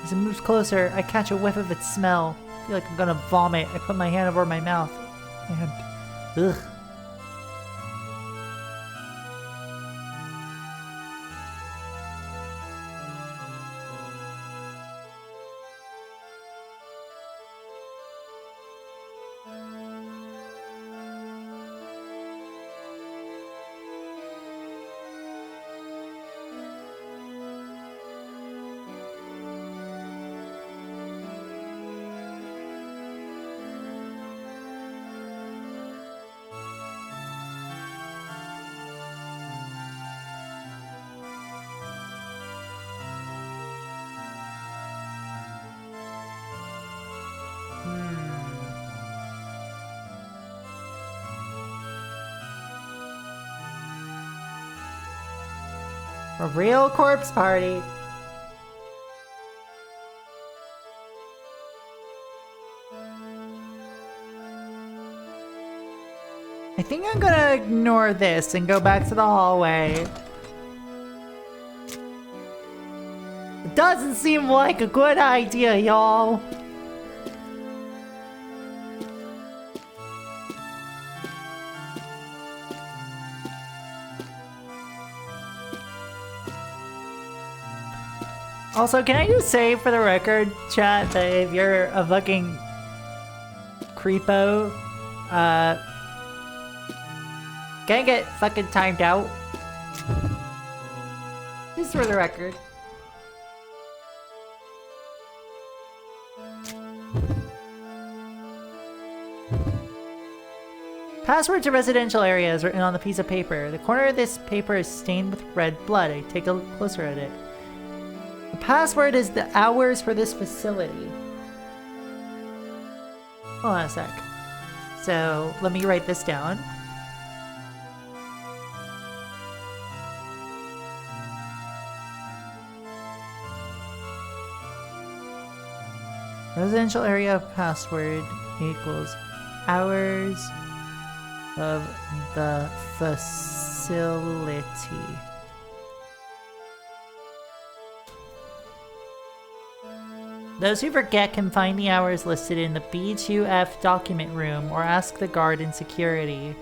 A: As it moves closer, I catch a whiff of its smell. I feel like I'm gonna vomit. I put my hand over my mouth. And... ugh. A real corpse party. I think I'm gonna ignore this and go back to the hallway. It doesn't seem like a good idea, y'all. Also, can I just say for the record, chat, that if you're a fucking creepo, gonna get fucking timed out. Just for the record. Password to residential area is written on the piece of paper. The corner of this paper is stained with red blood. I take a look closer at it. The password is the hours for this facility. Hold on a sec. So, let me write this down. Residential area password equals hours of the facility. Those who forget can find the hours listed in the B2F document room or ask the guard in security.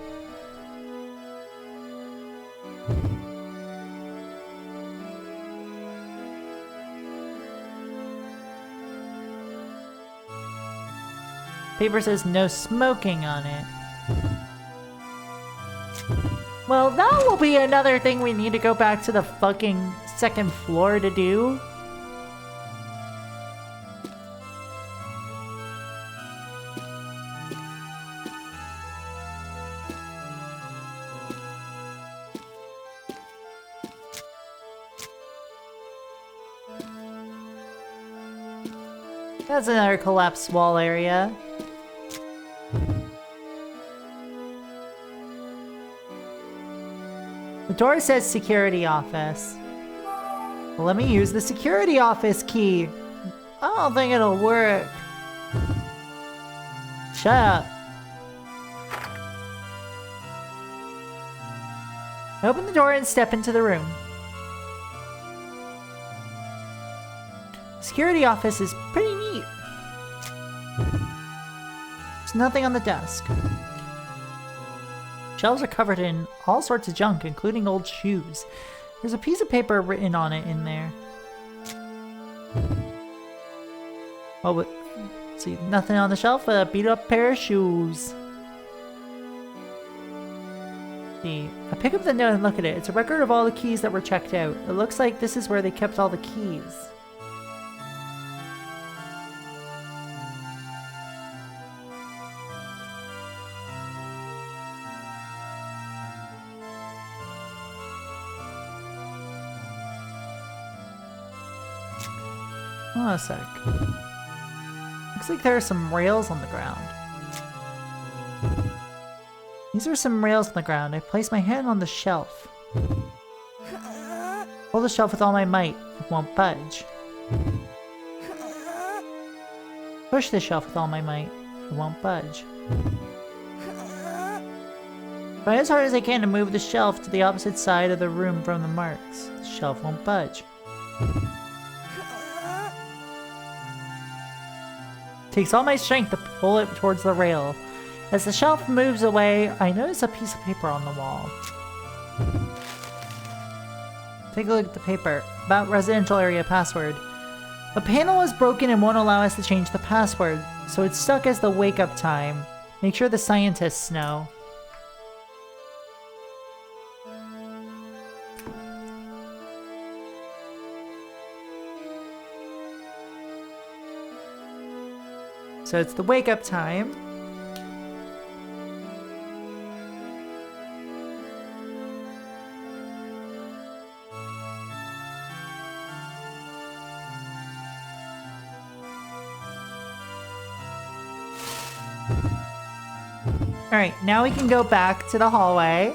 A: Paper says no smoking on it. Well, that will be another thing we need to go back to the fucking second floor to do. That's another collapsed wall area. The door says security office. Well, let me use the security office key. I don't think it'll work. Shut up. Open the door and step into the room. Security office is pretty neat. There's nothing on the desk. Shelves are covered in all sorts of junk, including old shoes. There's a piece of paper written on it in there. Oh, but see, nothing on the shelf but a beat up pair of shoes. See, I pick up the note and look at it. It's a record of all the keys that were checked out. It looks like this is where they kept all the keys. Hold on a sec. Looks like there are some rails on the ground. These are some rails on the ground. I place my hand on the shelf. Hold the shelf with all my might. It won't budge. Push the shelf with all my might. It won't budge. Try as hard as I can to move the shelf to the opposite side of the room from the marks. The shelf won't budge. Takes all my strength to pull it towards the rail. As the shelf moves away, I notice a piece of paper on the wall. Take a look at the paper. About residential area password. A panel is broken and won't allow us to change the password, so it's stuck as the wake-up time. Make sure the scientists know. So it's the wake-up time. Alright, now we can go back to the hallway.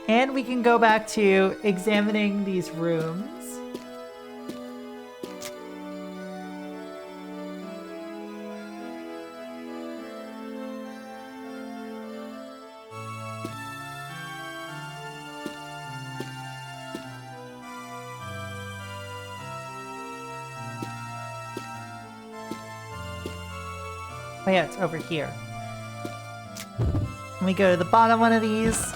A: And we can go back to examining these rooms. Oh yeah, it's over here. Let me go to the bottom one of these.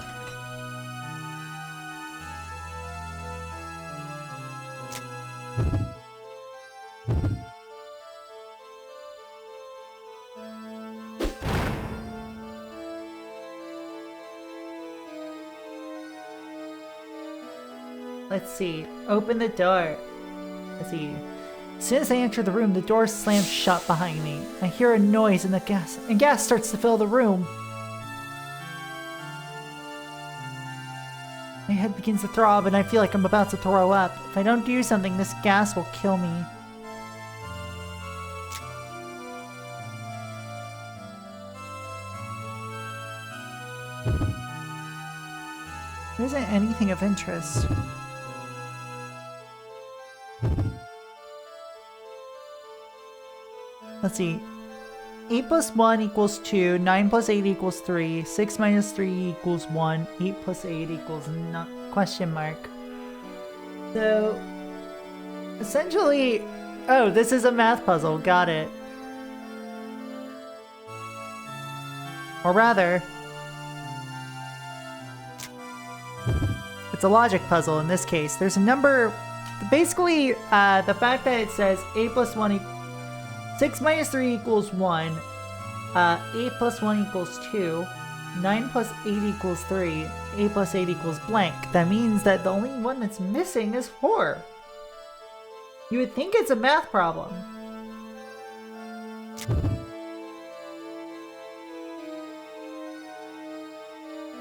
A: Let's see. Open the door. Let's see. As soon as I enter the room, the door slams shut behind me. I hear a noise and gas starts to fill the room. My head begins to throb and I feel like I'm about to throw up. If I don't do something, this gas will kill me. There isn't anything of interest. Let's see. 8 plus 1 equals 2, 9 plus 8 equals 3, 6 minus 3 equals 1, 8 plus 8 equals question mark. So, essentially, oh, this is a math puzzle, got it. Or rather, it's a logic puzzle in this case. There's a number, basically, the fact that it says 8 plus 1 6 minus 3 equals 1, 8 plus 1 equals 2, 9 plus 8 equals 3, 8 plus 8 equals blank. That means that the only one that's missing is 4. You would think it's a math problem.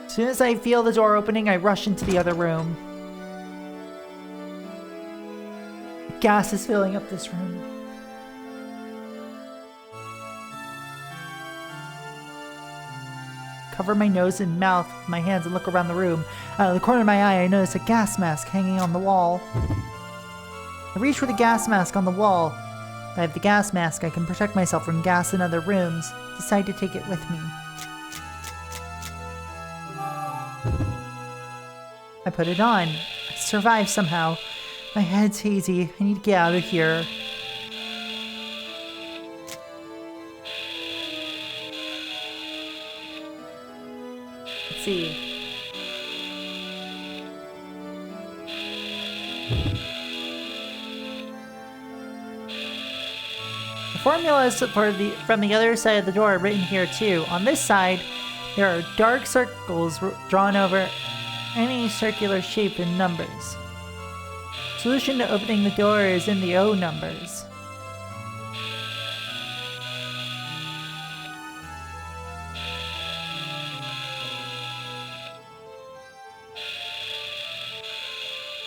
A: As soon as I feel the door opening, I rush into the other room. Gas is filling up this room. Cover my nose and mouth with my hands and look around the room. Out of the corner of my eye, I notice a gas mask hanging on the wall. I reach for the gas mask on the wall. If I have the gas mask, I can protect myself from gas in other rooms. Decide to take it with me. I put it on. I survive somehow. My head's hazy. I need to get out of here. Let's see. The formula is from the other side of the door written here too. On this side, there are dark circles drawn over any circular shape in numbers. Solution to opening the door is in the O numbers.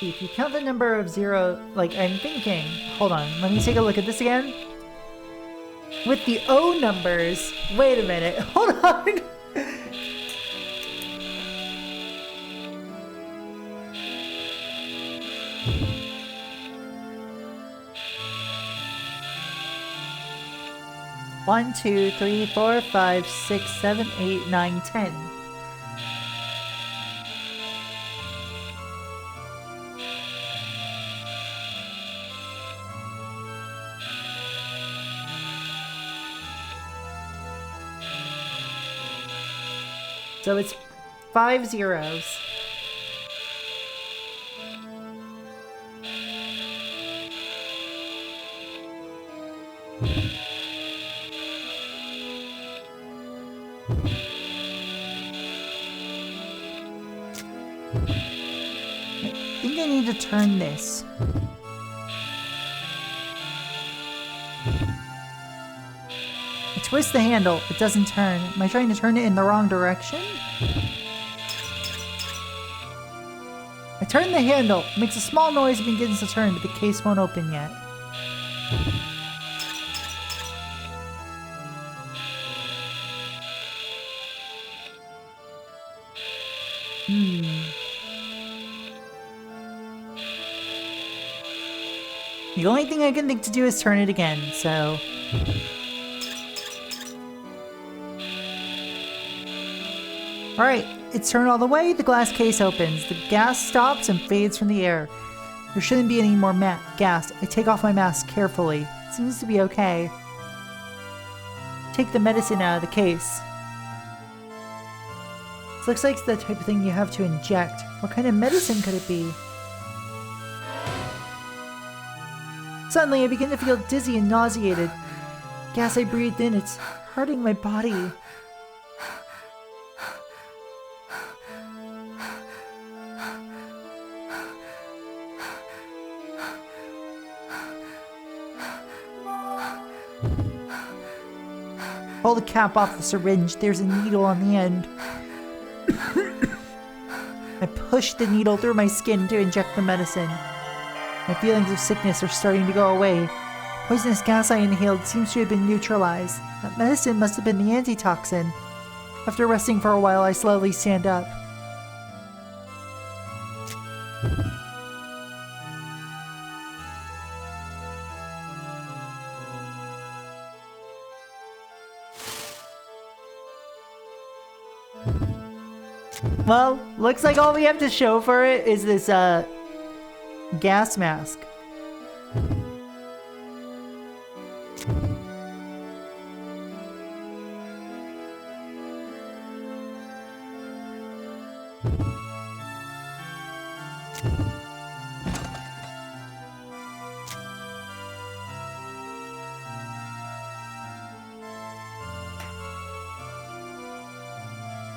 A: If you count the number of 0, like I'm thinking, hold on, let me take a look at this again. With the O numbers, wait a minute, hold on. One, 2, 3, 4, 5, 6, 7, 8, 9, 10. So it's 5 zeros. I think I need to turn this. I twist the handle, it doesn't turn. Am I trying to turn it in the wrong direction? I turn the handle, it makes a small noise and begins to turn, but the case won't open yet. The only thing I can think to do is turn it again, so... Alright, it's turned all the way, the glass case opens. The gas stops and fades from the air. There shouldn't be any more gas. I take off my mask carefully. It seems to be okay. Take the medicine out of the case. This looks like the type of thing you have to inject. What kind of medicine could it be? Suddenly, I begin to feel dizzy and nauseated. Gas I breathed in, it's hurting my body. Pull the cap off the syringe. There's a needle on the end. I push the needle through my skin to inject the medicine. My feelings of sickness are starting to go away. Poisonous gas I inhaled seems to have been neutralized. That medicine must have been the antitoxin. After resting for a while, I slowly stand up. Well, looks like all we have to show for it is this, gas mask.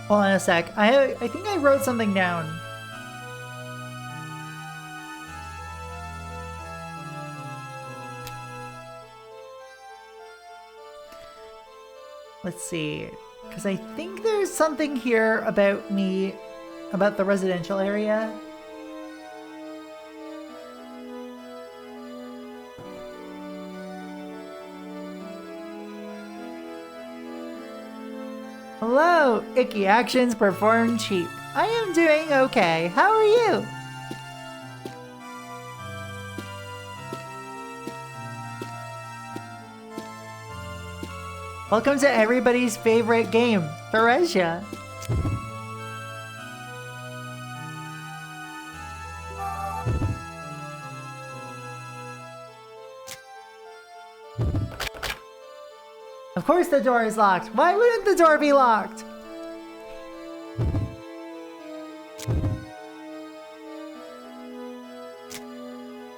A: Hold on a sec. I think I wrote something down. Let's see. Because I think there's something here about me, about the residential area. Hello, Icky Actions performed cheap. I am doing okay. How are you? Welcome to everybody's favorite game, Theresia. Of course the door is locked. Why wouldn't the door be locked?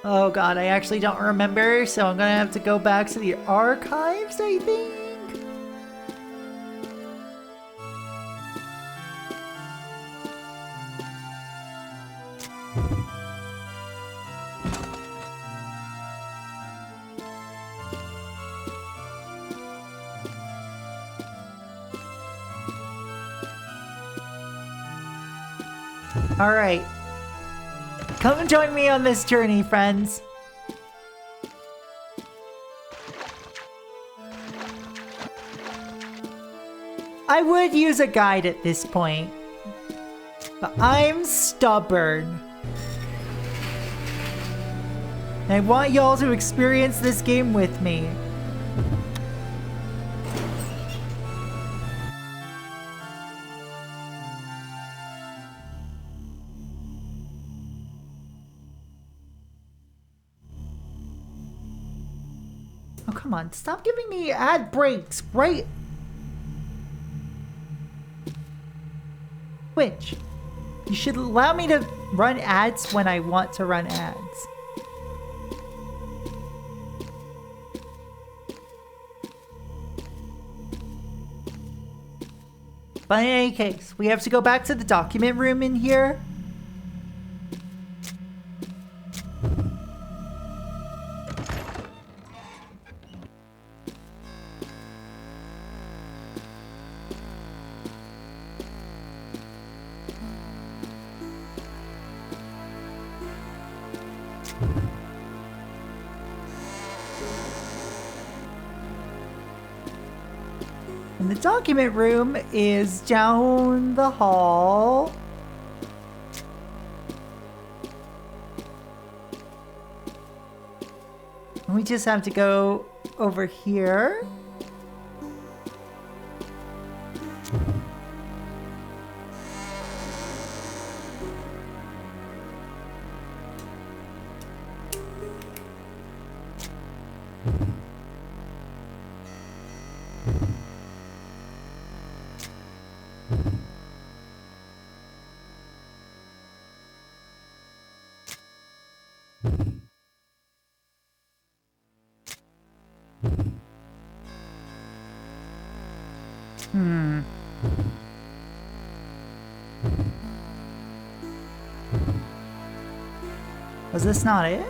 A: Oh god, I actually don't remember, so I'm gonna have to go back to the archives, I think? Alright. Come and join me on this journey, friends. I would use a guide at this point, but I'm stubborn. And I want y'all to experience this game with me. Oh, come on. Stop giving me ad breaks, right? Twitch, you should allow me to run ads when I want to run ads. But in any case, we have to go back to the document room in here. And the document room is down the hall. And we just have to go over here. Was this not it?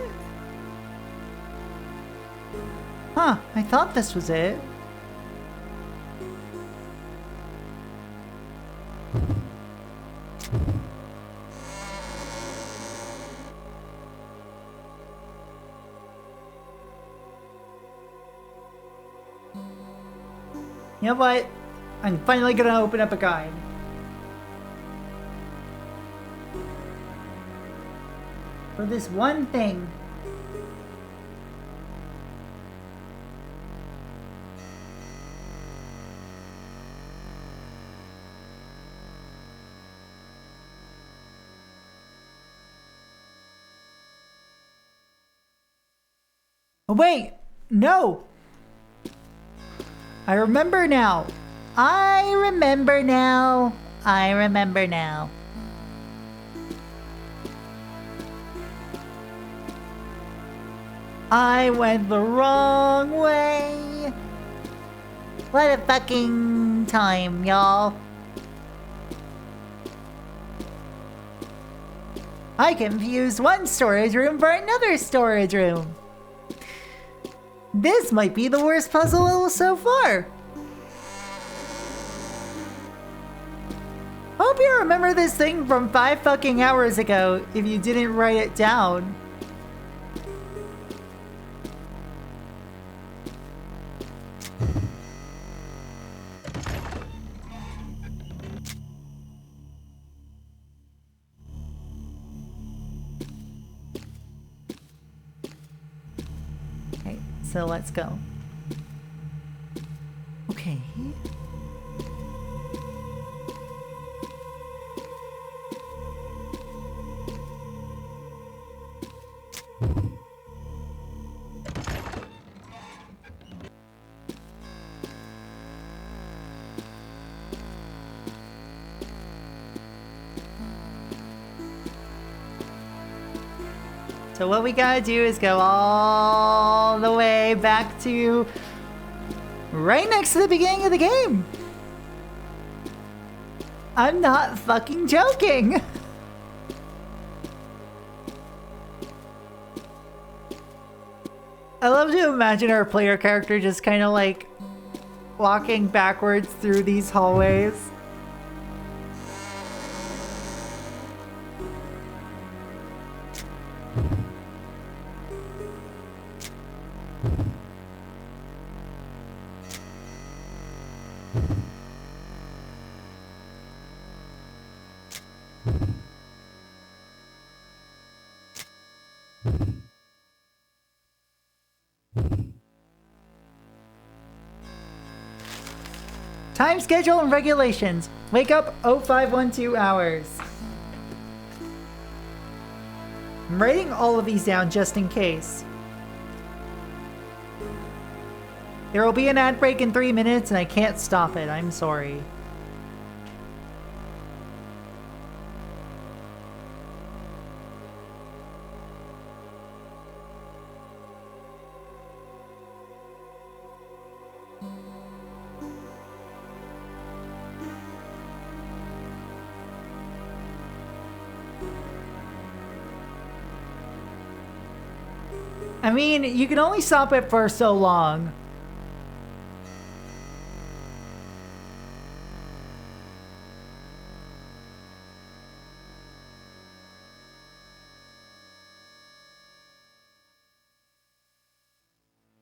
A: Huh, I thought this was it. You know what? I'm finally gonna open up a guide. For this one thing. Wait, no! I remember now. I remember now. I remember now. I went the wrong way. What a fucking time, y'all. I confused one storage room for another storage room. This might be the worst puzzle so far. Hope you remember this thing from 5 fucking hours ago if you didn't write it down. Okay, so let's go. Okay. So what we gotta do is go all the way back to right next to the beginning of the game. I'm not fucking joking. I love to imagine our player character just kind of like walking backwards through these hallways. Time schedule and regulations. Wake up 0512 hours. I'm writing all of these down just in case. There will be an ad break in 3 minutes and I can't stop it. I'm sorry. I mean, you can only stop it for so long.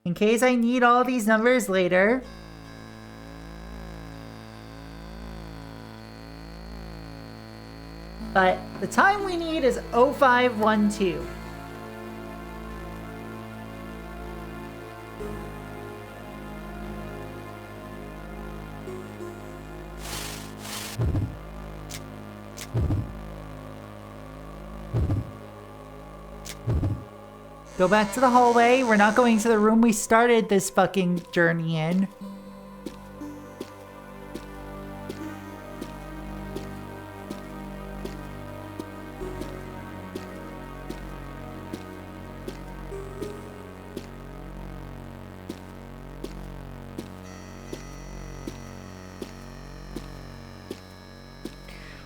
A: In case I need all these numbers later. But the time we need is 0512. Go back to the hallway. We're not going to the room we started this fucking journey in.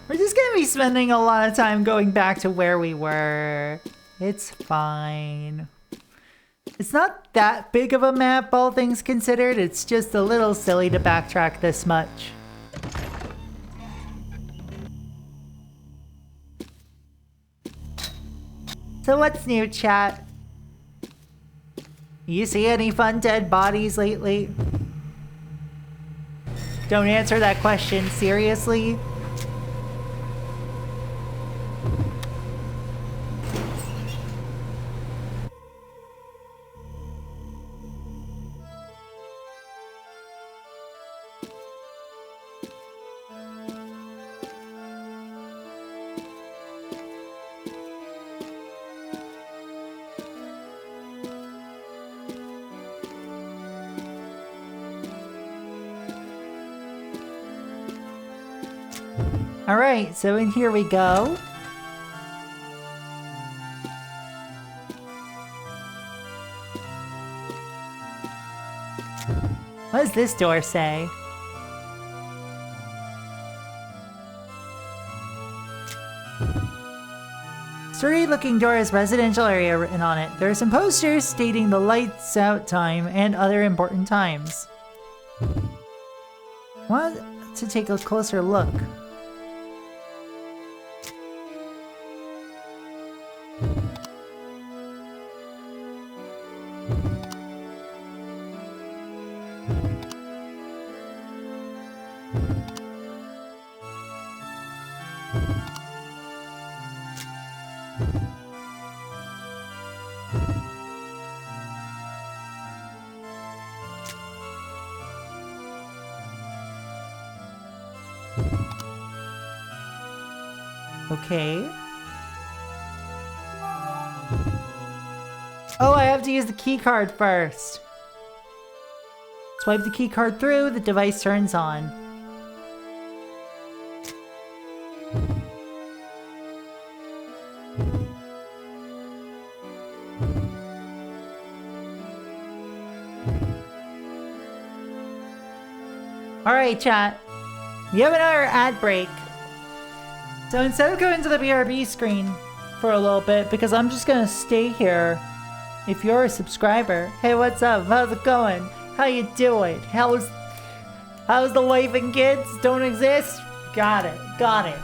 A: We're just gonna be spending a lot of time going back to where we were. It's fine. It's not that big of a map, all things considered. It's just a little silly to backtrack this much. So what's new, chat? You see any fun dead bodies lately? Don't answer that question, seriously? Alright, so in here we go. What does this door say? Sturdy-looking door has residential area written on it. There are some posters stating the lights out time and other important times. Want to take a closer look. Okay. Oh, I have to use the key card first. Swipe the key card through, the device turns on. Alright, chat. You have another ad break. So instead of going to the BRB screen for a little bit, because I'm just gonna stay here. If you're a subscriber, hey, what's up? How's it going? How you doing? How's the wife and kids? Don't exist? Got it. Got it.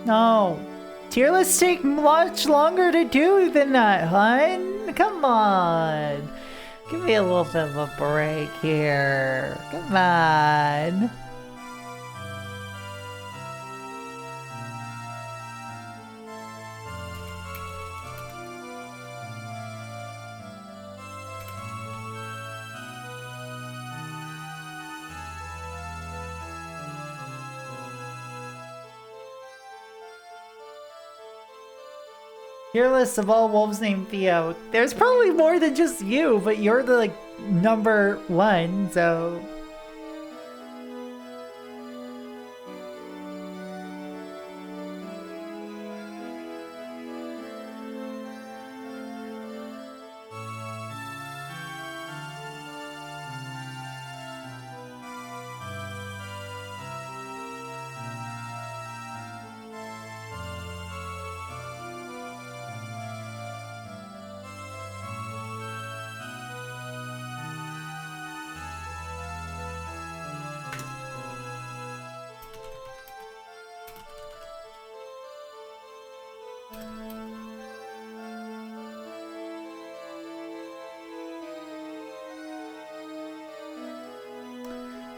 A: No. Tier lists take much longer to do than that, hun. Come on. Give me a little bit of a break here. Come on. Tier list of all wolves named Theo. There's probably more than just you, but you're the like number one, so.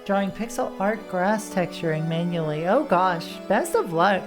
A: Drawing pixel art grass texturing manually. Oh gosh, best of luck.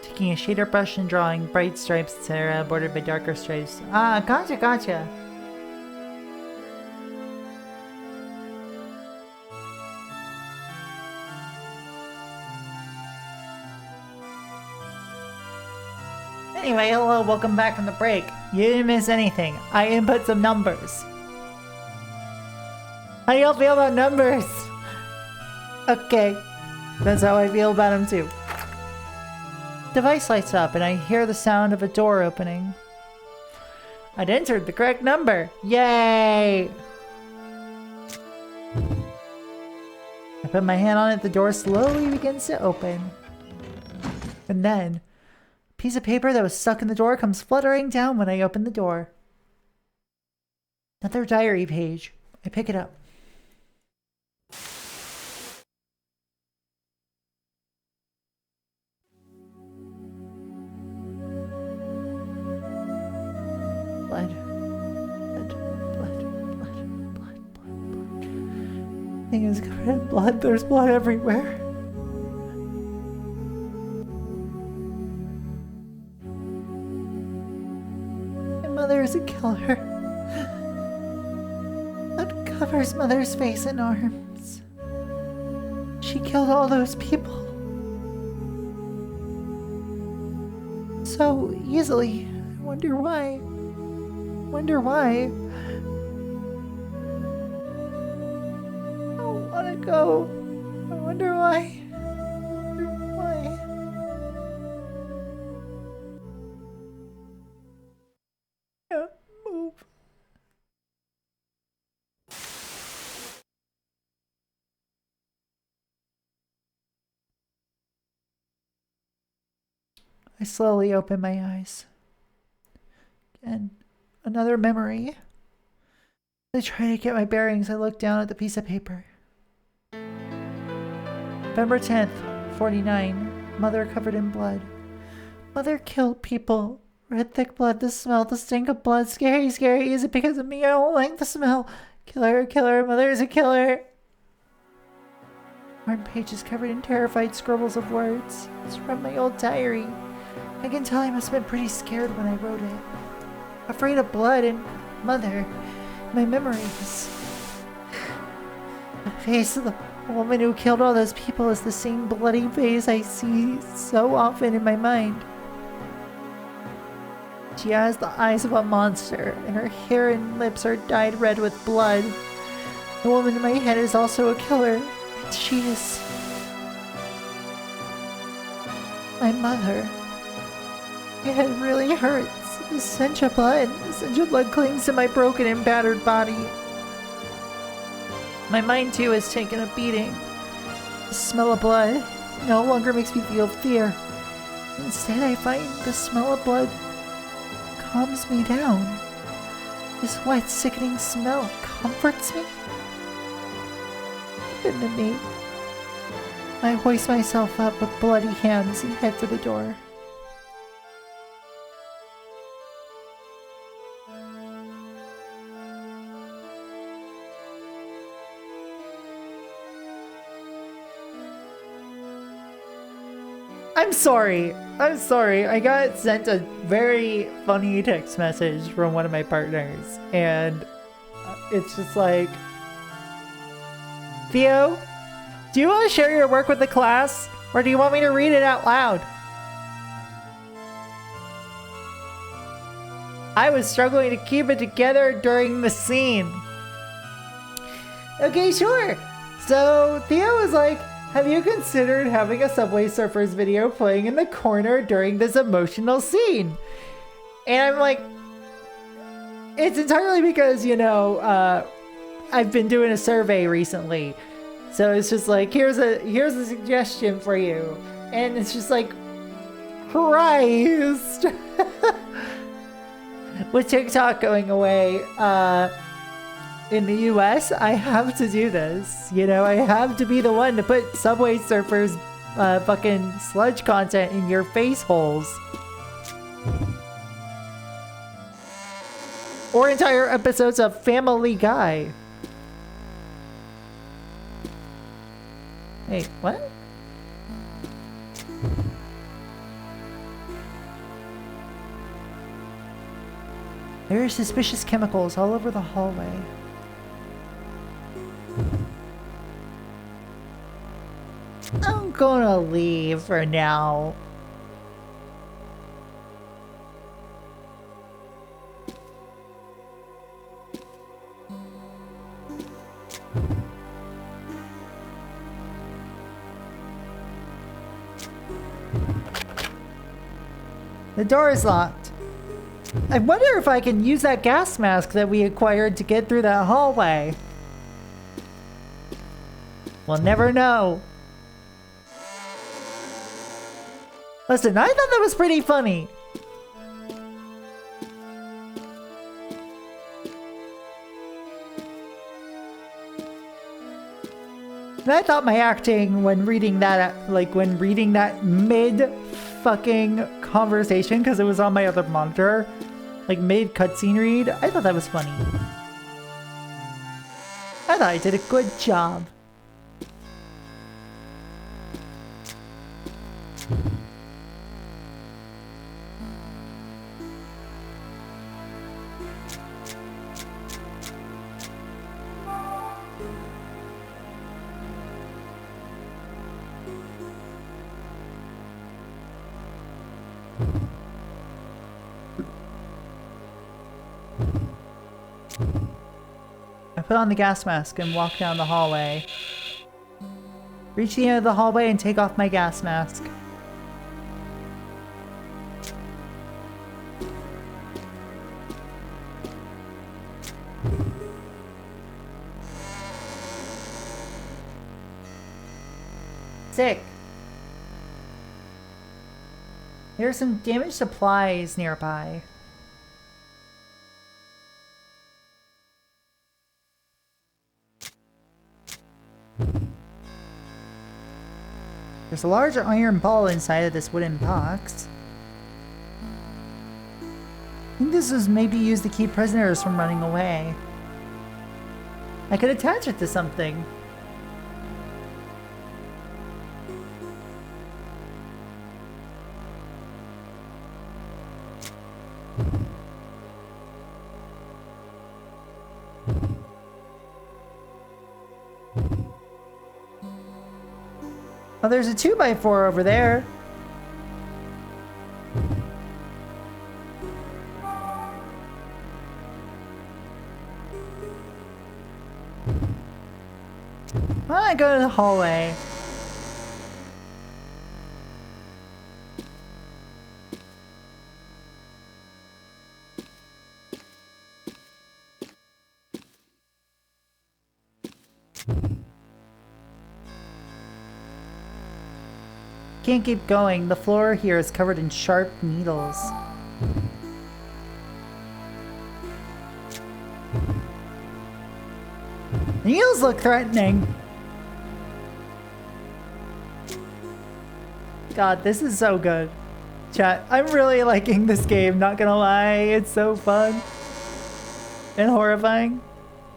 A: Taking a shader brush and drawing bright stripes, etc., bordered by darker stripes. Ah, gotcha, gotcha. Anyway, hello, welcome back from the break. You didn't miss anything. I input some numbers. How do y'all feel about numbers? Okay. That's how I feel about them too. Device lights up and I hear the sound of a door opening. I'd entered the correct number. Yay! I put my hand on it, the door slowly begins to open. And then, a piece of paper that was stuck in the door comes fluttering down when I open the door. Another diary page. I pick it up. Blood. Blood. Thing is covered in blood. There's blood everywhere. My mother is a killer. Blood covers Mother's face and arms. She killed all those people. So easily. I wonder why. I don't want to go. I wonder why. Can't move. I slowly open my eyes. And another memory. I try to get my bearings. I look down at the piece of paper. November 10th, 49. Mother covered in blood. Mother killed people. Red thick blood, the smell, the stink of blood. Scary. Is it because of me? I don't like the smell. Killer. Mother is a killer. Torn pages covered in terrified scribbles of words. It's from my old diary. I can tell I must have been pretty scared when I wrote it. Afraid of blood and Mother. My memories. The face of the woman who killed all those people is the same bloody face I see so often in my mind. She has the eyes of a monster, and her hair and lips are dyed red with blood. The woman in my head is also a killer, and she is my mother. My head really hurts. The stench of blood clings to my broken and battered body. My mind too has taken a beating. The smell of blood no longer makes me feel fear. Instead, I find the smell of blood calms me down. This wet, sickening smell comforts me. Open to me. I hoist myself up with bloody hands and head for the door. I'm sorry. I got sent a very funny text message from one of my partners, and it's just like, Theo, do you want to share your work with the class, or do you want me to read it out loud? I was struggling to keep it together during the scene. Okay, sure. So Theo was like, have you considered having a Subway Surfers video playing in the corner during this emotional scene? And I'm like, it's entirely because, you know, I've been doing a survey recently. So it's just like, here's a suggestion for you. And it's just like, Christ. With TikTok going away, in the US, I have to do this. You know, I have to be the one to put Subway Surfers fucking sludge content in your face holes. Or entire episodes of Family Guy. Wait, what? There are suspicious chemicals all over the hallway. I'm gonna leave for now. The door is locked. I wonder if I can use that gas mask that we acquired to get through that hallway. We'll never know. Listen, I thought that was pretty funny. And I thought my acting when reading that, mid fucking conversation, because it was on my other monitor, like mid cutscene read, I thought that was funny. I thought I did a good job. I put on the gas mask and walk down the hallway. Reach the end of the hallway and take off my gas mask. Sick. There are some damaged supplies nearby. There's a large iron ball inside of this wooden box. I think this was maybe used to keep prisoners from running away. I could attach it to something. Oh, there's a 2x4 over there. I go to the hallway. Can't keep going. The floor here is covered in sharp needles. The needles look threatening. God, this is so good. Chat, I'm really liking this game, not gonna lie. It's so fun. And horrifying.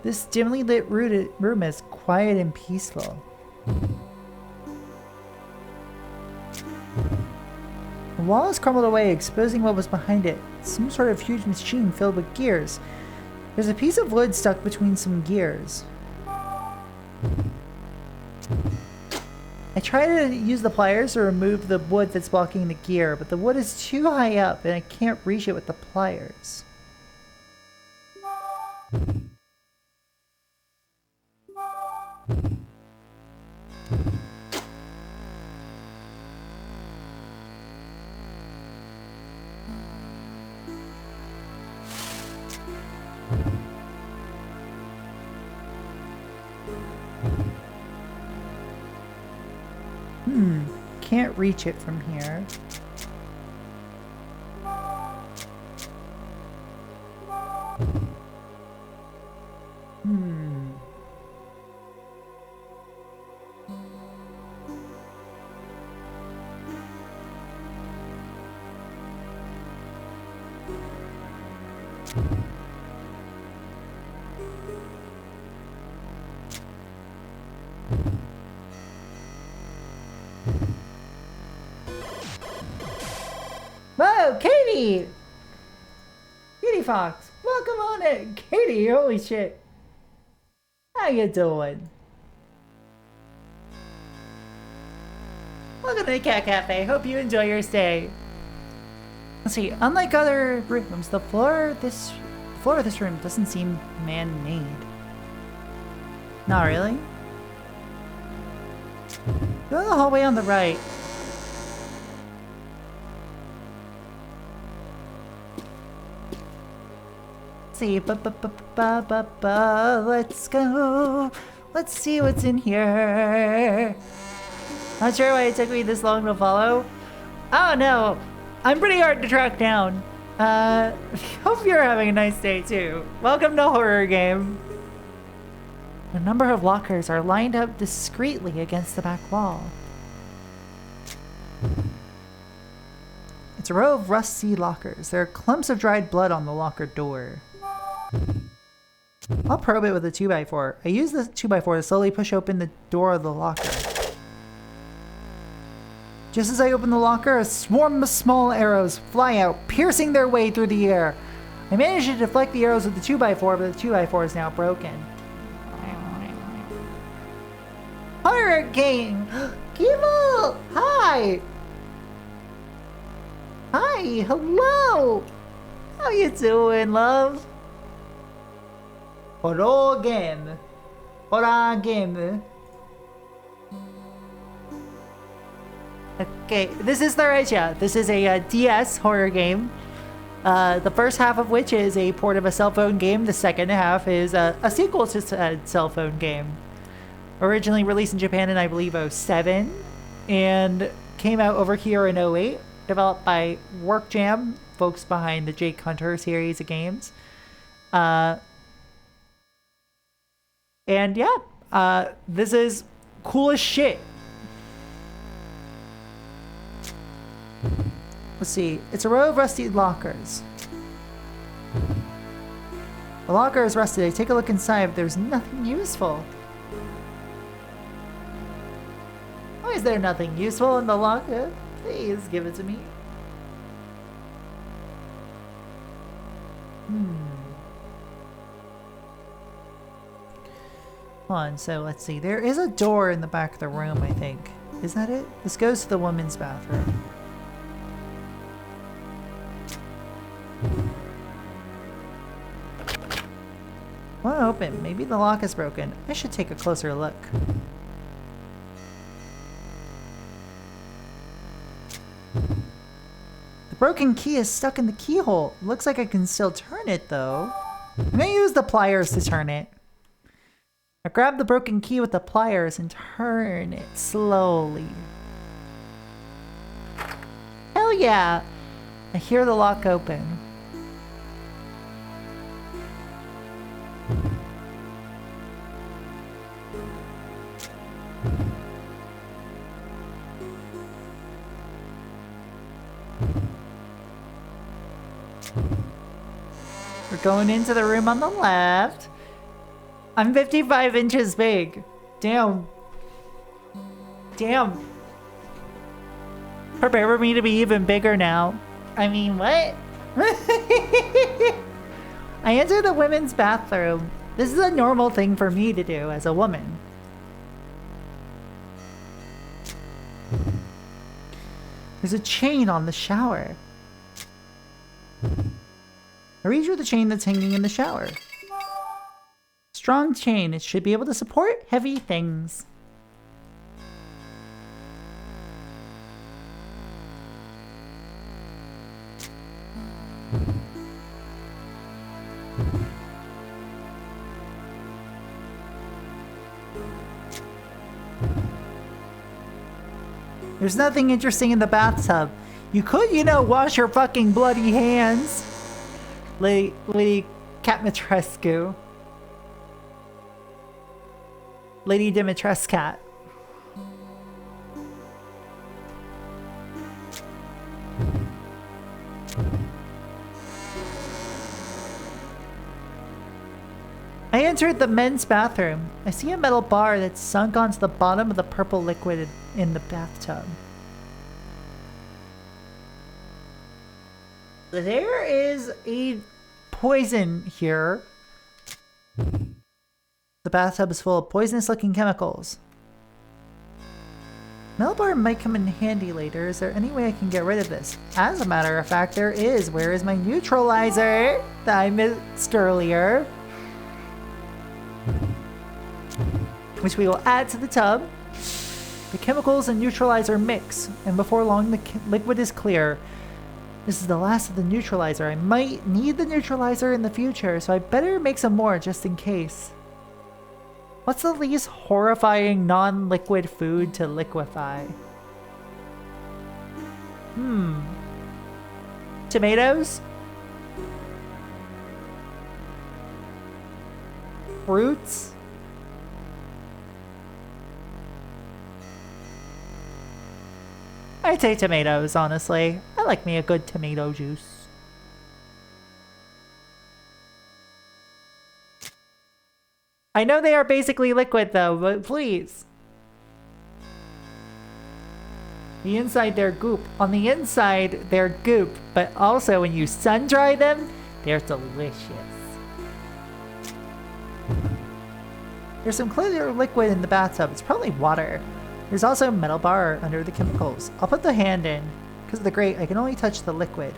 A: This dimly lit room is quiet and peaceful. The wall has crumbled away, exposing what was behind it. Some sort of huge machine filled with gears. There's a piece of wood stuck between some gears. I try to use the pliers to remove the wood that's blocking the gear, but the wood is too high up and I can't reach it with the pliers. Can't reach it from here. Whoa, Katie! Katie Fox, welcome on in. Katie, holy shit. How you doing? Welcome to the Cat Cafe. Hope you enjoy your stay. Let's see, unlike other rooms, the floor of this room doesn't seem man-made. Not really. Go to the hallway on the right. See, let's go. Let's see what's in here. Not sure why it took me this long to follow. Oh no, I'm pretty hard to track down. Hope you're having a nice day too. Welcome to Horror Game. A number of lockers are lined up discreetly against the back wall. It's a row of rusty lockers. There are clumps of dried blood on the locker door. I'll probe it with a 2x4. I use the 2x4 to slowly push open the door of the locker. Just as I open the locker, a swarm of small arrows fly out, piercing their way through the air. I managed to deflect the arrows with the 2x4, but the 2x4 is now broken. Horror Game! Kimmel! Hi! Hi! Hello! How you doing, love? Horror Game. Horror Game. Okay, this is Theresia. This is a DS horror game. The first half of which is a port of a cell phone game. The second half is a sequel to a cell phone game. Originally released in Japan in, I believe, 07. And came out over here in 08. Developed by WorkJam, folks behind the Jake Hunter series of games. And yeah, this is cool as shit. Let's see. It's a row of rusty lockers. The locker is rusted. I take a look inside, but there's nothing useful. Why is there nothing useful in the locker? Please give it to me. Hold on, so let's see. There is a door in the back of the room, I think. Is that it? This goes to the women's bathroom. Won't open. Maybe the lock is broken. I should take a closer look. The broken key is stuck in the keyhole. Looks like I can still turn it though. I'm gonna use the pliers to turn it. I grab the broken key with the pliers and turn it slowly. Hell yeah! I hear the lock open. We're going into the room on the left. I'm 55 inches big. Damn. Damn. Prepare for me to be even bigger now. I mean, what? I enter the women's bathroom. This is a normal thing for me to do as a woman. There's a chain on the shower. I reach for the chain that's hanging in the shower. Strong chain. It should be able to support heavy things. There's nothing interesting in the bathtub. You could, you know, wash your fucking bloody hands. Lady Catmatrescu. Lady Dimitrescu. I entered the men's bathroom. I see a metal bar that's sunk onto the bottom of the purple liquid in the bathtub. There is a poison here. The bathtub is full of poisonous looking chemicals. Metal bar might come in handy later. Is there any way I can get rid of this? As a matter of fact, there is. Where is my neutralizer that I missed earlier? Which we will add to the tub. The chemicals and neutralizer mix, and before long the liquid is clear. This is the last of the neutralizer. I might need the neutralizer in the future, so I better make some more just in case. What's the least horrifying non-liquid food to liquefy? Tomatoes? Fruits? I'd say tomatoes, honestly. I like me a good tomato juice. I know they are basically liquid though, but please. The inside, they're goop. On the inside, they're goop, but also when you sun dry them, they're delicious. There's some clear liquid in the bathtub. It's probably water. There's also a metal bar under the chemicals. I'll put the hand in. Because of the grate, I can only touch the liquid.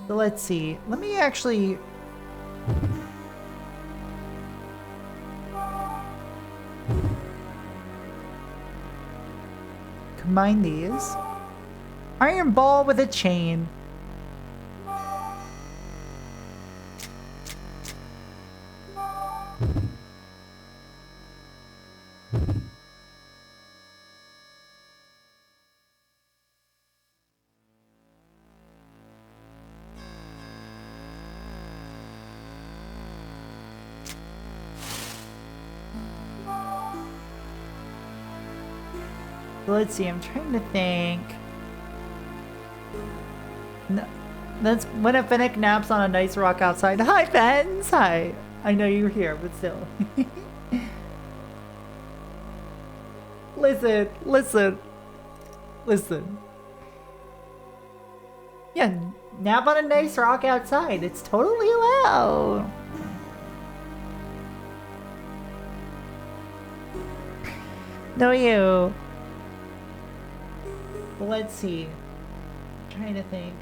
A: So let's see. Let me actually... combine these. Iron ball with a chain. Let's see, I'm trying to think. No, that's when a Finnick naps on a nice rock outside. Hi, Fens! Hi! I know you're here, but still. Listen, listen, listen. Yeah, nap on a nice rock outside. It's totally allowed. No, you. Let's see. I'm trying to think.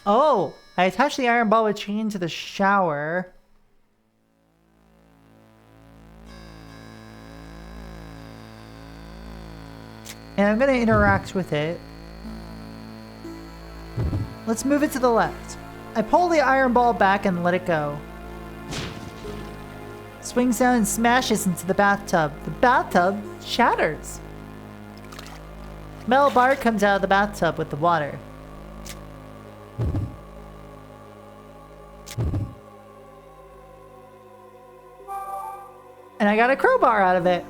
A: Oh! I attached the iron ball with chain to the shower. And I'm gonna interact with it. Let's move it to the left. I pull the iron ball back and let it go. Swings down and smashes into the bathtub. The bathtub shatters. Metal bar comes out of the bathtub with the water. And I got a crowbar out of it.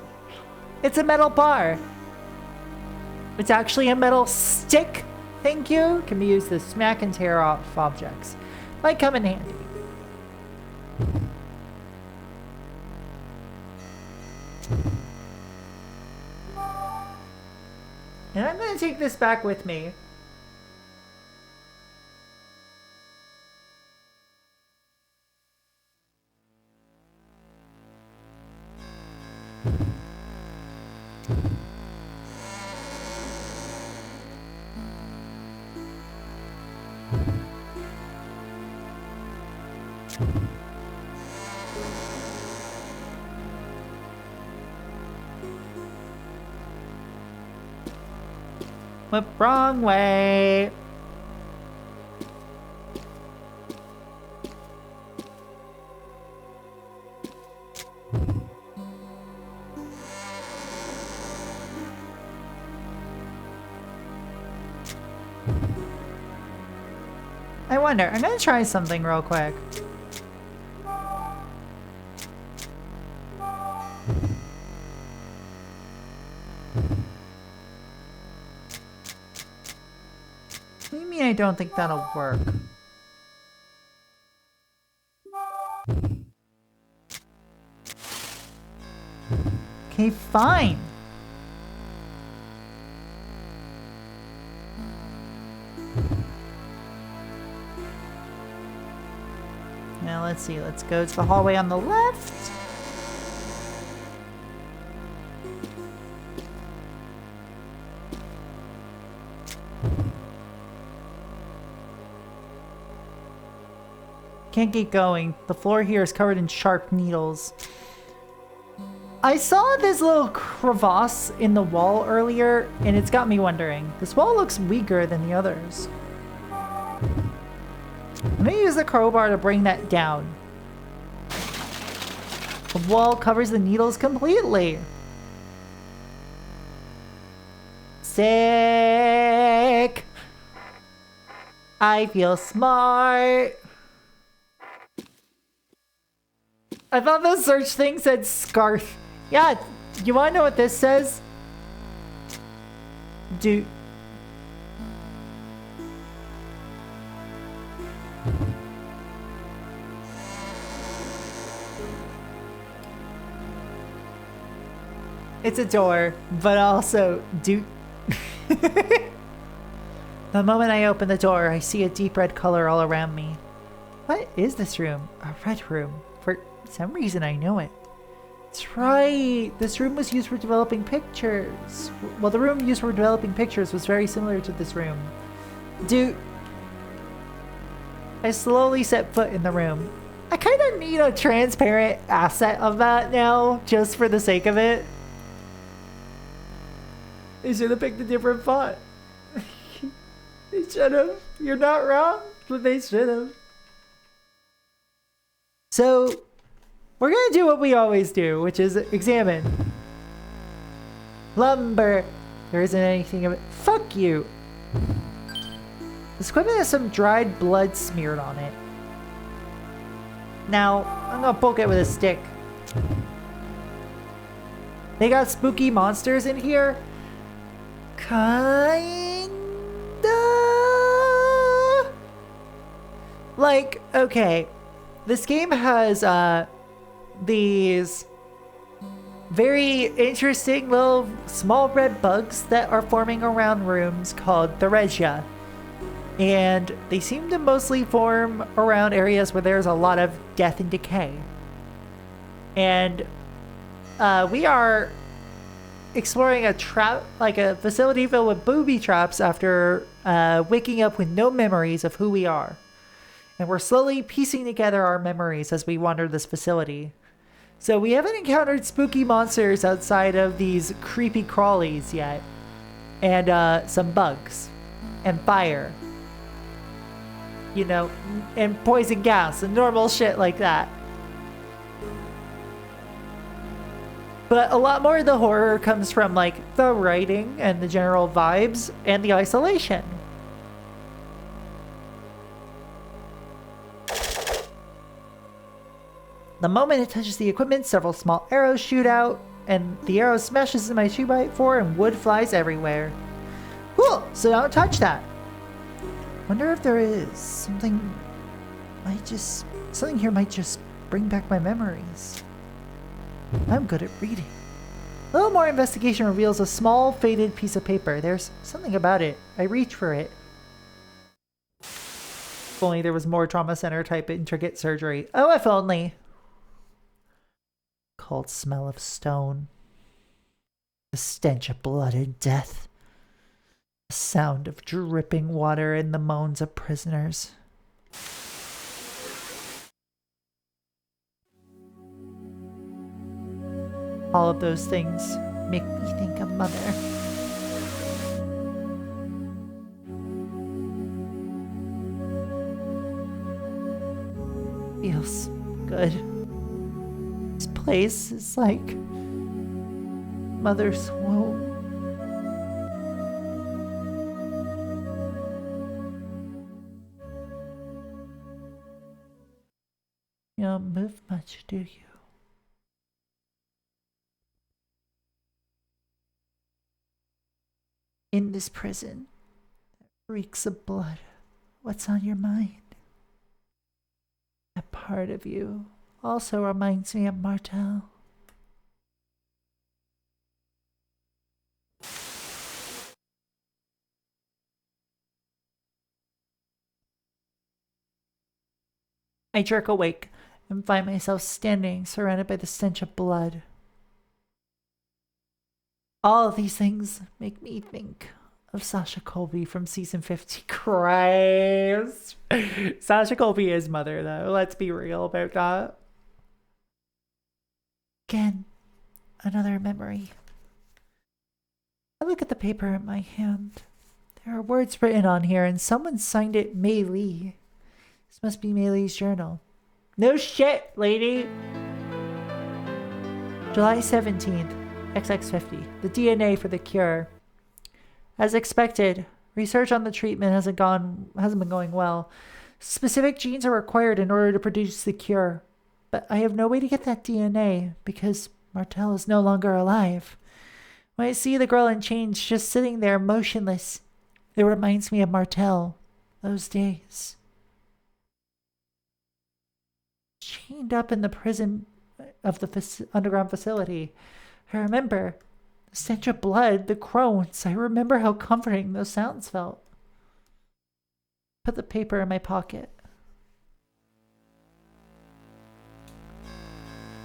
A: It's a metal bar. It's actually a metal stick. Thank you. Can be used to smack and tear off objects. Might come in handy. And I'm going to take this back with me. Went wrong way. I wonder, I'm gonna try something real quick. What do you mean I don't think that'll work? Okay, fine. Now let's see, let's go to the hallway on the left. Can't get going. The floor here is covered in sharp needles. I saw this little crevasse in the wall earlier, and it's got me wondering. This wall looks weaker than the others. I'm gonna use the crowbar to bring that down. The wall covers the needles completely. Sick! I feel smart. I thought the search thing said scarf. Yeah, you wanna know what this says? Dude. It's a door, but also, dude. The moment I open the door, I see a deep red color all around me. What is this room? A red room. For some reason, I know it. That's right. This room was used for developing pictures. Well, the room used for developing pictures was very similar to this room. Dude. I slowly set foot in the room. I kind of need a transparent asset of that now, just for the sake of it. They should have picked a different font. They should have. You're not wrong, but they should have. So, we're gonna do what we always do, which is examine. Lumber. There isn't anything of it. Fuck you. This equipment has some dried blood smeared on it. Now, I'm gonna poke it with a stick. They got spooky monsters in here? Kinda. Like, okay. This game has these very interesting little small red bugs that are forming around rooms called Theresia. And they seem to mostly form around areas where there's a lot of death and decay. And we are exploring a trap, like a facility filled with booby traps after waking up with no memories of who we are. And we're slowly piecing together our memories as we wander this facility. So we haven't encountered spooky monsters outside of these creepy crawlies yet. And some bugs. And fire. You know, and poison gas and normal shit like that. But a lot more of the horror comes from like the writing and the general vibes and the isolation. The moment it touches the equipment, several small arrows shoot out, and the arrow smashes in my 2x4 and wood flies everywhere. Cool, so don't touch that. Wonder if there is something here might just bring back my memories. I'm good at reading. A little more investigation reveals a small faded piece of paper. There's something about it. I reach for it. If only there was more trauma center type intricate surgery. Oh, if only. Cold smell of stone. The stench of blood and death. The sound of dripping water and the moans of prisoners. All of those things make me think of Mother. Feels good. This place is like Mother's womb. You don't move much, do you? In this prison that reeks of blood, what's on your mind? That part of you also reminds me of Martel. I jerk awake and find myself standing surrounded by the stench of blood. All of these things make me think of Sasha Colby from season 50. Christ. Sasha Colby is Mother, though. Let's be real about that. Again, another memory. I look at the paper in my hand. There are words written on here, and someone signed it Mei Lee. This must be Mei Lee's journal. No shit, lady! July 17th, XX50. The DNA for the cure. As expected, research on the treatment hasn't been going well. Specific genes are required in order to produce the cure. But I have no way to get that DNA because Martel is no longer alive. When I see the girl in chains just sitting there motionless, it reminds me of Martel, those days. Chained up in the prison of the underground facility. I remember the stench of blood, the groans. I remember how comforting those sounds felt. Put the paper in my pocket.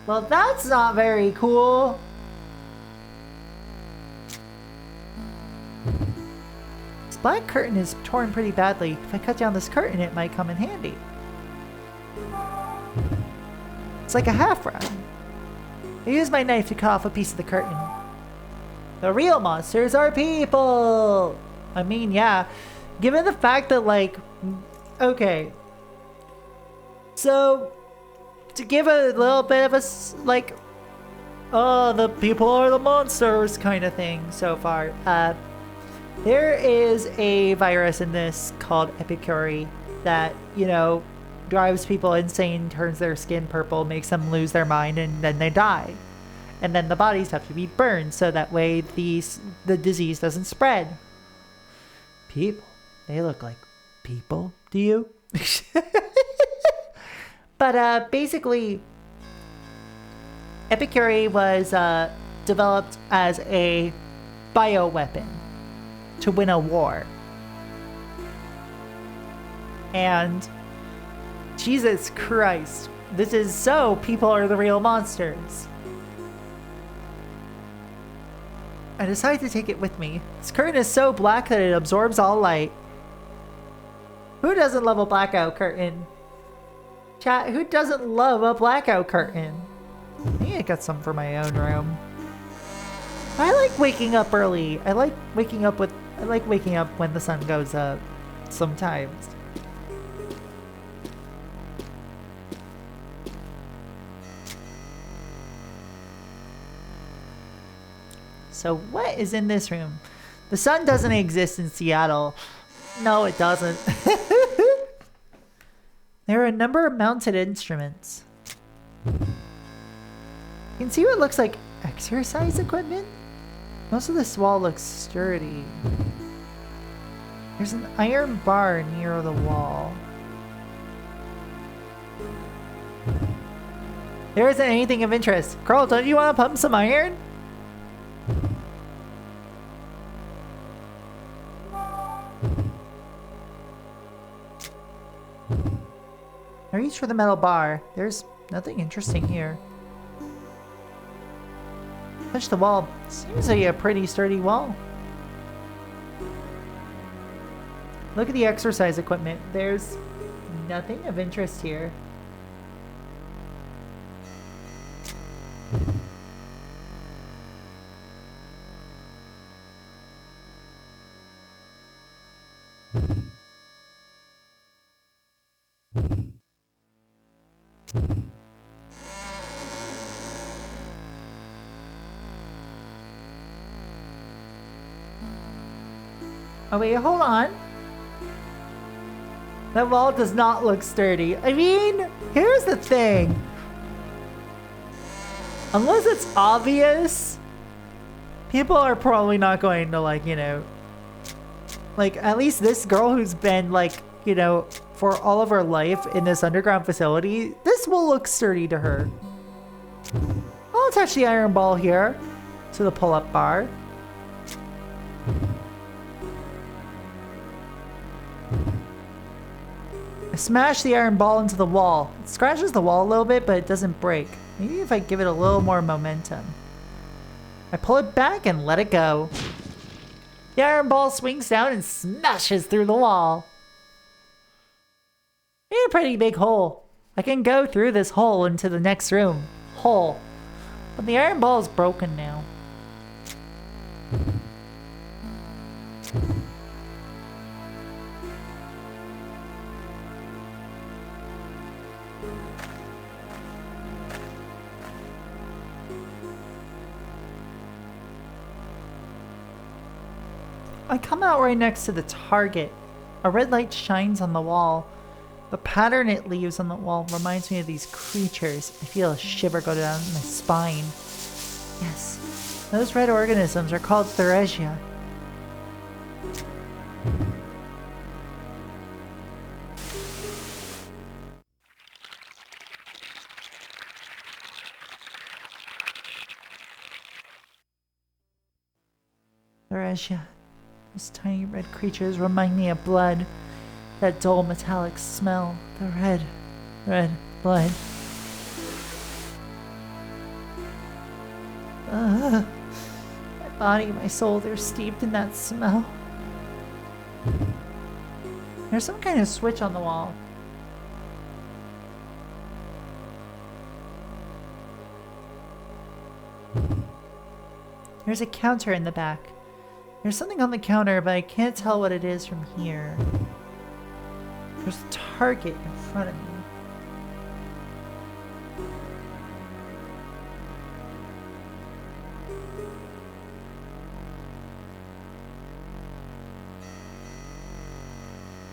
A: Well, that's not very cool. This black curtain is torn pretty badly. If I cut down this curtain, it might come in handy. It's like a half round. I use my knife to cut off a piece of the curtain. The real monsters are people! I mean, yeah. Given the fact that, like... Okay. So... to give a little bit of a, like... oh, the people are the monsters kind of thing so far. There is a virus in this called Epicuri that, you know... drives people insane, turns their skin purple, makes them lose their mind, and then they die. And then the bodies have to be burned so that way the disease doesn't spread. People. They look like people. Do you? But basically, Epicuri was developed as a bioweapon to win a war. And Jesus Christ. This is so people are the real monsters. I decided to take it with me. This curtain is so black that it absorbs all light. Who doesn't love a blackout curtain? Chat, who doesn't love a blackout curtain? I need to get some for my own room. I like waking up early. I like waking up when the sun goes up sometimes. So what is in this room? The sun doesn't exist in Seattle. No, it doesn't. There are a number of mounted instruments. You can see what looks like exercise equipment. Most of this wall looks sturdy. There's an iron bar near the wall. There isn't anything of interest. Carl, don't you want to pump some iron? I reach for the metal bar. There's nothing interesting here. Touch the wall. Seems like a pretty sturdy wall. Look at the exercise equipment. There's nothing of interest here. Oh wait, hold on. That wall does not look sturdy. I mean, here's the thing. Unless it's obvious, people are probably not going to, like, you know, like, at least this girl who's been, like, you know, for all of her life in this underground facility, this will look sturdy to her. I'll attach the iron ball here to the pull-up bar. I smash the iron ball into the wall. It scratches the wall a little bit, but it doesn't break. Maybe if I give it a little more momentum. I pull it back and let it go. The iron ball swings down and smashes through the wall. Made a pretty big hole. I can go through this hole into the next room. Hole. But the iron ball is broken now. I come out right next to the target. A red light shines on the wall. The pattern it leaves on the wall reminds me of these creatures. I feel a shiver go down my spine. Yes, those red organisms are called Theresia. Theresia. Those tiny red creatures remind me of blood. That dull metallic smell. The red blood. My body, my soul, they're steeped in that smell. There's some kind of switch on the wall. There's a counter in the back. There's something on the counter, but I can't tell what it is from here. There's a target in front of me.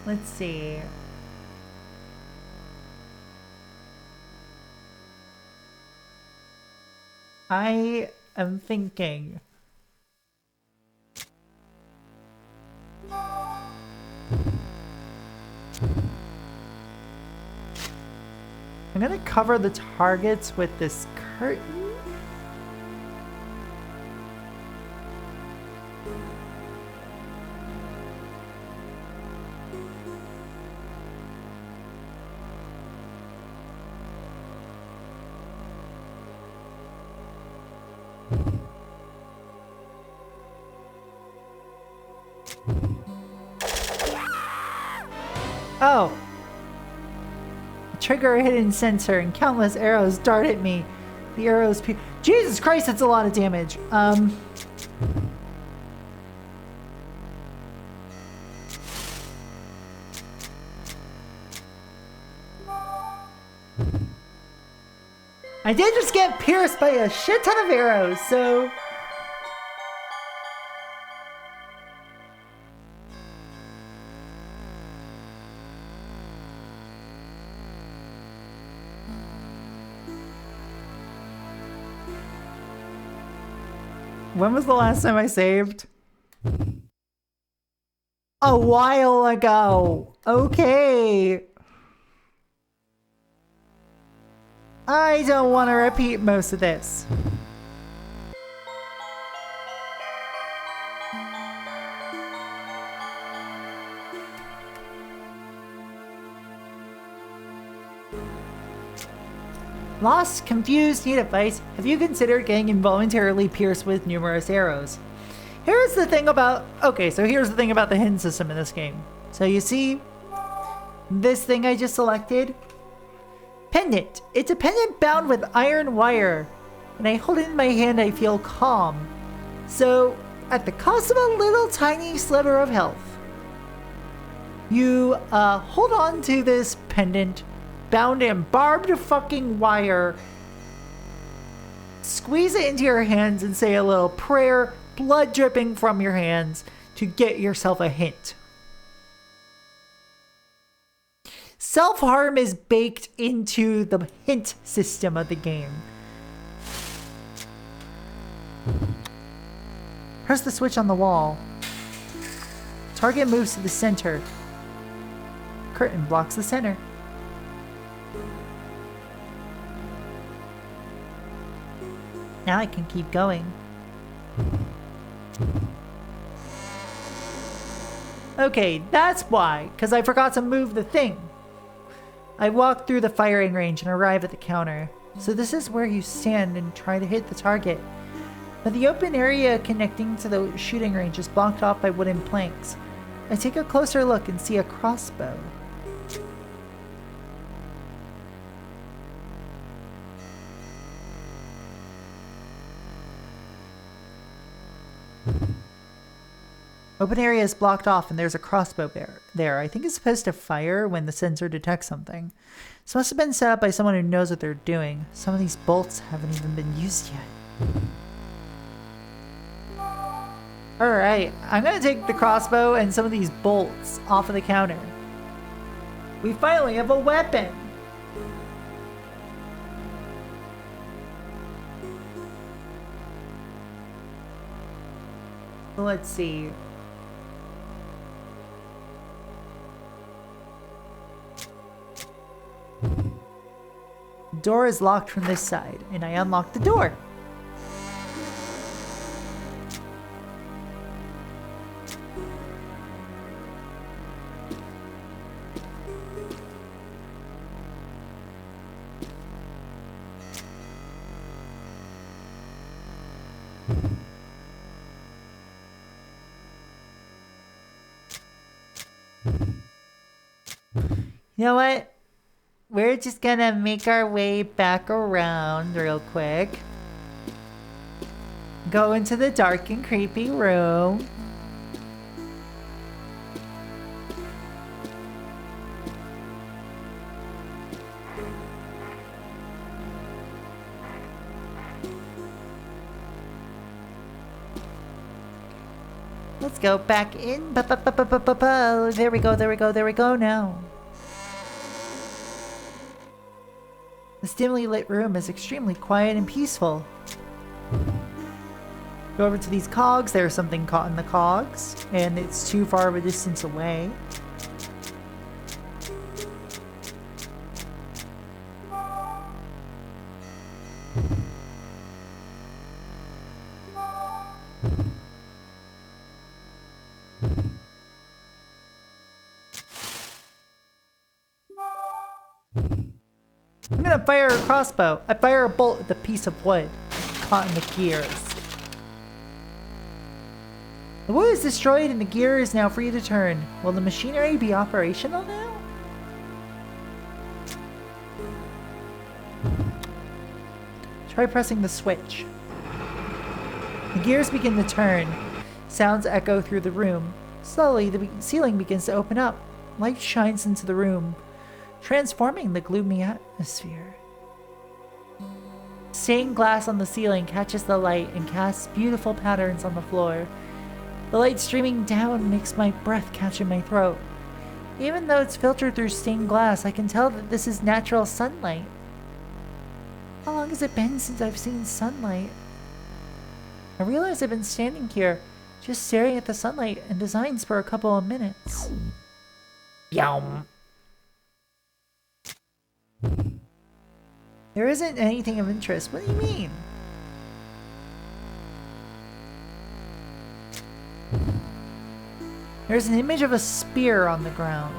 A: Let's see. I am thinking. I'm gonna cover the targets with this curtain. Oh. Trigger a hidden sensor and countless arrows dart at me. The arrows Jesus Christ, that's a lot of damage. I did just get pierced by a shit ton of arrows, so... When was the last time I saved? A while ago. Okay. I don't want to repeat most of this. Lost, confused, need advice. Have you considered getting involuntarily pierced with numerous arrows? Here's the thing about... Okay, so here's the thing about the hidden system in this game. So you see this thing I just selected? Pendant. It's a pendant bound with iron wire. When I hold it in my hand, I feel calm. So, at the cost of a little tiny sliver of health, you hold on to this pendant bound in barbed fucking wire, squeeze it into your hands and say a little prayer, blood dripping from your hands, to get yourself a hint. Self-harm is baked into the hint system of the game. Press the switch on the wall. Target moves to the center. Curtain blocks the center. Now I can keep going. Okay, that's why, because I forgot to move the thing. I walk through the firing range and arrive at the counter. So this is where you stand and try to hit the target. But the open area connecting to the shooting range is blocked off by wooden planks. I take a closer look and see a crossbow. Open area is blocked off and there's a crossbow there. I think it's supposed to fire when the sensor detects something. This must have been set up by someone who knows what they're doing. Some of these bolts haven't even been used yet. Alright, I'm gonna take the crossbow and some of these bolts off of the counter. We finally have a weapon! Let's see. The door is locked from this side, and I unlock the door. You know what? We're just gonna make our way back around real quick. Go into the dark and creepy room. Let's go back in. There we go, there we go, there we go now. This dimly lit room is extremely quiet and peaceful. Go over to these cogs. There's something caught in the cogs, and it's too far of a distance away. I'm gonna fire a crossbow. I fire a bolt at the piece of wood caught in the gears. The wood is destroyed and the gear is now free to turn. Will the machinery be operational now? Try pressing the switch. The gears begin to turn. Sounds echo through the room. Slowly, the ceiling begins to open up. Light shines into the room, transforming the gloomy atmosphere. Stained glass on the ceiling catches the light and casts beautiful patterns on the floor. The light streaming down makes my breath catch in my throat. Even though it's filtered through stained glass, I can tell that this is natural sunlight. How long has it been since I've seen sunlight? I realize I've been standing here, just staring at the sunlight and designs for a couple of minutes. Yum. There isn't anything of interest. What do you mean? There's an image of a spear on the ground.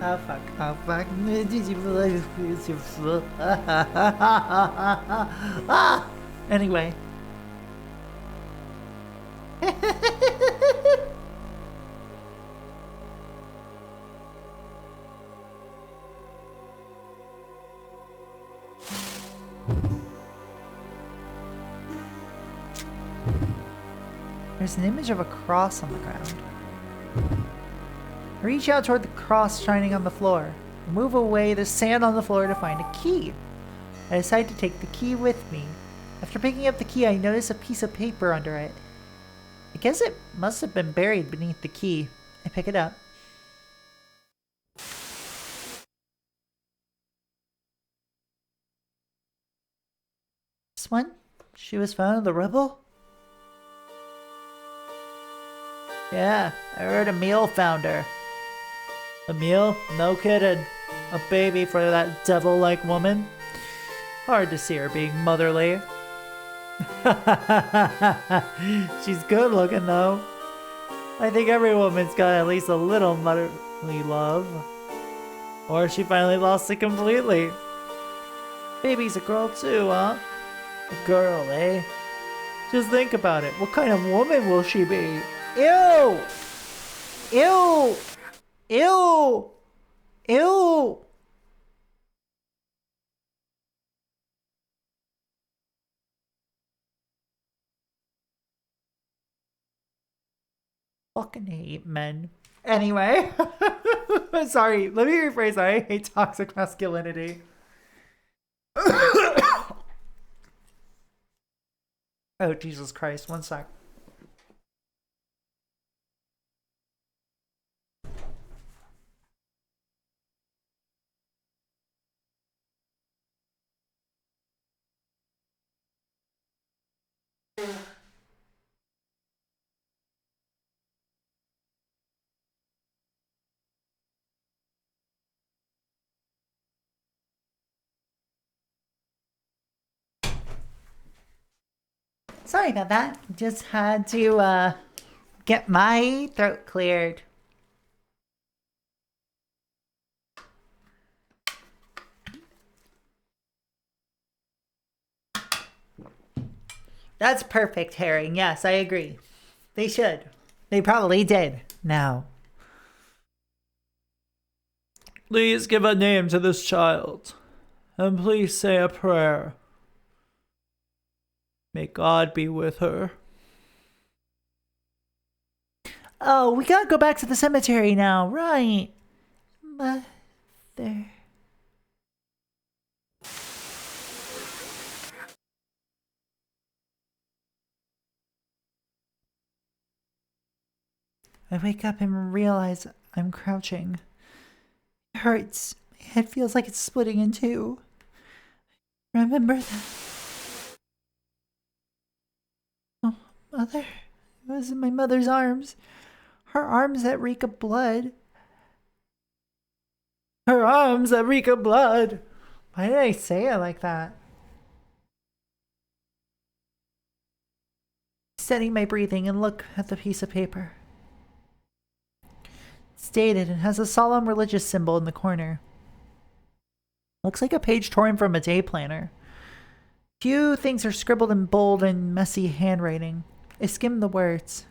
A: Oh fuck, oh fuck. Ah! Anyway. There's an image of a cross on the ground. I reach out toward the cross shining on the floor. I move away the sand on the floor to find a key. I decide to take the key with me. After picking up the key, I notice a piece of paper under it. I guess it must have been buried beneath the key. I pick it up. This one? She was found in the rubble? Yeah, I heard Emil found her. Emil? No kidding. A baby for that devil-like woman. Hard to see her being motherly. She's good looking though. I think every woman's got at least a little motherly love. Or she finally lost it completely. Baby's a girl too, huh? A girl, eh? Just think about it. What kind of woman will she be? Ew! Ew! Ew! Ew! Fucking hate men. Anyway. Sorry, let me rephrase that. I hate toxic masculinity. Oh, Jesus Christ. One sec. Sorry about that. Just had to get my throat cleared. That's perfect, Herring. Yes, I agree. They should. They probably did. Now. Please give a name to this child. And please say a prayer. May God be with her. Oh, we gotta go back to the cemetery now, right? Mother. I wake up and realize I'm crouching. It hurts. My head feels like it's splitting in two. Remember that. Oh, Mother. It was in my mother's arms. Her arms that reek of blood. Her arms that reek of blood. Why did I say it like that? Steadying my breathing and look at the piece of paper. It's dated and has a solemn religious symbol in the corner. Looks like a page torn from a day planner. Few things are scribbled in bold and messy handwriting. I skim the words.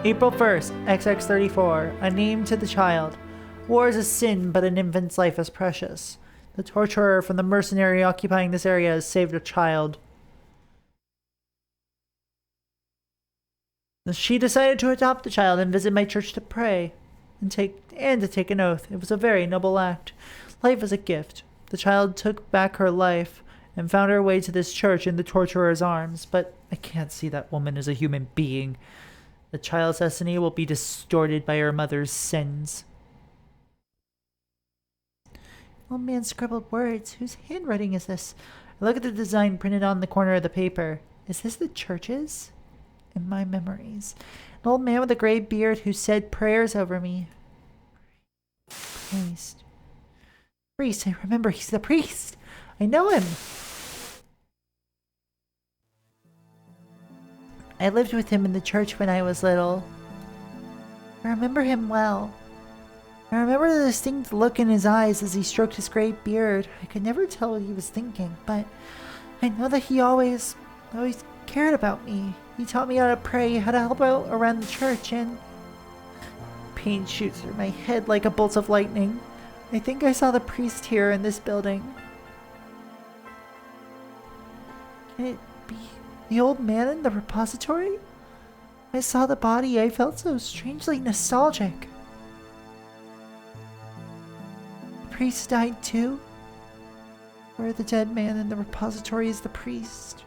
A: April 1st, XX34. A name to the child. War is a sin, but an infant's life is precious. The torturer from the mercenary occupying this area has saved a child. She decided to adopt the child and visit my church to pray and to take an oath. It was a very noble act. Life is a gift. The child took back her life and found her way to this church in the torturer's arms, but I can't see that woman as a human being. The child's destiny will be distorted by her mother's sins. Old man scribbled words. Whose handwriting is this? I look at the design printed on the corner of the paper. Is this the church's? In my memories. An old man with a gray beard who said prayers over me. Priest. Priest, I remember, he's the priest. I know him. I lived with him in the church when I was little. I remember him well. I remember the distinct look in his eyes as he stroked his gray beard. I could never tell what he was thinking, but I know that he always cared about me. He taught me how to pray, how to help out around the church, and pain shoots through my head like a bolt of lightning. I think I saw the priest here in this building. Can it be the old man in the repository? I saw the body. I felt so strangely nostalgic. The priest died too? Or the dead man in the repository is the priest?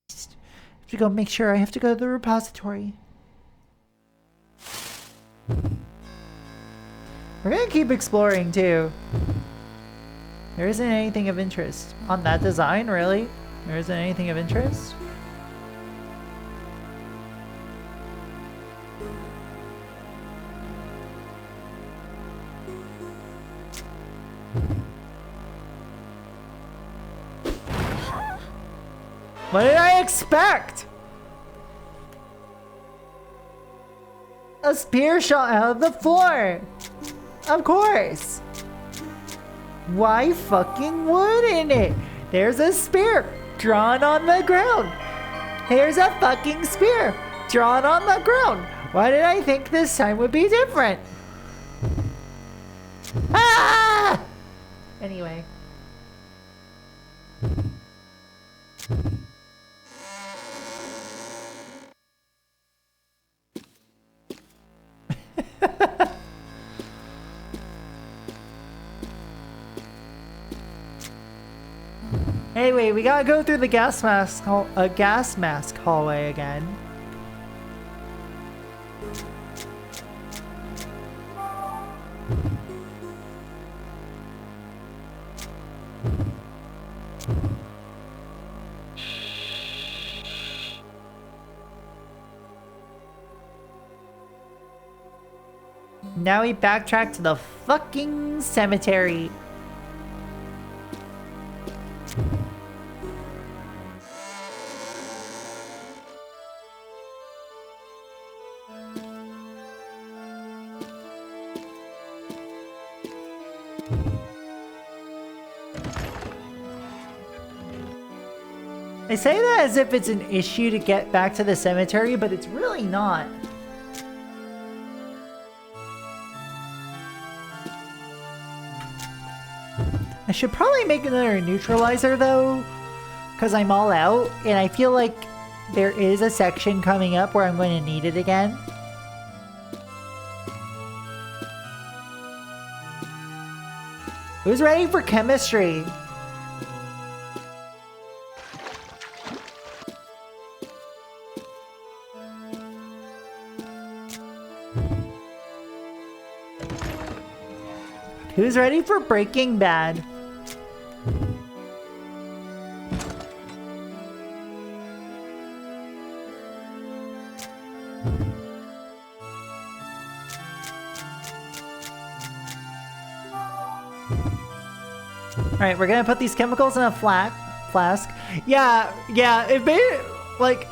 A: I have to go make sure. I have to go to the repository. We're gonna keep exploring too. There isn't anything of interest on that design, really. There isn't anything of interest. What did I expect? A spear shot out of the floor. Of course. Why fucking wouldn't it? There's a spear drawn on the ground. There's a fucking spear drawn on the ground. Why did I think this time would be different? Ah! Anyway. Anyway, we gotta go through the gas mask hallway again. Now we backtrack to the fucking cemetery. I say that as if it's an issue to get back to the cemetery, but it's really not. I should probably make another neutralizer though, because I'm all out, and I feel like there is a section coming up where I'm going to need it again. Who's ready for chemistry? Who's ready for Breaking Bad? Alright, we're gonna put these chemicals in a flask. Yeah, it made it, like,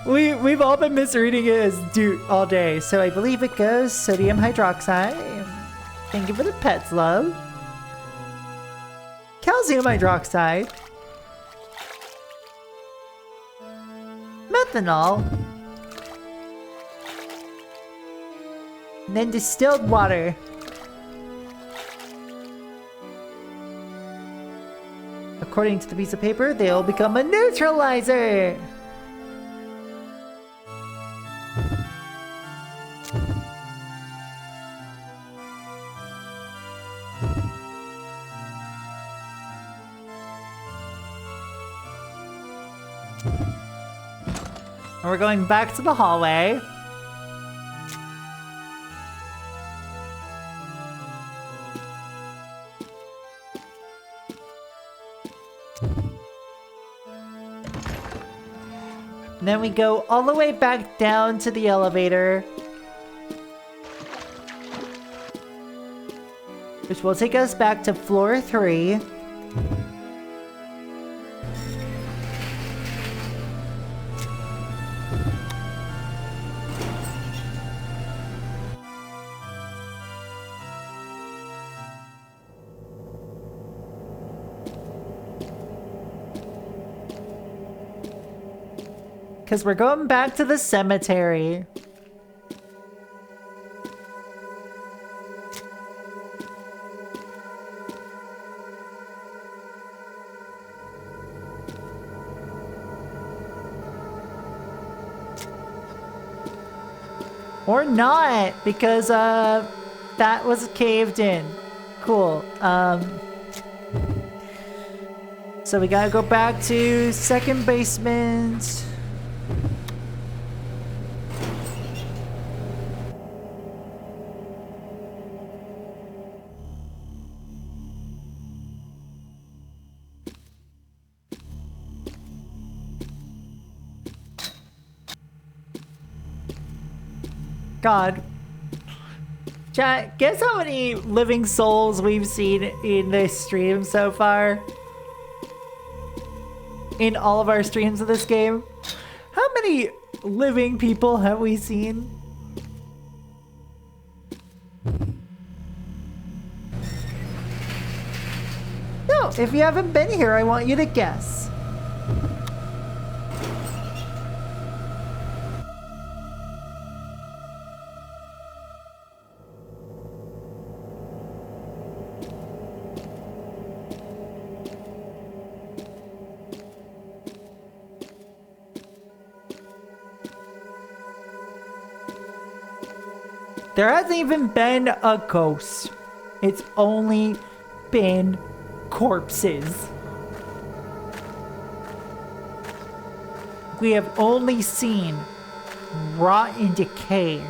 A: we've all been misreading it as DOOT all day, so I believe it goes sodium hydroxide. Thank you for the pets, love. Calcium hydroxide. Methanol. And then distilled water. According to the piece of paper, they'll become a neutralizer. And we're going back to the hallway. And then we go all the way back down to the elevator, which will take us back to floor 3. Because we're going back to the cemetery. Or not, because that was caved in. Cool. So we gotta go back to second basement. God. Chat, guess how many living souls we've seen in this stream so far? In all of our streams of this game? How many living people have we seen? No, if you haven't been here, I want you to guess. There hasn't even been a ghost. It's only been corpses. We have only seen rot and decay.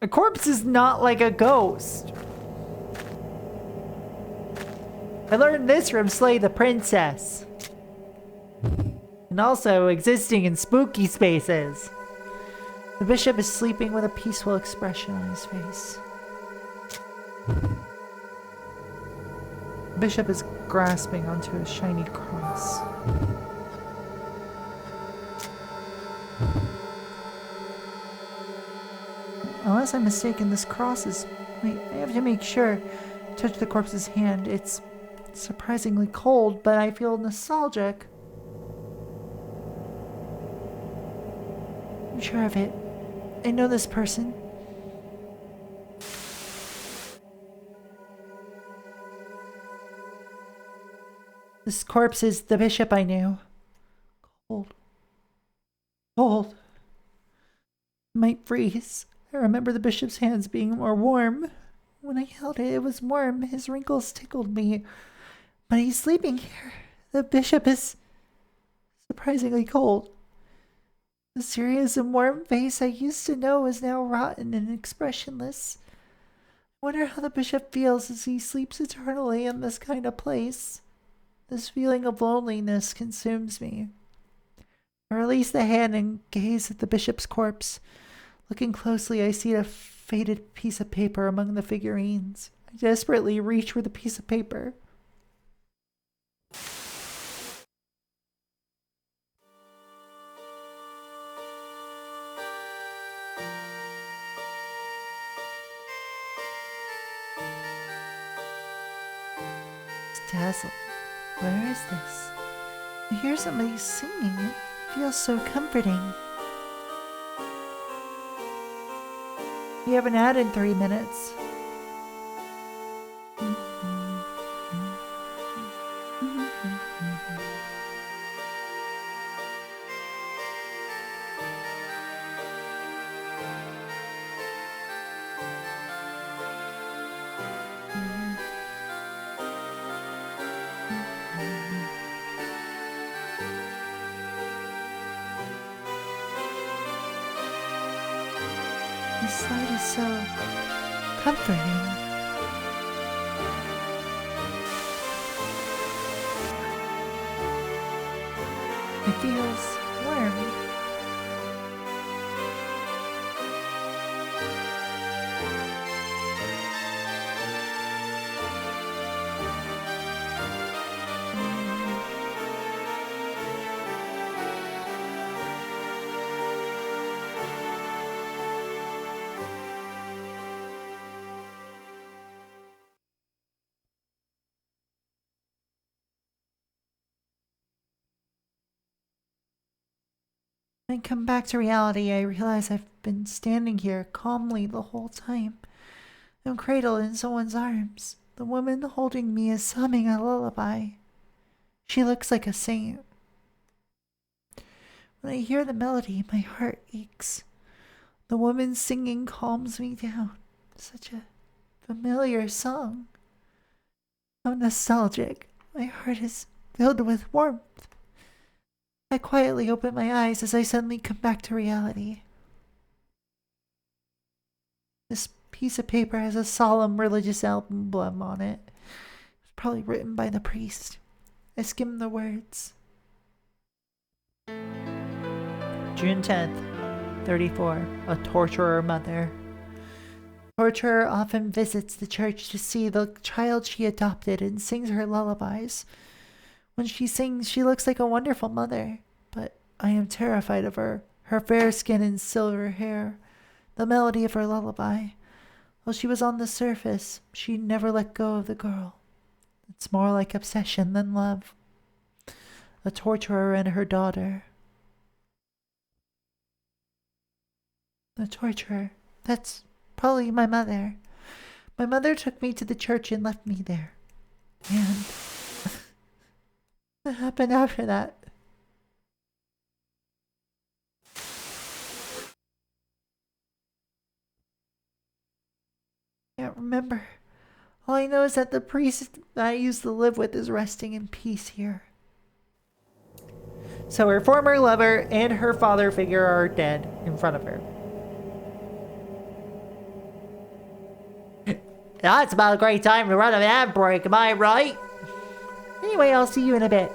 A: A corpse is not like a ghost. I learned this from Slay the Princess. And also existing in spooky spaces. The bishop is sleeping with a peaceful expression on his face. The bishop is grasping onto a shiny cross. Unless I'm mistaken, this cross is... Wait, I have to make sure. Touch the corpse's hand. It's surprisingly cold, but I feel nostalgic. I'm sure of it. I know this person. This corpse is the bishop I knew. Cold. Cold. Might freeze. I remember the bishop's hands being more warm. When I held it, it was warm. His wrinkles tickled me. But he's sleeping here. The bishop is surprisingly cold. The serious and warm face I used to know is now rotten and expressionless. I wonder how the bishop feels as he sleeps eternally in this kind of place. This feeling of loneliness consumes me. I release the hand and gaze at the bishop's corpse. Looking closely, I see a faded piece of paper among the figurines. I desperately reach for the piece of paper. It's dazzling. Where is this? I hear somebody singing. It feels so comforting. We have an ad in 3 minutes. This light is so comforting. It feels warm. When I come back to reality, I realize I've been standing here calmly the whole time. I'm cradled in someone's arms. The woman holding me is humming a lullaby. She looks like a saint. When I hear the melody, my heart aches. The woman singing calms me down. Such a familiar song. How nostalgic. My heart is filled with warmth. I quietly open my eyes as I suddenly come back to reality. This piece of paper has a solemn religious emblem on it. It's probably written by the priest. I skim the words. June 10th, 34. A torturer mother. Torturer often visits the church to see the child she adopted and sings her lullabies. When she sings, she looks like a wonderful mother, but I am terrified of her fair skin and silver hair, the melody of her lullaby. While she was on the surface, she never let go of the girl. It's more like obsession than love. A torturer and her daughter. The torturer. That's probably my mother. My mother took me to the church and left me there. And what happened after that? Can't remember. All I know is that the priest that I used to live with is resting in peace here. So her former lover and her father figure are dead in front of her. That's about a great time to run an ad break, am I right? Anyway, I'll see you in a bit.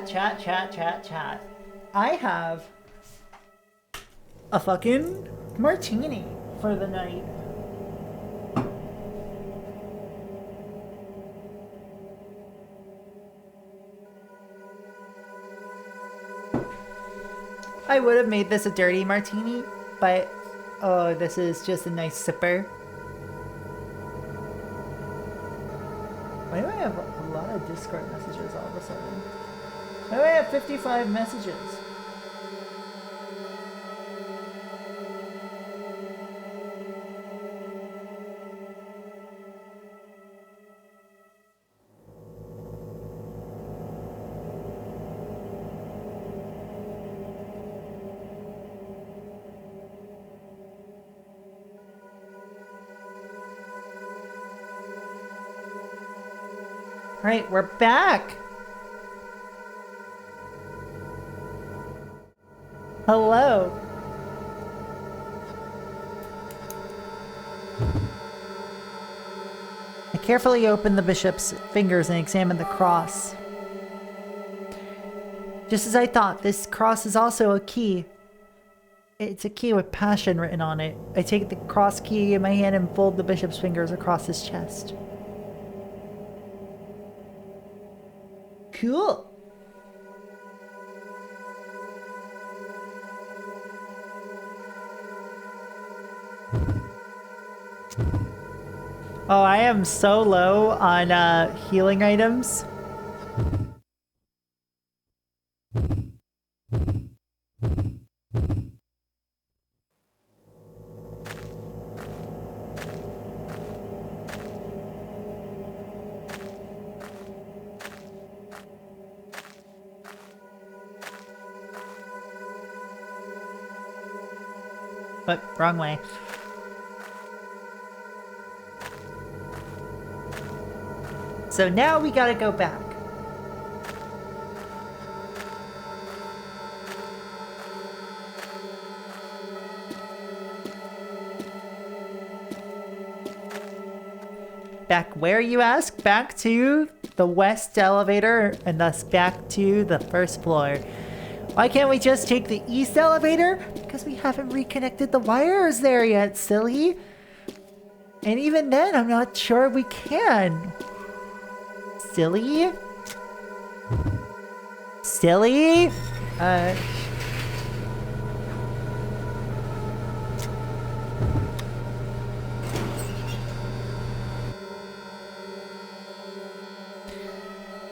A: Chat. I have a fucking martini for the night. I would have made this a dirty martini, but oh, this is just a nice sipper. Why do I have a lot of Discord messages all of a sudden? Why do I have 55 messages? Alright, we're back! Hello! I carefully opened the bishop's fingers and examined the cross. Just as I thought, this cross is also a key. It's a key with passion written on it. I take the cross key in my hand and fold the bishop's fingers across his chest. Cool. Oh, I am so low on healing items. But wrong way. So now we gotta go back. Back where, you ask? Back to the west elevator and thus back to the first floor. Why can't we just take the east elevator? Because we haven't reconnected the wires there yet, silly. And even then, I'm not sure we can. Silly? Silly?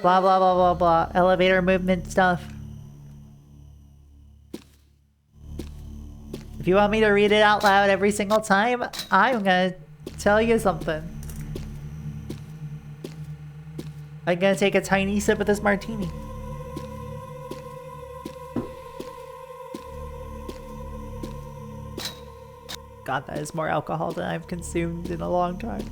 A: Blah, blah, blah, blah, blah. Elevator movement stuff. If you want me to read it out loud every single time, I'm gonna tell you something. I'm gonna take a tiny sip of this martini. God, that is more alcohol than I've consumed in a long time.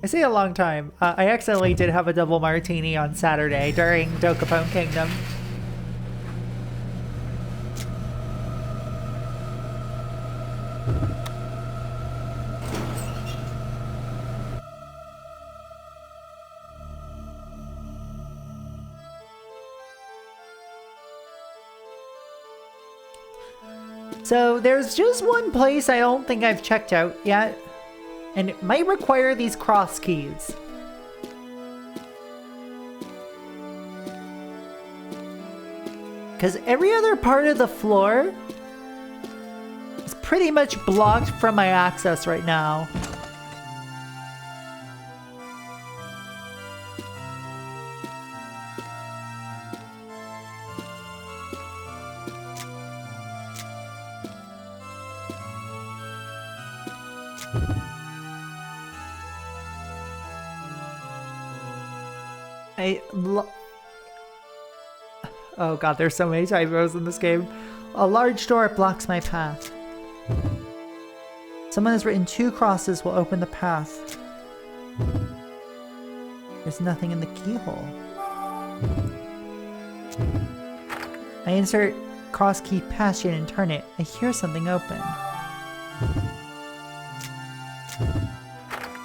A: I say a long time. I accidentally did have a double martini on Saturday during Dokapon Kingdom. So there's just one place I don't think I've checked out yet, and it might require these cross keys. Because every other part of the floor is pretty much blocked from my access right now. Oh god, there's so many typos in this game. A large door blocks my path. Someone has written 2 crosses will open the path. There's nothing in the keyhole. I insert cross key passion and turn it. I hear something open.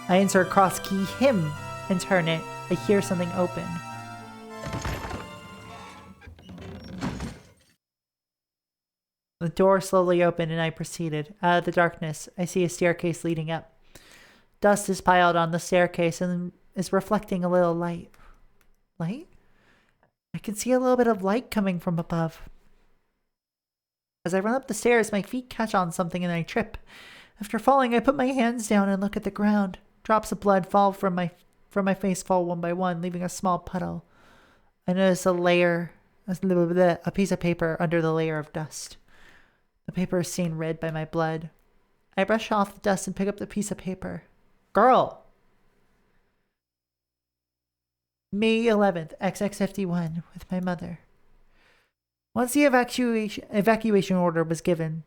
A: I insert cross key him and turn it. I hear something open. The door slowly opened and I proceeded. Out of the darkness, I see a staircase leading up. Dust is piled on the staircase and is reflecting a little light. Light? I can see a little bit of light coming from above. As I run up the stairs, my feet catch on something and I trip. After falling, I put my hands down and look at the ground. Drops of blood fall from my face fall one by one, leaving a small puddle. I notice a piece of paper under the layer of dust. The paper is stained red by my blood. I brush off the dust and pick up the piece of paper. Girl! May 11th, XX51, with my mother. Once the evacuation order was given,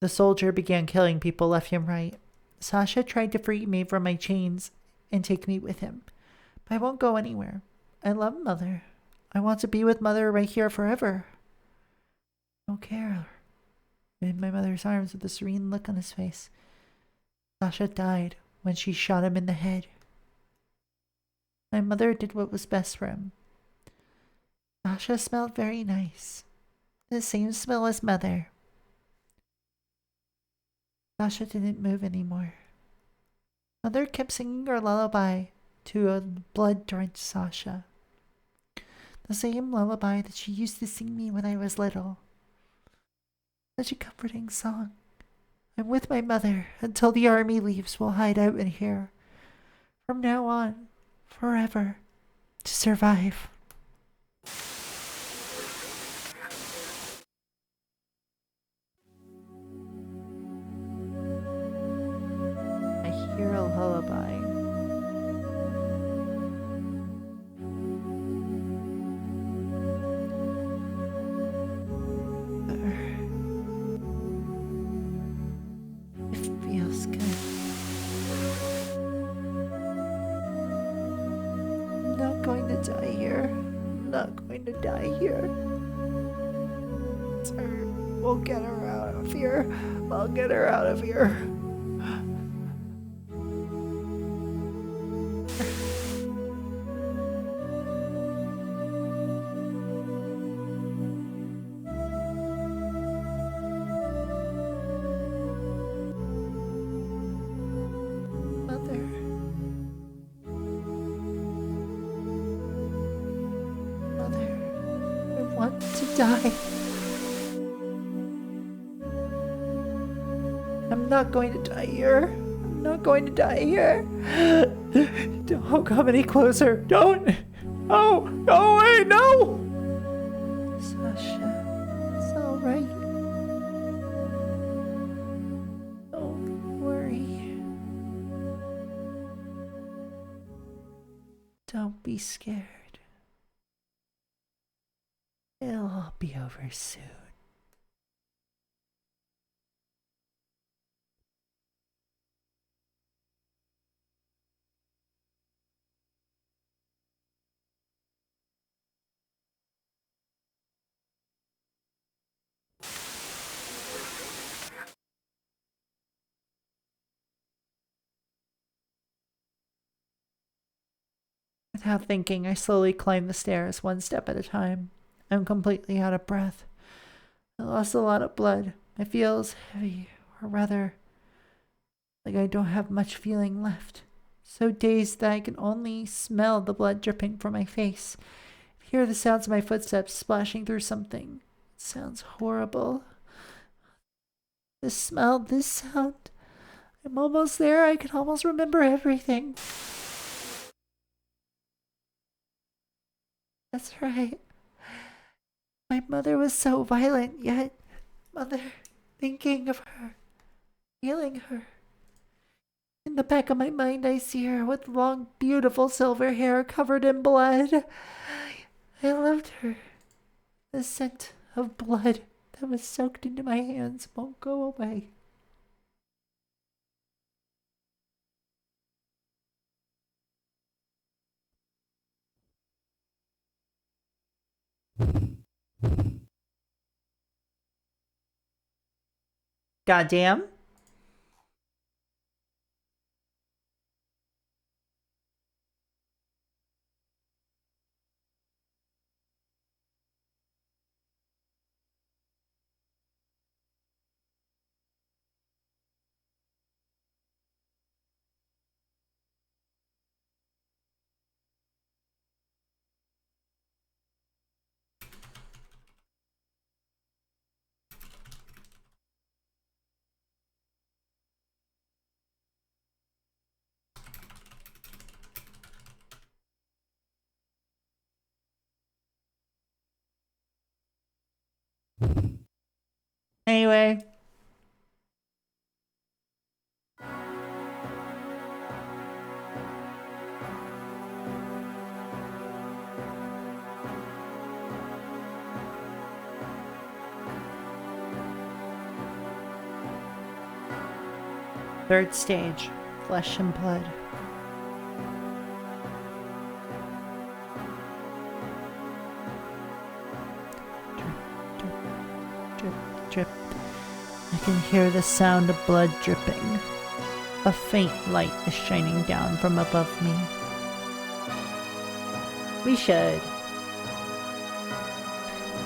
A: the soldier began killing people left and right. Sasha tried to free me from my chains and take me with him, but I won't go anywhere. I love Mother. I want to be with Mother right here forever. I don't care. In my mother's arms with a serene look on his face. Sasha died when she shot him in the head. My mother did what was best for him. Sasha smelled very nice. The same smell as Mother. Sasha didn't move anymore. Mother kept singing her lullaby to a blood-drenched Sasha. The same lullaby that she used to sing me when I was little. Such a comforting song. I'm with my mother until the army leaves. We'll hide out in here. From now on, forever, to survive. I hear a lullaby. I'm not going to die here. Sir, we'll get her out of here. I'll get her out of here. Die. I'm not going to die here. I'm not going to die here. Don't come any closer. Don't. Oh, no, wait, no. Sasha, it's all right. Don't worry. Don't be scared. It'll all be over soon. Without thinking, I slowly climb the stairs, one step at a time. I'm completely out of breath. I lost a lot of blood. It feels heavy, or rather, like I don't have much feeling left. So dazed that I can only smell the blood dripping from my face. I hear the sounds of my footsteps splashing through something. It sounds horrible. This smell, this sound. I'm almost there. I can almost remember everything. That's right. My mother was so violent, yet, Mother, thinking of her, feeling her. In the back of my mind, I see her with long, beautiful silver hair covered in blood. I loved her. The scent of blood that was soaked into my hands won't go away. Goddamn. Anyway. Third stage, flesh and blood. Drip, drip. I can hear the sound of blood dripping. A faint light is shining down from above me. We should.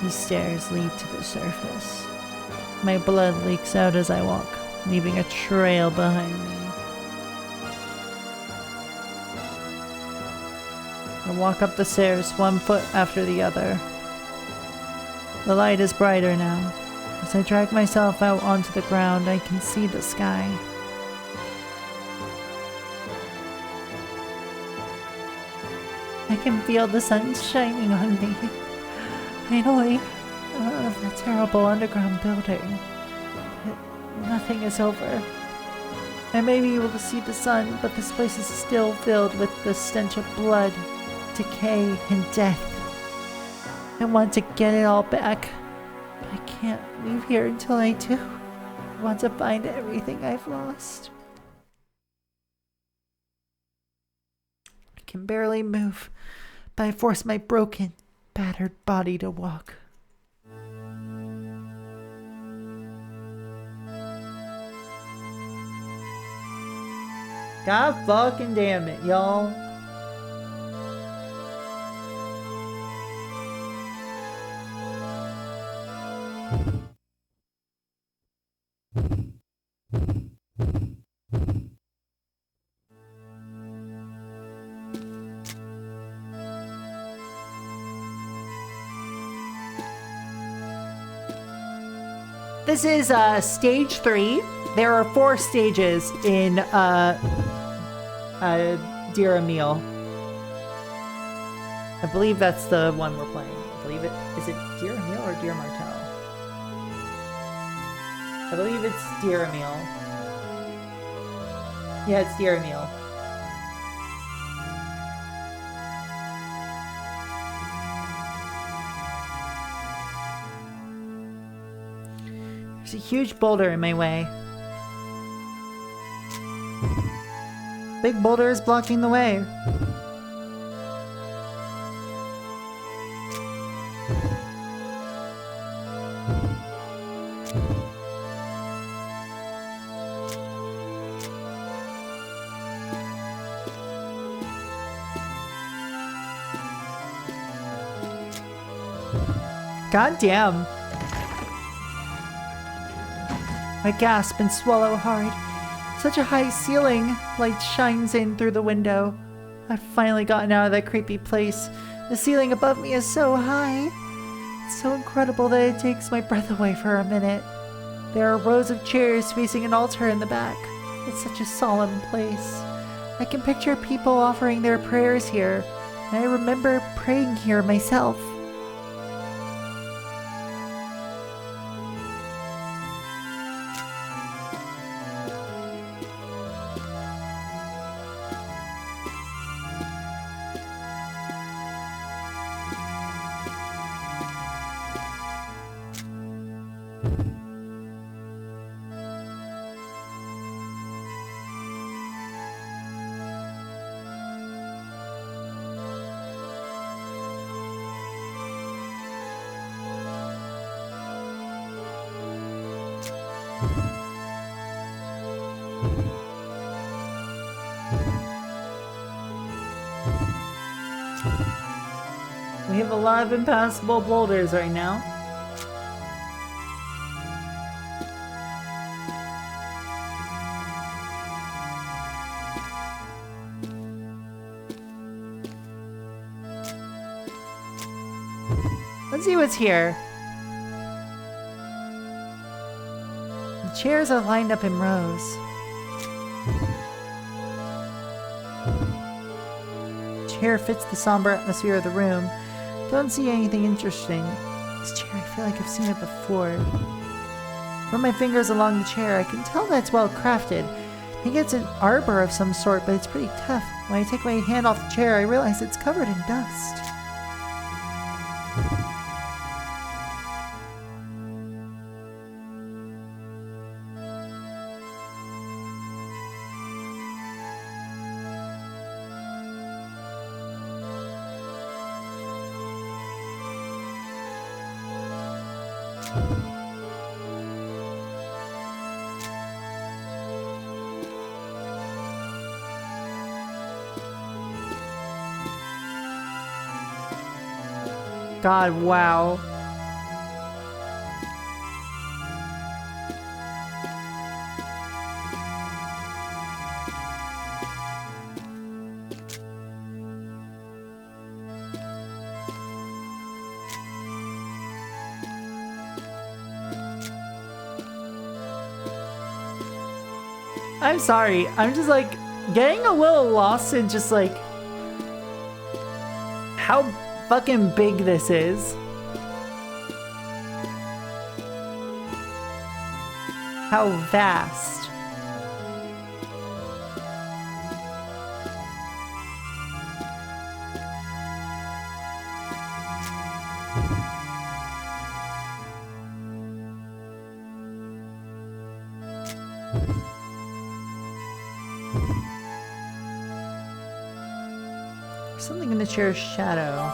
A: These stairs lead to the surface. My blood leaks out as I walk, leaving a trail behind me. I walk up the stairs, one foot after the other. The light is brighter now. As I drag myself out onto the ground, I can see the sky. I can feel the sun shining on me. Finally, out of the terrible underground building. But nothing is over. I may be able to see the sun, but this place is still filled with the stench of blood, decay, and death. I want to get it all back. I can't leave here until I do. I want to find everything I've lost. I can barely move, but I force my broken, battered body to walk. God fucking damn it, y'all. This is stage 3. There are 4 stages in Dear Emil. I believe that's the one we're playing. I believe it. Is it Dear Emil or Dear Martel? I believe it's Dear Emil. Yeah, it's Dear Emil. There's a huge boulder in my way. Big boulder is blocking the way. God damn. I gasp and swallow hard. Such a high ceiling. Light shines in through the window. I've finally gotten out of that creepy place. The ceiling above me is so high. It's so incredible that it takes my breath away for a minute. There are rows of chairs facing an altar in the back. It's such a solemn place. I can picture people offering their prayers here, and I remember praying here myself. We have a lot of impassable boulders right now. Let's see what's here. The chairs are lined up in rows. Chair fits the somber atmosphere of the room. Don't see anything interesting. This chair, I feel like I've seen it before. Run my fingers along the chair. I can tell that it's well crafted. I think it's an arbor of some sort, but it's pretty tough. When I take my hand off the chair, I realize it's covered in dust. God, wow. I'm sorry. I'm just like getting a little lost in just like how fucking big this is. How vast. There's something in the chair's shadow.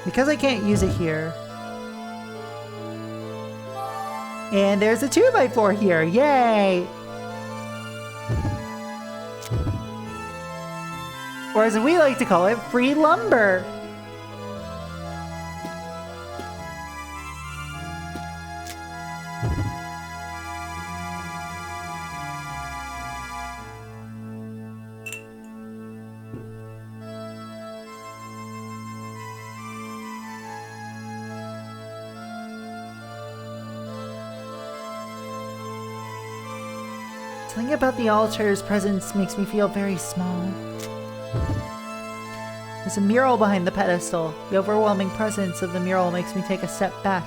A: Because I can't use it here. And there's a 2x4 here. Yay! Or as we like to call it, free lumber. Something about the altar's presence makes me feel very small. There's a mural behind the pedestal. The overwhelming presence of the mural makes me take a step back.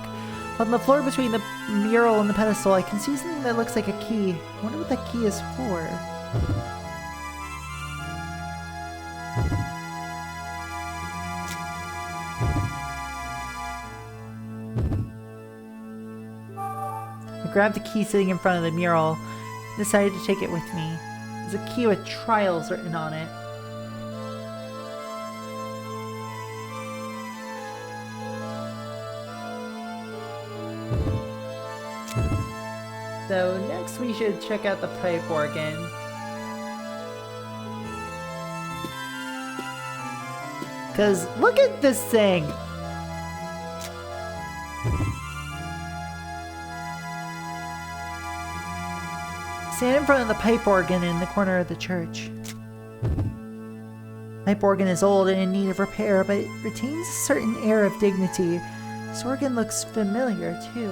A: On the floor between the mural and the pedestal, I can see something that looks like a key. I wonder what that key is for. I grabbed the key sitting in front of the mural. Decided to take it with me. There's a key with trials written on it. So next we should check out the pipe organ. Cause look at this thing! Stand in front of the pipe organ in the corner of the church. Pipe organ is old and in need of repair, but it retains a certain air of dignity. This organ looks familiar, too.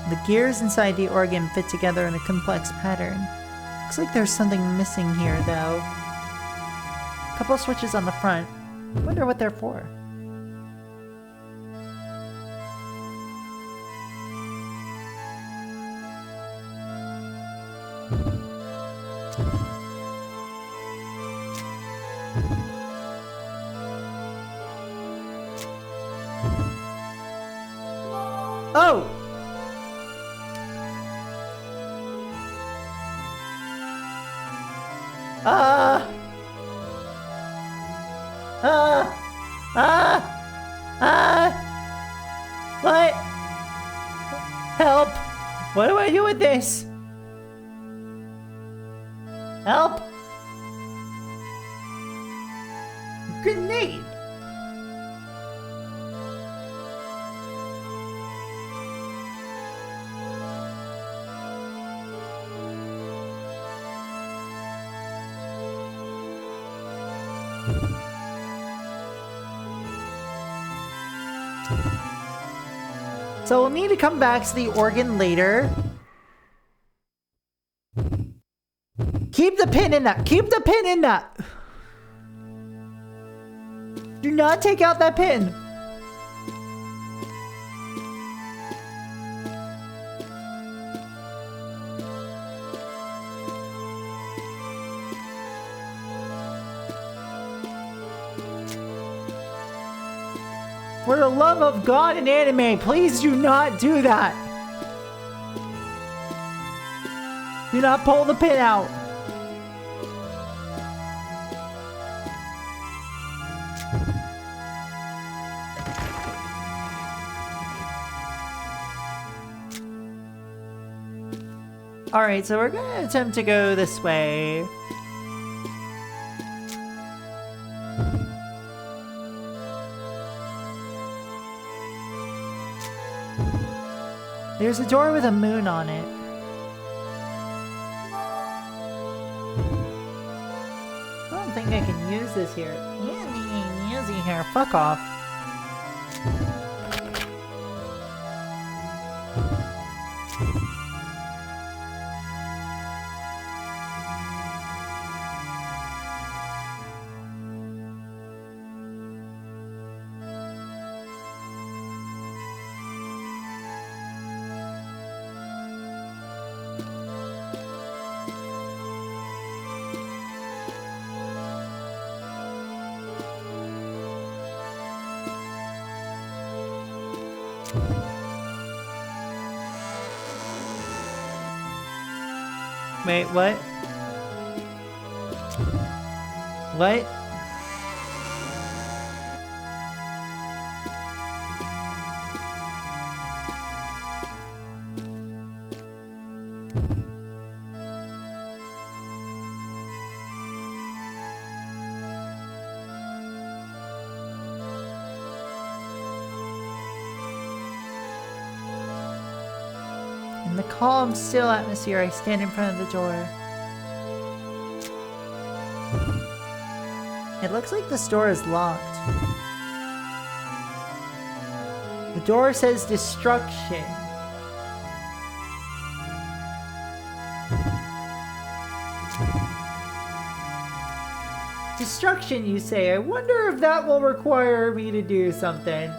A: The gears inside the organ fit together in a complex pattern. Looks like there's something missing here, though. A couple switches on the front. Wonder what they're for. Oh! What? Help! What do I do with this? Help! Grenade! So we'll need to come back to the organ later. Keep the pin in that! Keep the pin in that! Do not take out that pin! For the love of God and anime, please do not do that! Do not pull the pin out! Alright, so we're gonna attempt to go this way. There's a door with a moon on it. I don't think I can use this here. Using here. Fuck off. Wait, what? What? In the calm, still atmosphere, I stand in front of the door. It looks like this door is locked. The door says destruction. Destruction, you say? I wonder if that will require me to do something.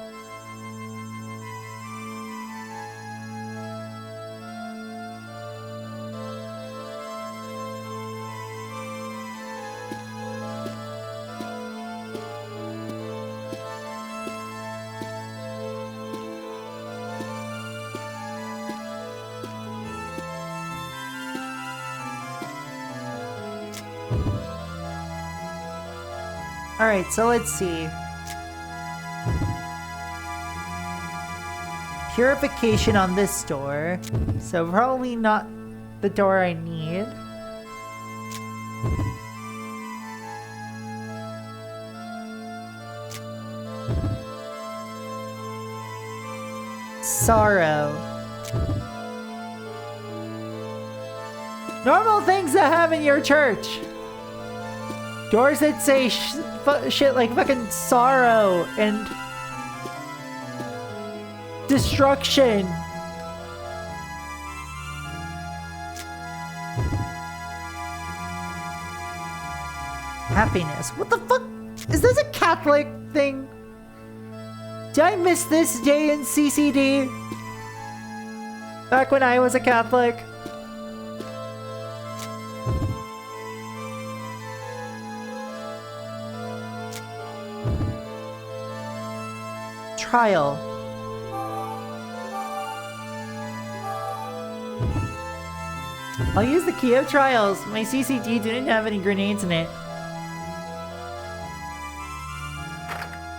A: Alright, so let's see. Purification on this door. So probably not the door I need. Sorrow. Normal things to have in your church. Doors that say shit like fucking sorrow and destruction. Happiness. What the fuck? Is this a Catholic thing? Did I miss this day in CCD? Back when I was a Catholic? Trial. I'll use the key of trials. My CCD didn't have any grenades in it.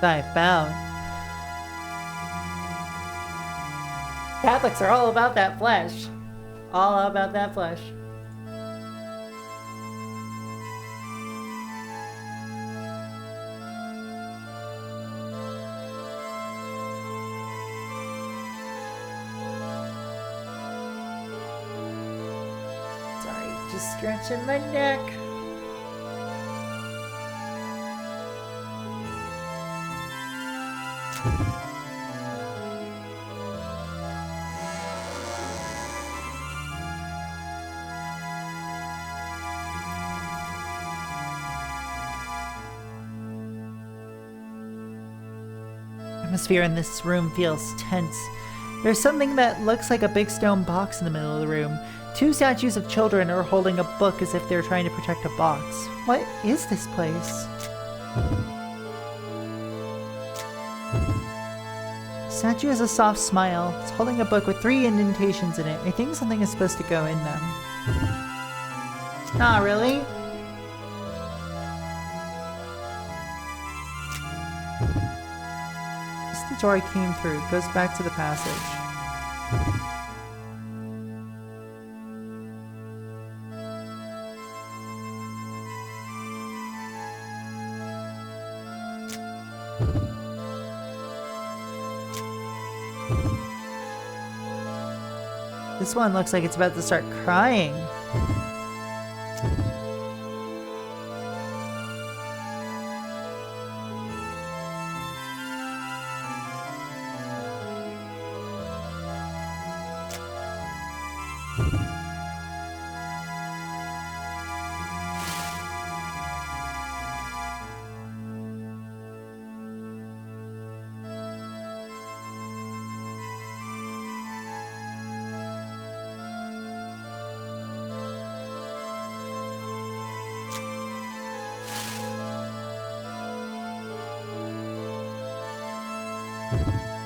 A: That I found. Catholics are all about that flesh. All about that flesh. Just stretching my neck. Atmosphere in this room feels tense. There's something that looks like a big stone box in the middle of the room. Two statues of children are holding a book as if they're trying to protect a box. What is this place? Statue has a soft smile. It's holding a book with 3 indentations in it. I think something is supposed to go in them. Not really. This is the door I came through. It goes back to the passage. This one looks like it's about to start crying.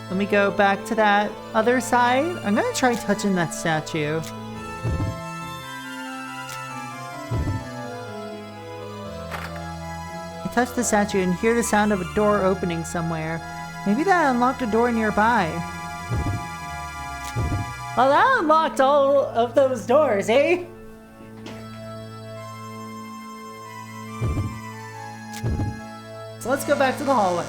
A: Let me go back to that other side. I'm gonna try touching that statue. touch the statue and hear the sound of a door opening somewhere. Maybe that unlocked a door nearby. Well, that unlocked all of those doors, eh? So let's go back to the hallway.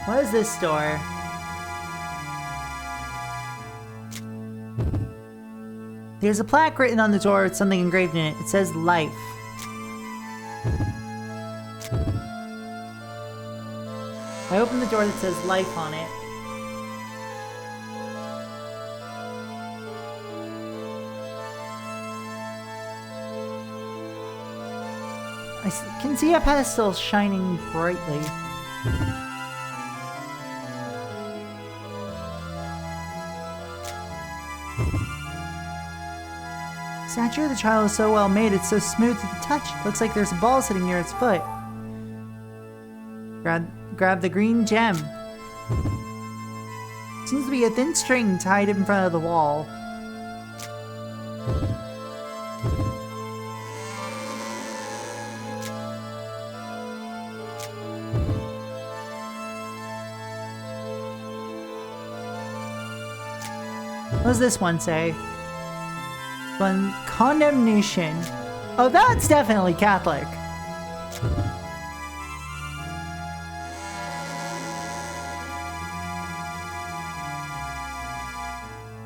A: What is this door? There's a plaque written on the door with something engraved in it. It says life. I open the door that says life on it. I can see a pedestal shining brightly. The statue of the child is so well made, it's so smooth to the touch. Looks like there's a ball sitting near its foot. Grab the green gem. Seems to be a thin string tied in front of the wall. What does this one say? One, condemnation. Oh, that's definitely Catholic.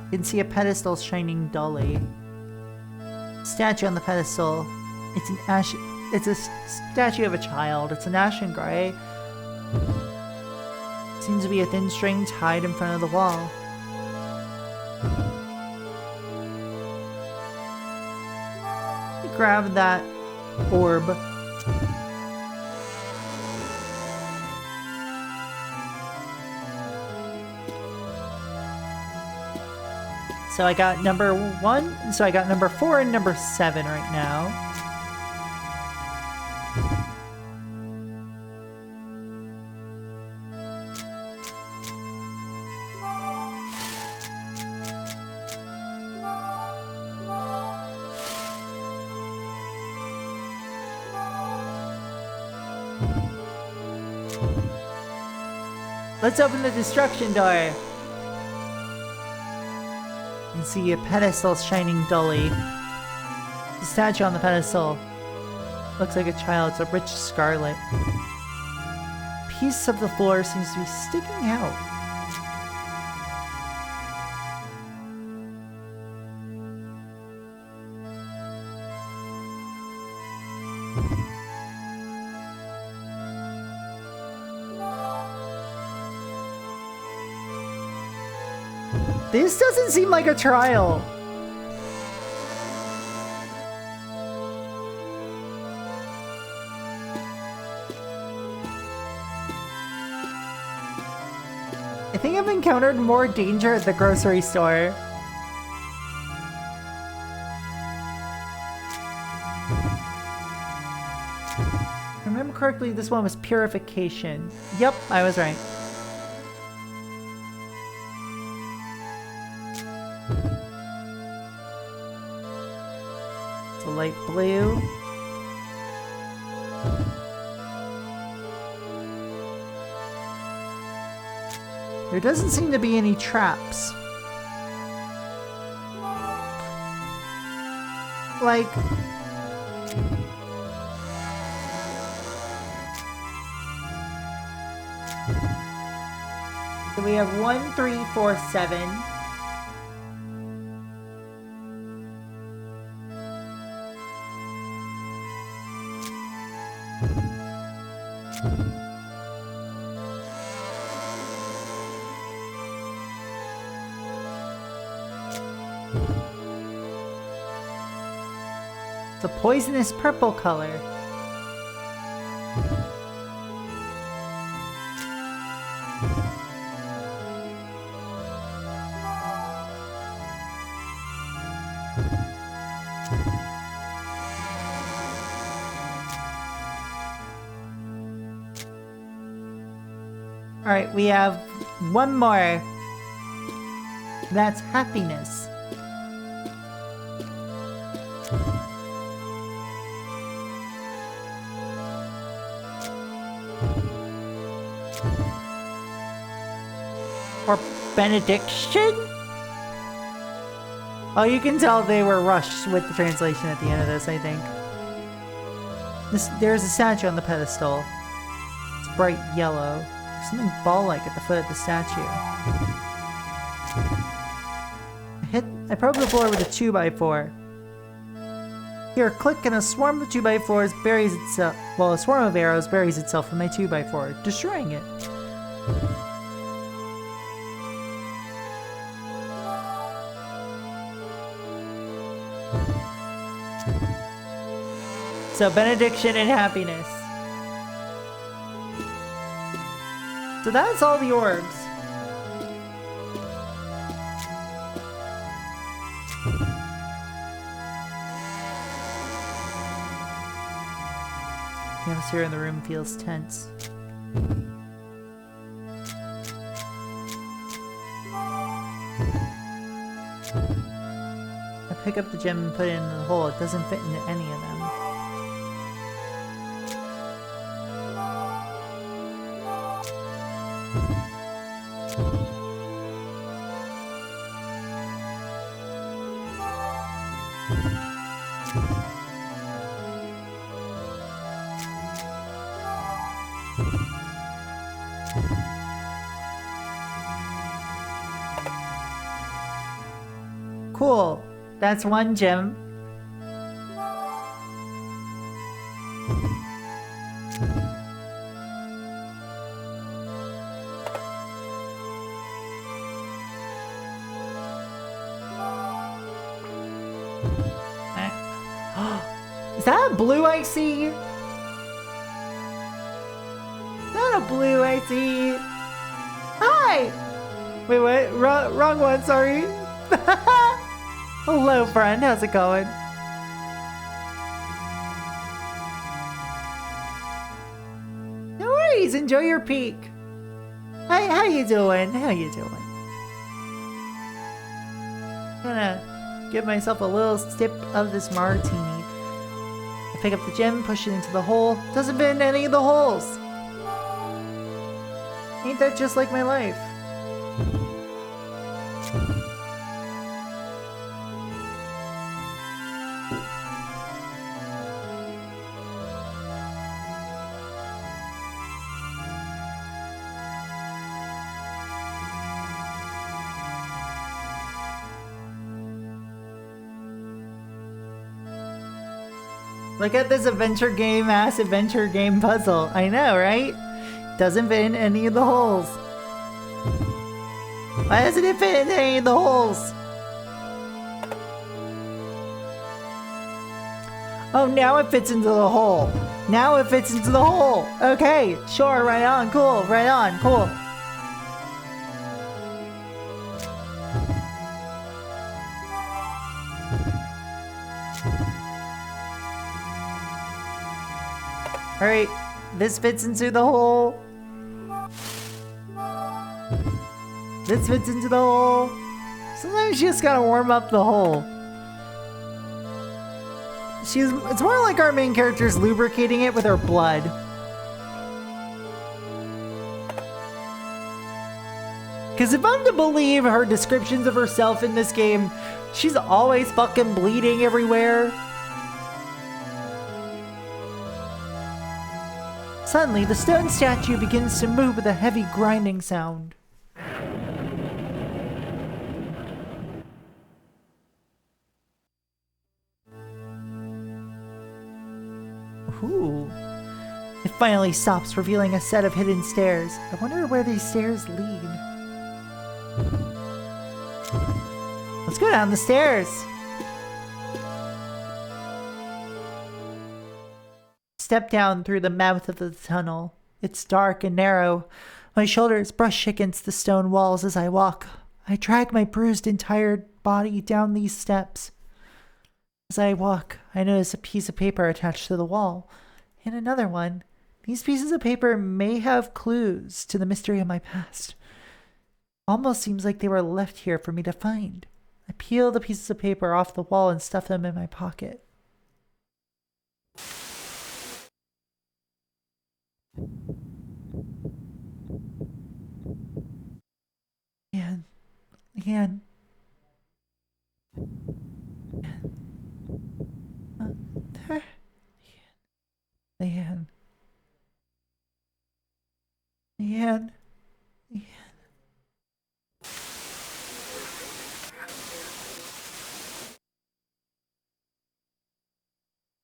A: You can see a pedestal shining dully. Statue on the pedestal. It's a statue of a child. It's an ashen gray. Seems to be a thin string tied in front of the wall. Grab that orb. So I got number 1, so I got number 4 and number 7 right now. Let's open the destruction door. You see a pedestal shining dully. The statue on the pedestal looks like a child. It's a rich scarlet. A piece of the floor seems to be sticking out. This doesn't seem like a trial. I think I've encountered more danger at the grocery store. If I remember correctly, this one was purification. Yep, I was right. It's a light blue. There doesn't seem to be any traps. Like... So we have 1, 3, 4, 7. It's a poisonous purple color. Alright, we have one more. That's happiness. Or benediction? Oh, you can tell they were rushed with the translation at the end of this, I think. There's a statue on the pedestal. It's bright yellow. There's something ball-like at the foot of the statue. I probe the floor with a 2x4. Here, click, and a swarm of 2x4s buries itself. Well, a swarm of arrows buries itself in my 2x4, destroying it. So, benediction and happiness. So that's all the orbs. The atmosphere in the room feels tense. I pick up the gem and put it in the hole. It doesn't fit into any of them. Cool. That's one gem. Is that a blue I see? Is that a blue I see? Hi! Wait, what? Wrong one, sorry. Hello, friend. How's it going? No worries. Enjoy your peek. Hi, how you doing? How you doing? Gonna give myself a little sip of this martini. I pick up the gem, push it into the hole. Doesn't fit in any of the holes. Ain't that just like my life? Look at this ass adventure game puzzle. I know, right? Doesn't fit in any of the holes. Why doesn't it fit in any of the holes? Oh, now it fits into the hole. Now it fits into the hole. Okay, sure, right on, cool, right on, cool. Alright, this fits into the hole. This fits into the hole. Sometimes you just gotta warm up the hole. It's more like our main character's lubricating it with her blood. Because if I'm to believe her descriptions of herself in this game, she's always fucking bleeding everywhere. Suddenly, the stone statue begins to move with a heavy grinding sound. Ooh. It finally stops, revealing a set of hidden stairs. I wonder where these stairs lead. Let's go down the stairs. Step down through the mouth of the tunnel. It's dark and narrow. My shoulders brush against the stone walls as I walk. I drag my bruised and tired body down these steps. As I walk, I notice a piece of paper attached to the wall, and another one. These pieces of paper may have clues to the mystery of my past. Almost seems like they were left here for me to find. I peel the pieces of paper off the wall and stuff them in my pocket. Leanne. There. Leanne.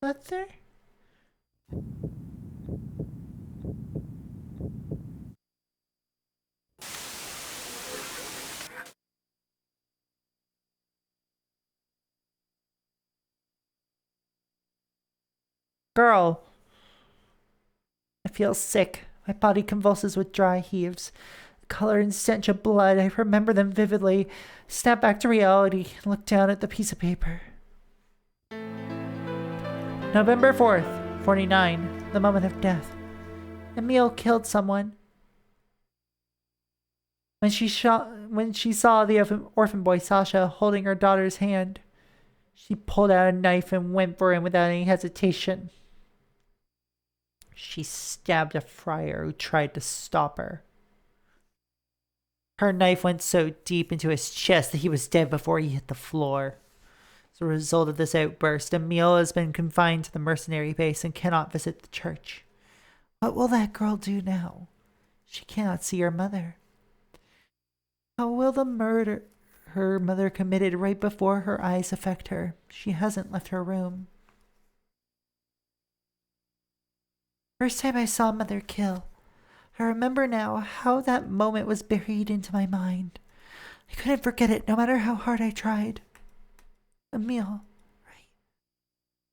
A: Mother? Girl. I feel sick. My body convulses with dry heaves. The color and stench of blood, I remember them vividly. Snap back to reality and look down at the piece of paper. November 4th, 49, the moment of death. Emil killed someone. When she saw the orphan boy Sasha holding her daughter's hand, she pulled out a knife and went for him without any hesitation. She stabbed a friar who tried to stop her. Her knife went so deep into his chest that he was dead before he hit the floor. As a result of this outburst, Emil has been confined to the mercenary base and cannot visit the church. What will that girl do now? She cannot see her mother. How will the murder her mother committed right before her eyes affect her? She hasn't left her room. First time I saw Mother kill, I remember now how that moment was buried into my mind. I couldn't forget it no matter how hard I tried. Emil, right?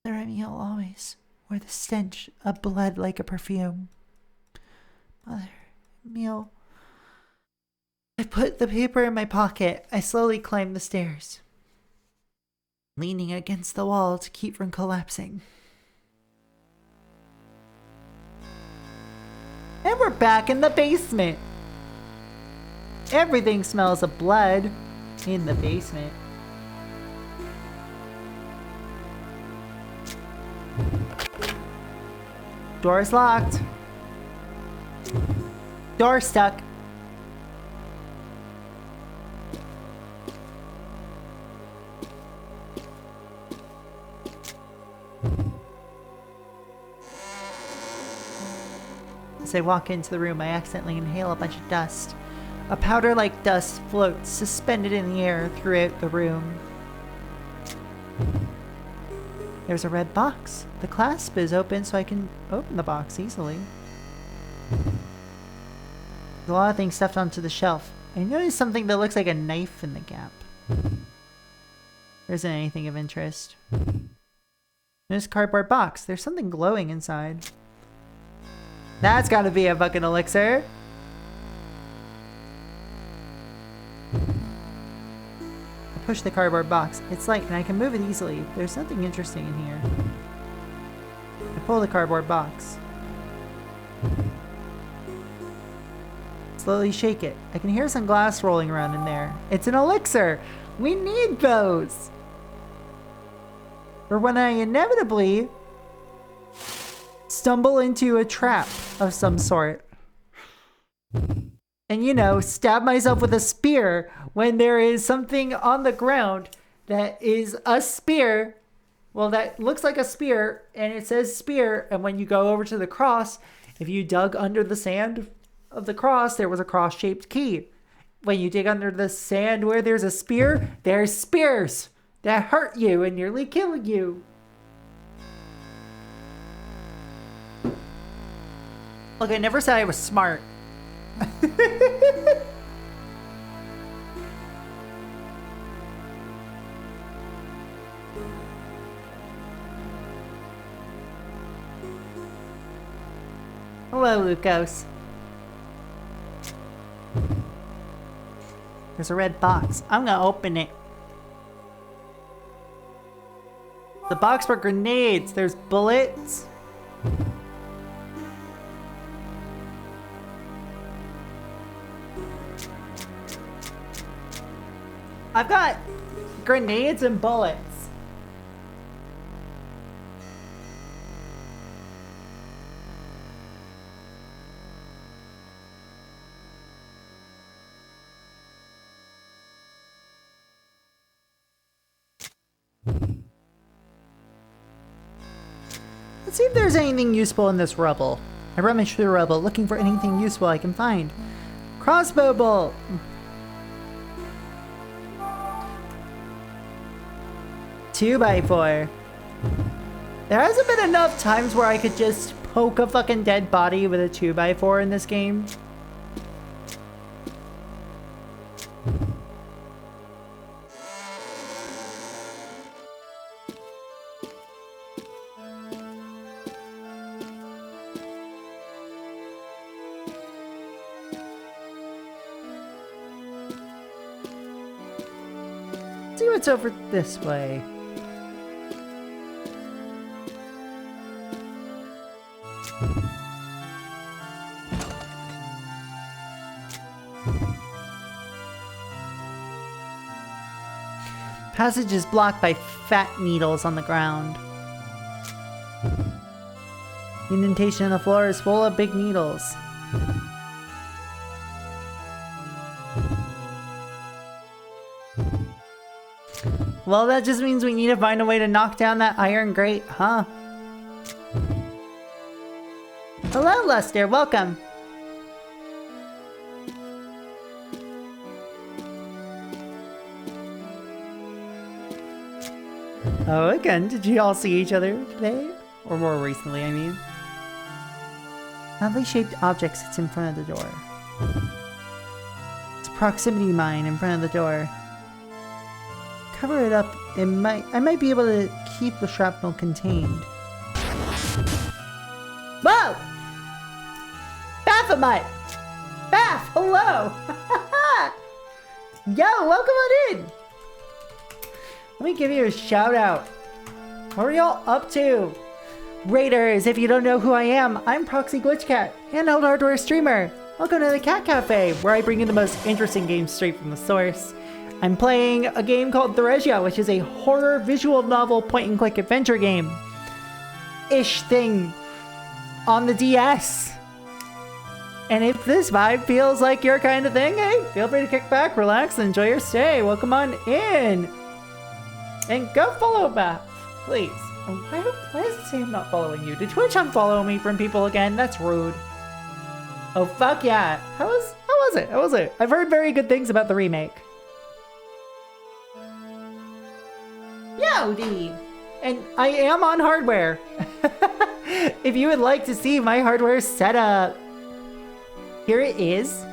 A: Mother Emil always wore the stench of blood like a perfume. Mother Emil. I put the paper in my pocket. I slowly climbed the stairs, leaning against the wall to keep from collapsing. And we're back in the basement. Everything smells of blood in the basement. Door's locked. Door stuck. As I walk into the room, I accidentally inhale a bunch of dust. A powder-like dust floats, suspended in the air throughout the room. There's a red box. The clasp is open, so I can open the box easily. There's a lot of things stuffed onto the shelf. I noticed something that looks like a knife in the gap. There isn't anything of interest. There's a cardboard box. There's something glowing inside. That's gotta be a fucking elixir. I push the cardboard box. It's light and I can move it easily. There's nothing interesting in here. I pull the cardboard box. Slowly shake it. I can hear some glass rolling around in there. It's an elixir! We need those! For when I inevitably stumble into a trap of some sort. And, you know, stab myself with a spear when there is something on the ground that is a spear. Well, that looks like a spear and it says spear. And when you go over to the cross, if you dug under the sand of the cross, there was a cross-shaped key. When you dig under the sand where there's a spear, there's spears that hurt you and nearly kill you. Look, I never said I was smart. Hello, Lucas. There's a red box. I'm gonna open it. The box for grenades. There's bullets. I've got grenades and bullets. Let's see if there's anything useful in this rubble. I rummage through the rubble looking for anything useful I can find. Crossbow bolt. 2x4. There hasn't been enough times where I could just poke a fucking dead body with a 2x4 in this game. Let's see what's over this way. Passage is blocked by fat needles on the ground. The indentation in the floor is full of big needles. Well, that just means we need to find a way to knock down that iron grate, huh? Hello, Lester. Welcome. Oh, again, did you all see each other today? Or more recently, I mean. Oddly shaped object sits in front of the door. It's a proximity mine in front of the door. Cover it up, I might be able to keep the shrapnel contained. Whoa! Baphomet! Baph, hello! Yo, welcome on in! Let me give you a shout out. What are y'all up to? Raiders, if you don't know who I am, I'm Proxy Glitchcat, handheld hardware streamer. Welcome to the Cat Cafe, where I bring you the most interesting games straight from the source. I'm playing a game called Theresia, which is a horror visual novel point-and-click adventure game. Ish thing on the DS. And if this vibe feels like your kind of thing, hey, feel free to kick back, relax, and enjoy your stay. Welcome on in. And go follow Beth, please. Why does it say I'm not following you? Did Twitch unfollow me from people again? That's rude. Oh, fuck yeah. How was it? I've heard very good things about the remake. Yowdy! And I am on hardware. If you would like to see my hardware setup, here it is.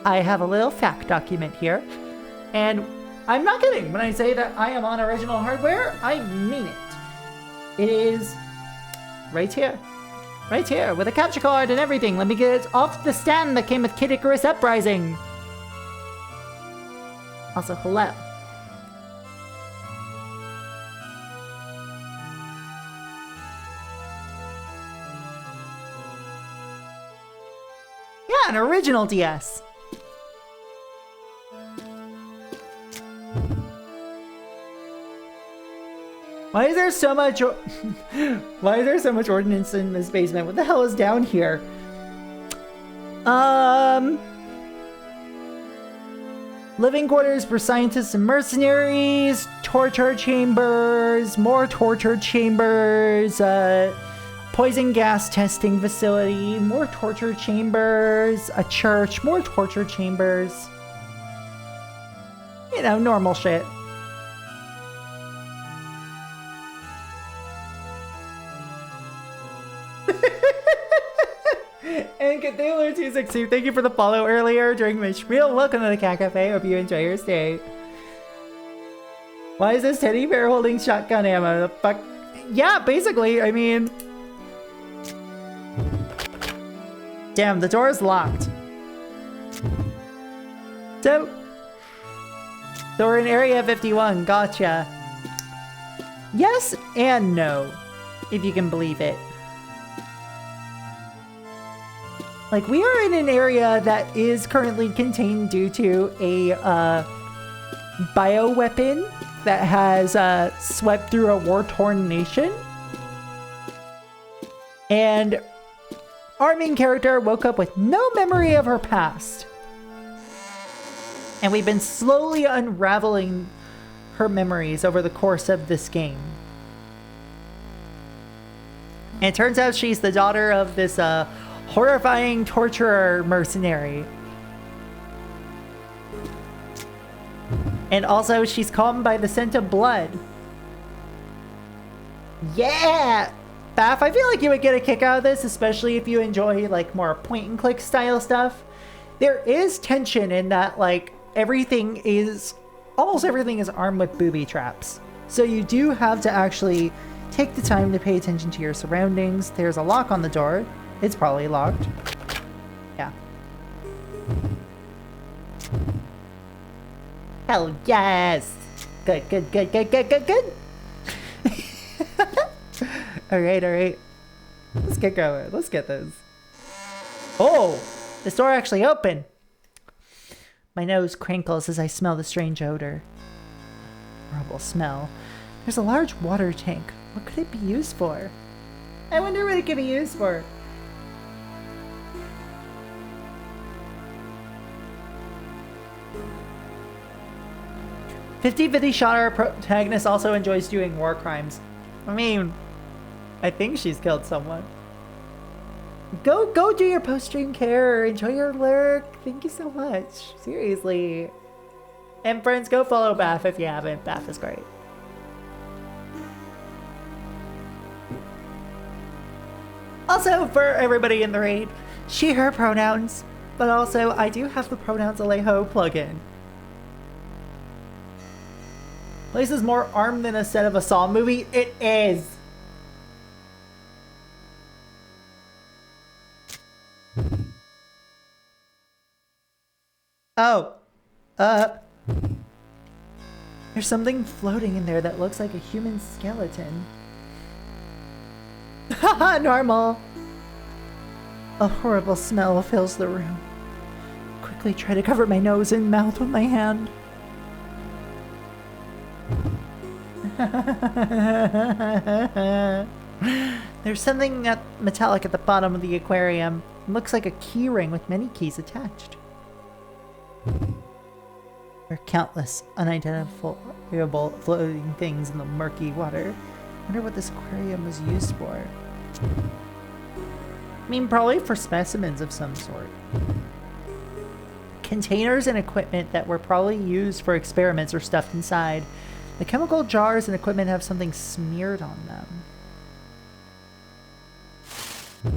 A: I have a little fact document here. And I'm not kidding when I say that I am on original hardware. I mean it. It is right here. Right here with a capture card and everything. Let me get it off the stand that came with Kid Icarus Uprising. Also, hello. Yeah, an original DS. Why is there so much ordnance in this basement? What the hell is down here? Living quarters for scientists and mercenaries, torture chambers, more torture chambers, poison gas testing facility, more torture chambers, a church, more torture chambers. You know, normal shit. And Cthulhu262, thank you for the follow earlier during my spiel. Welcome to the Cat Cafe. Hope you enjoy your stay. Why is this teddy bear holding shotgun ammo? The fuck? Yeah, basically, I mean... Damn, the door is locked. So we're in Area 51. Gotcha. Yes and no, if you can believe it. Like, we are in an area that is currently contained due to a bioweapon that has swept through a war-torn nation. And our main character woke up with no memory of her past. And we've been slowly unraveling her memories over the course of this game. And it turns out she's the daughter of this horrifying torturer mercenary. And also, she's calmed by the scent of blood. Yeah! Baff, I feel like you would get a kick out of this, especially if you enjoy, like, more point-and-click style stuff. There is tension in that, like, almost everything is armed with booby traps. So you do have to actually take the time to pay attention to your surroundings. There's a lock on the door. It's probably locked. Yeah. Hell yes! Good, good, good, good, good, good, good! Alright, alright. Let's get going. Let's get this. Oh! This door actually opened! My nose crinkles as I smell the strange odor. Horrible smell. There's a large water tank. What could it be used for? I wonder what it could be used for. "50-50 shot, our protagonist also enjoys doing war crimes." I mean, I think she's killed someone. Go do your post-stream care. Enjoy your lurk. Thank you so much. Seriously. And friends, go follow Baff if you haven't. Baff is great. Also, for everybody in the raid, she, her pronouns. But also, I do have the pronouns Alejo plugin. Place is more armed than a set of a Saw movie. It is. Oh. There's something floating in there that looks like a human skeleton. Haha, normal. A horrible smell fills the room. Quickly try to cover my nose and mouth with my hand. There's something metallic at the bottom of the aquarium. It looks like a key ring with many keys attached. There are countless unidentifiable floating things in the murky water. I wonder what this aquarium was used for. I mean, probably for specimens of some sort. Containers and equipment that were probably used for experiments are stuffed inside. The chemical jars and equipment have something smeared on them.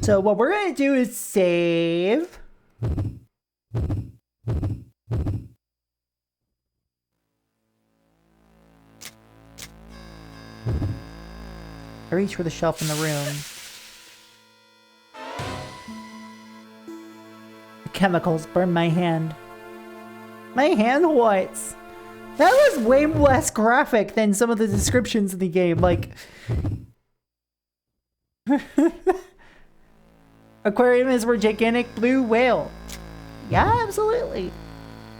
A: So what we're going to do is save. I reach for the shelf in the room. The chemicals burn my hand. My hand whites. That was way less graphic than some of the descriptions in the game. Like, aquarium is for gigantic blue whale. Yeah, absolutely.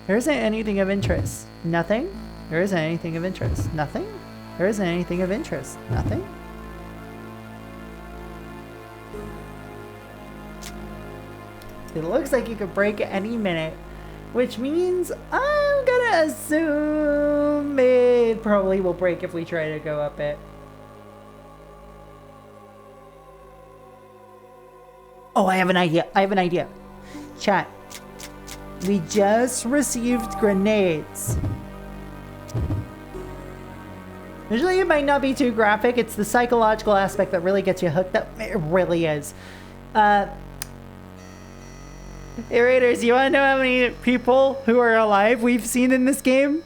A: There isn't anything of interest. Nothing. There isn't anything of interest. Nothing. There isn't anything of interest. Nothing. It looks like you could break at any minute, which means I'm gonna assume it probably will break if we try to go up it. Oh, I have an idea. I have an idea. Chat. We just received grenades. Usually it might not be too graphic. It's the psychological aspect that really gets you hooked up. It really is. Hey Raiders, you wanna know how many people who are alive we've seen in this game?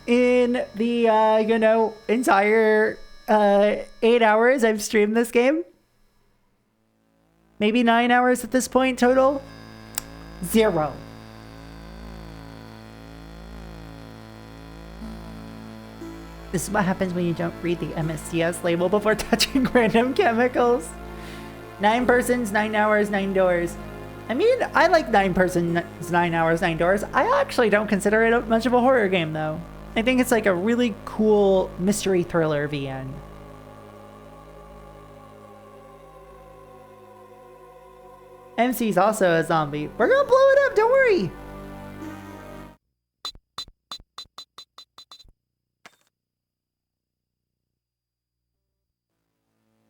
A: In the, you know, entire 8 hours I've streamed this game? Maybe 9 hours at this point total? 0. This is what happens when you don't read the MSCS label before touching random chemicals. 9 persons, 9 hours, 9 doors. I mean, I like 9 persons, 9 hours, 9 doors. I actually don't consider it much of a horror game, though. I think it's like a really cool mystery thriller VN. MC's also a zombie. We're gonna blow it up, don't worry!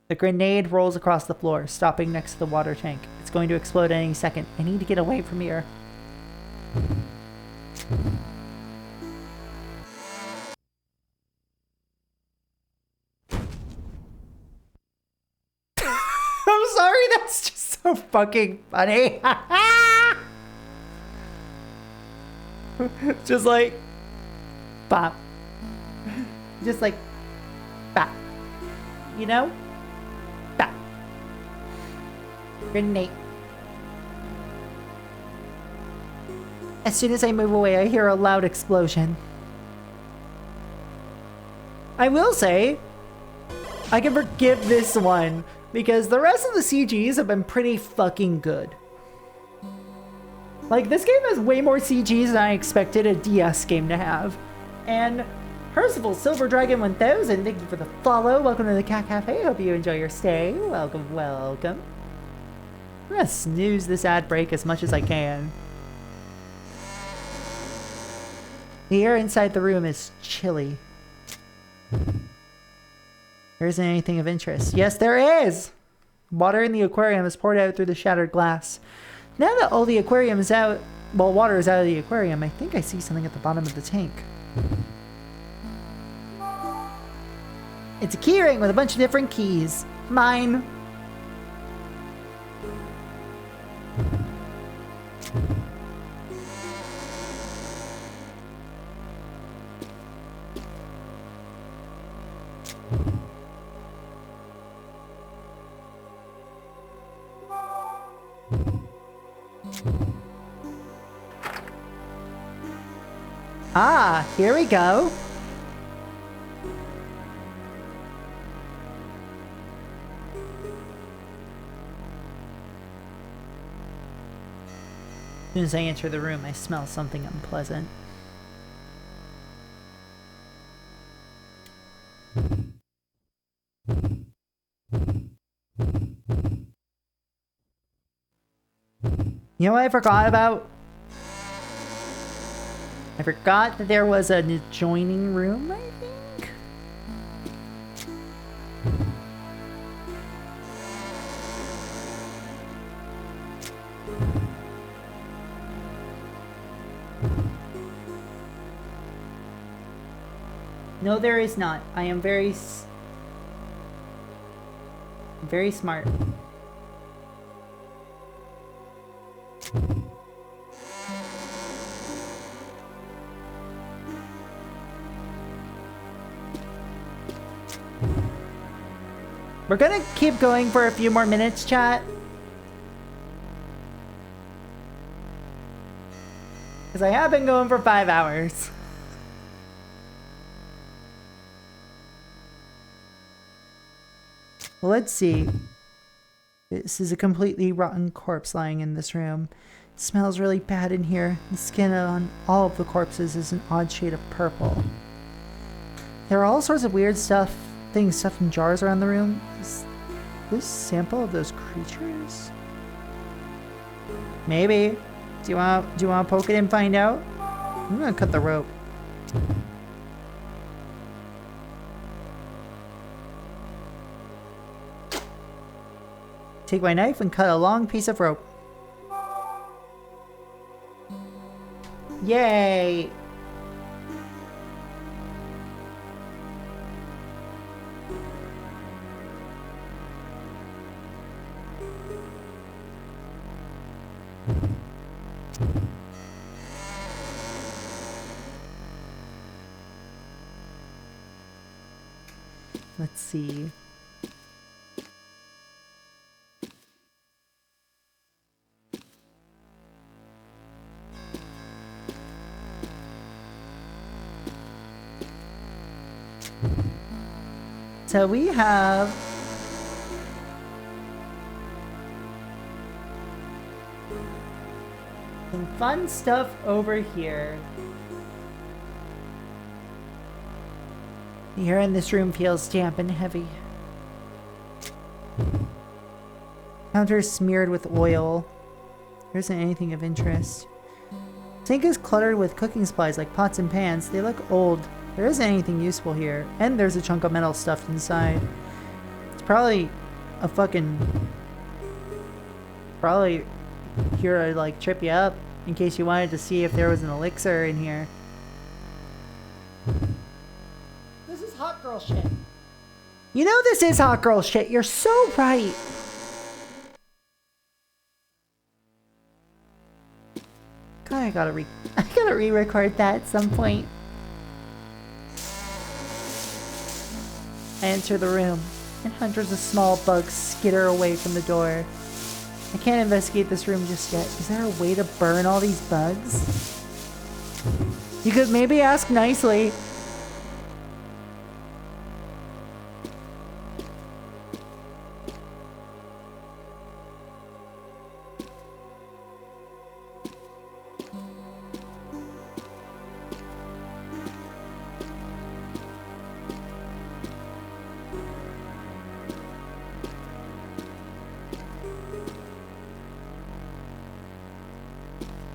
A: The grenade rolls across the floor, stopping next to the water tank. It's going to explode any second. I need to get away from here. I'm sorry, that's just so fucking funny. Just like, bop. Just like, bop. You know? Bop. Grenade. As soon as I move away, I hear a loud explosion. I will say, I can forgive this one because the rest of the CGs have been pretty fucking good. Like, this game has way more CGs than I expected a DS game to have. And Percival Silver Dragon 1000, thank you for the follow. Welcome to the Cat Cafe. Hope you enjoy your stay. Welcome, welcome. I'm gonna snooze this ad break as much as I can. The air inside the room is chilly. There isn't anything of interest. Yes, there is! Water in the aquarium is poured out through the shattered glass. Now that all the aquarium is out, well, water is out of the aquarium, I think I see something at the bottom of the tank. It's a key ring with a bunch of different keys. Mine. Ah, here we go. As soon as I enter the room, I smell something unpleasant. You know what I forgot about? I forgot that there was an adjoining room, I think? No, there is not. I am very smart. We're gonna keep going for a few more minutes, chat. Because I have been going for 5 hours. Well, let's see. This is a completely rotten corpse lying in this room. It smells really bad in here. The skin on all of the corpses is an odd shade of purple. There are all sorts of weird things stuffed in jars around the room. Is this a sample of those creatures? Maybe. Do you want to poke it and find out? I'm gonna cut the rope. Take my knife and cut a long piece of rope. Yay! Let's see. So we have some fun stuff over here. The air in this room feels damp and heavy. Counter is smeared with oil. There isn't anything of interest. Sink is cluttered with cooking supplies like pots and pans. They look old. There isn't anything useful here. And there's a chunk of metal stuffed inside. It's probably a fucking... Probably here to like trip you up in case you wanted to see if there was an elixir in here. This is hot girl shit. You know this is hot girl shit. You're so right. God, I gotta re-record that at some point. I enter the room, and hundreds of small bugs skitter away from the door. I can't investigate this room just yet. Is there a way to burn all these bugs? You could maybe ask nicely.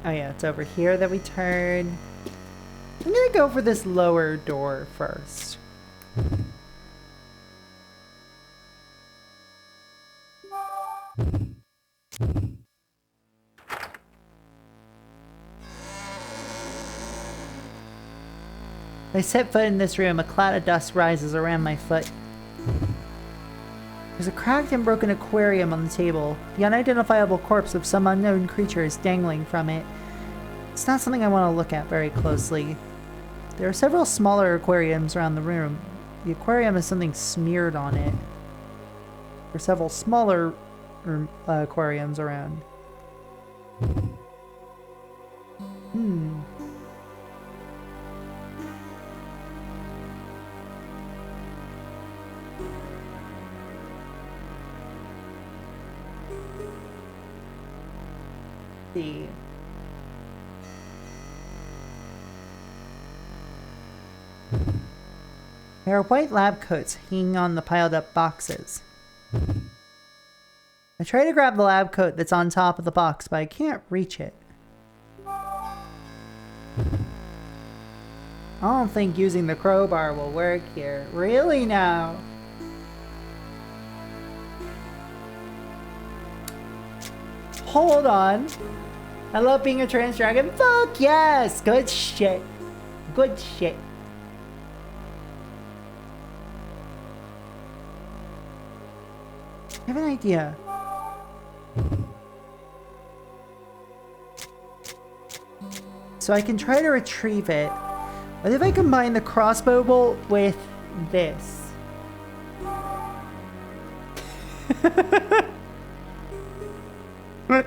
A: Oh yeah, it's over here that we turn. I'm gonna go for this lower door first. As I set foot in this room, a cloud of dust rises around my foot. There's a cracked and broken aquarium on the table. The unidentifiable corpse of some unknown creature is dangling from it. It's not something I want to look at very closely. There are several smaller aquariums around the room. The aquarium has something smeared on it. There are several smaller aquariums around. See. There are white lab coats hanging on the piled up boxes. I try to grab the lab coat that's on top of the box, but I can't reach it. I don't think using the crowbar will work here. Really now? Hold on. I love being a trans dragon. Fuck yes! Good shit. Good shit. I have an idea. So I can try to retrieve it. What if I combine the crossbow bolt with this?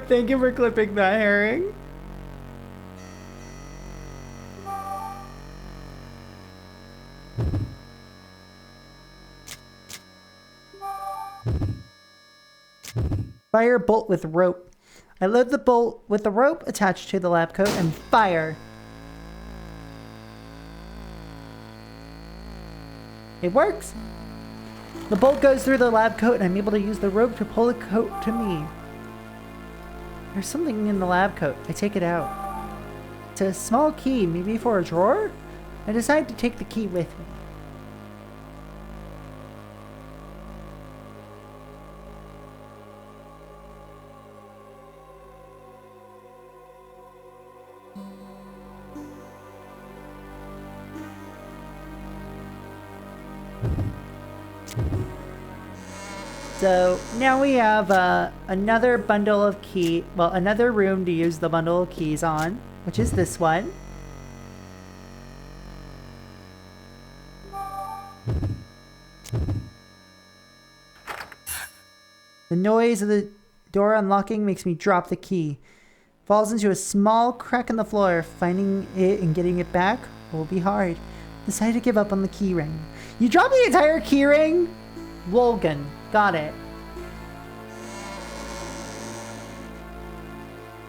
A: Thank you for clipping that, herring. Fire bolt with rope. I load the bolt with the rope attached to the lab coat and fire. It works. The bolt goes through the lab coat and I'm able to use the rope to pull the coat to me. There's something in the lab coat. I take it out. It's a small key, maybe for a drawer? I decide to take the key with me. So now we have another bundle of another room to use the bundle of keys on, which is this one. The noise of the door unlocking makes me drop the key. Falls into a small crack in the floor. Finding it and getting it back will be hard. Decided to give up on the keyring. You dropped the entire keyring? Wolgan. Got it.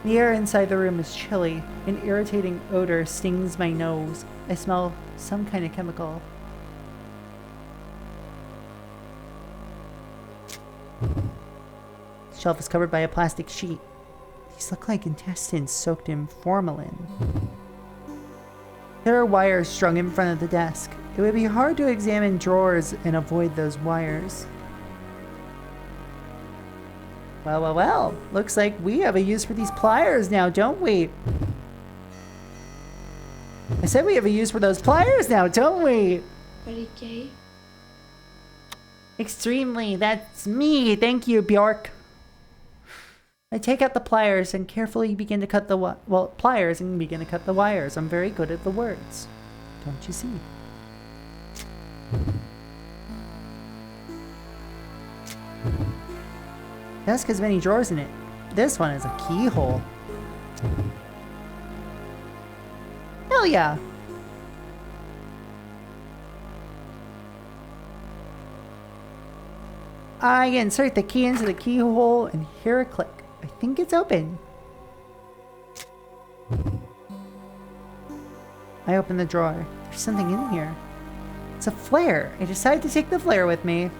A: The air inside the room is chilly. An irritating odor stings my nose. I smell some kind of chemical. The shelf is covered by a plastic sheet. These look like intestines soaked in formalin. There are wires strung in front of the desk. It would be hard to examine drawers and avoid those wires. Well, well, well. Looks like we have a use for these pliers now, don't we? I said we have a use for those pliers now, don't we?
C: Very gay.
A: Extremely. That's me. Thank you, Bjork. I take out the pliers and carefully begin to cut the pliers and begin to cut the wires. I'm very good at the words. Don't you see? Desk has many drawers in it. This one is a keyhole. Hell yeah! I insert the key into the keyhole and hear a click. I think it's open. I open the drawer. There's something in here. It's a flare. I decide to take the flare with me.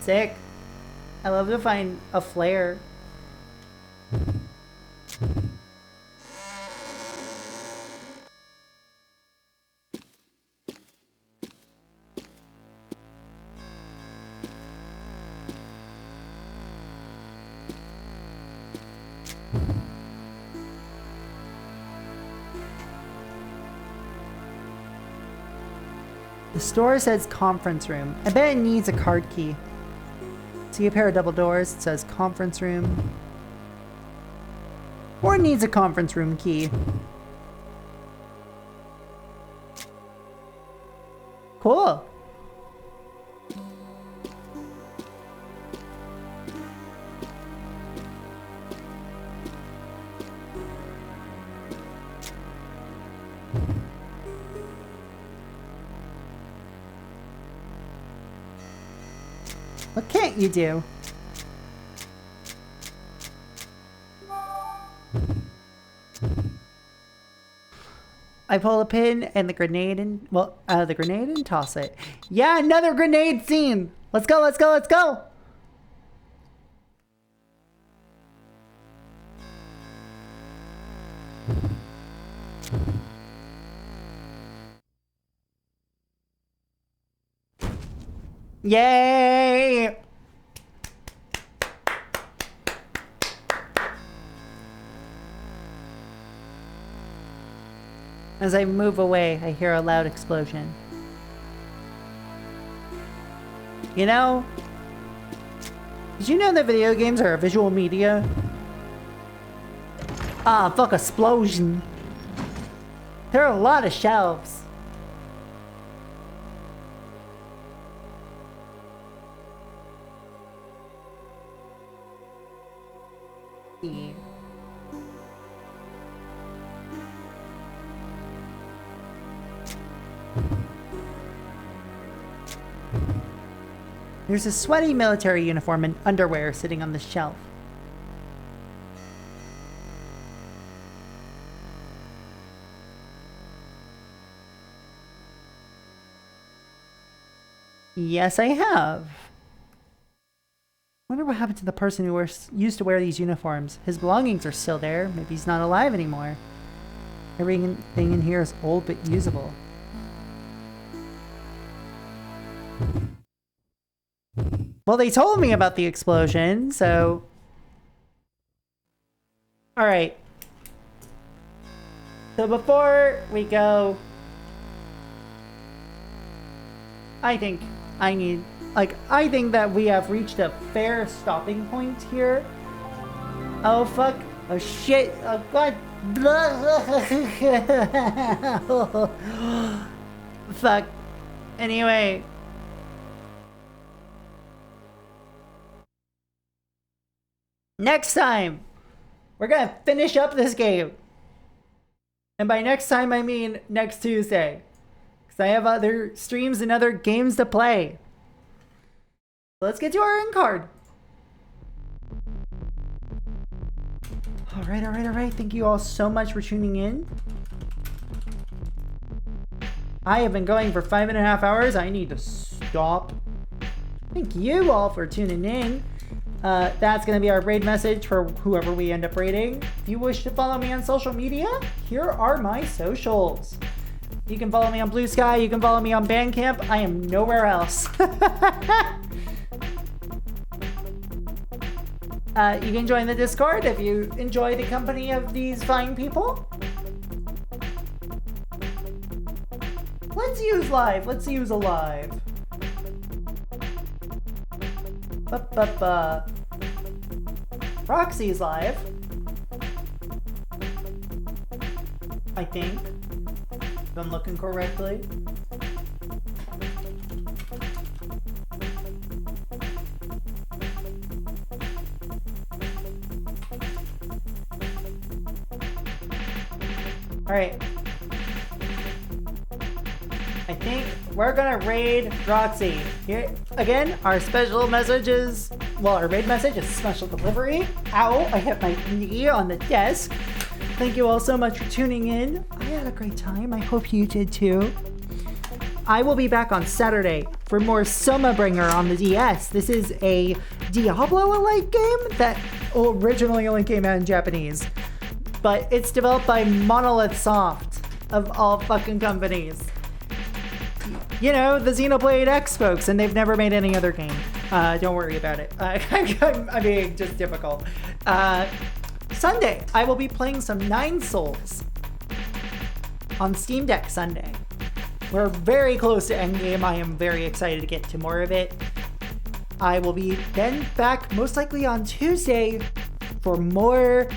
A: Sick. I love to find a flare. The store says conference room. I bet it needs a card key. See a pair of double doors. It says conference room. Or it needs a conference room key. Cool. What can't you do? I pull a pin and the grenade and, well, out of the grenade and toss it. Yeah, another grenade scene! Let's go, let's go, let's go! Yay! As I move away, I hear a loud explosion. You know, did you know that video games are a visual media? Ah, fuck, explosion. There are a lot of shelves. Yeah. There's a sweaty military uniform and underwear sitting on the shelf. Yes, I have. Wonder what happened to the person who used to wear these uniforms. His belongings are still there. Maybe he's not alive anymore. Everything in here is old but usable. Well, they told me about the explosion, so... Alright. So before we go... I think that we have reached a fair stopping point here. Oh, fuck. Oh, shit. Oh, God. Fuck. Anyway... Next time, we're gonna finish up this game. And by next time, I mean next Tuesday. Because I have other streams and other games to play. Let's get to our end card. All right. Thank you all so much for tuning in. I have been going for 5.5 hours. I need to stop. Thank you all for tuning in. That's going to be our raid message for whoever we end up raiding. If you wish to follow me on social media, here are my socials. You can follow me on Blue Sky. You can follow me on Bandcamp. I am nowhere else. You can join the Discord if you enjoy the company of these fine people. Let's use live. Let's use a live. Roxy's live. I think. If I'm looking correctly. Alright. I think we're gonna raid Roxy. Here again, our special messages. Well, our raid message is special delivery. Ow, I hit my knee on the desk. Thank you all so much for tuning in. I had a great time. I hope you did too. I will be back on Saturday for more Summerbringer on the DS. This is a Diablo-alike game that originally only came out in Japanese. But it's developed by Monolith Soft, of all fucking companies. You know, the Xenoblade X folks, and they've never made any other game. Don't worry about it. I'm being just difficult. Sunday, I will be playing some Nine Souls on Steam Deck Sunday. We're very close to endgame. I am very excited to get to more of it. I will be then back most likely on Tuesday for more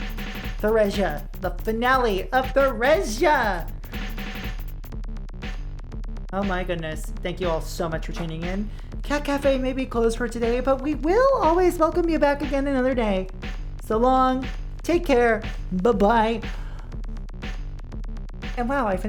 A: Theresia, the finale of Theresia. Oh my goodness. Thank you all so much for tuning in. Cat Cafe may be closed for today, but we will always welcome you back again another day. So long. Take care. Bye-bye. And wow, I finished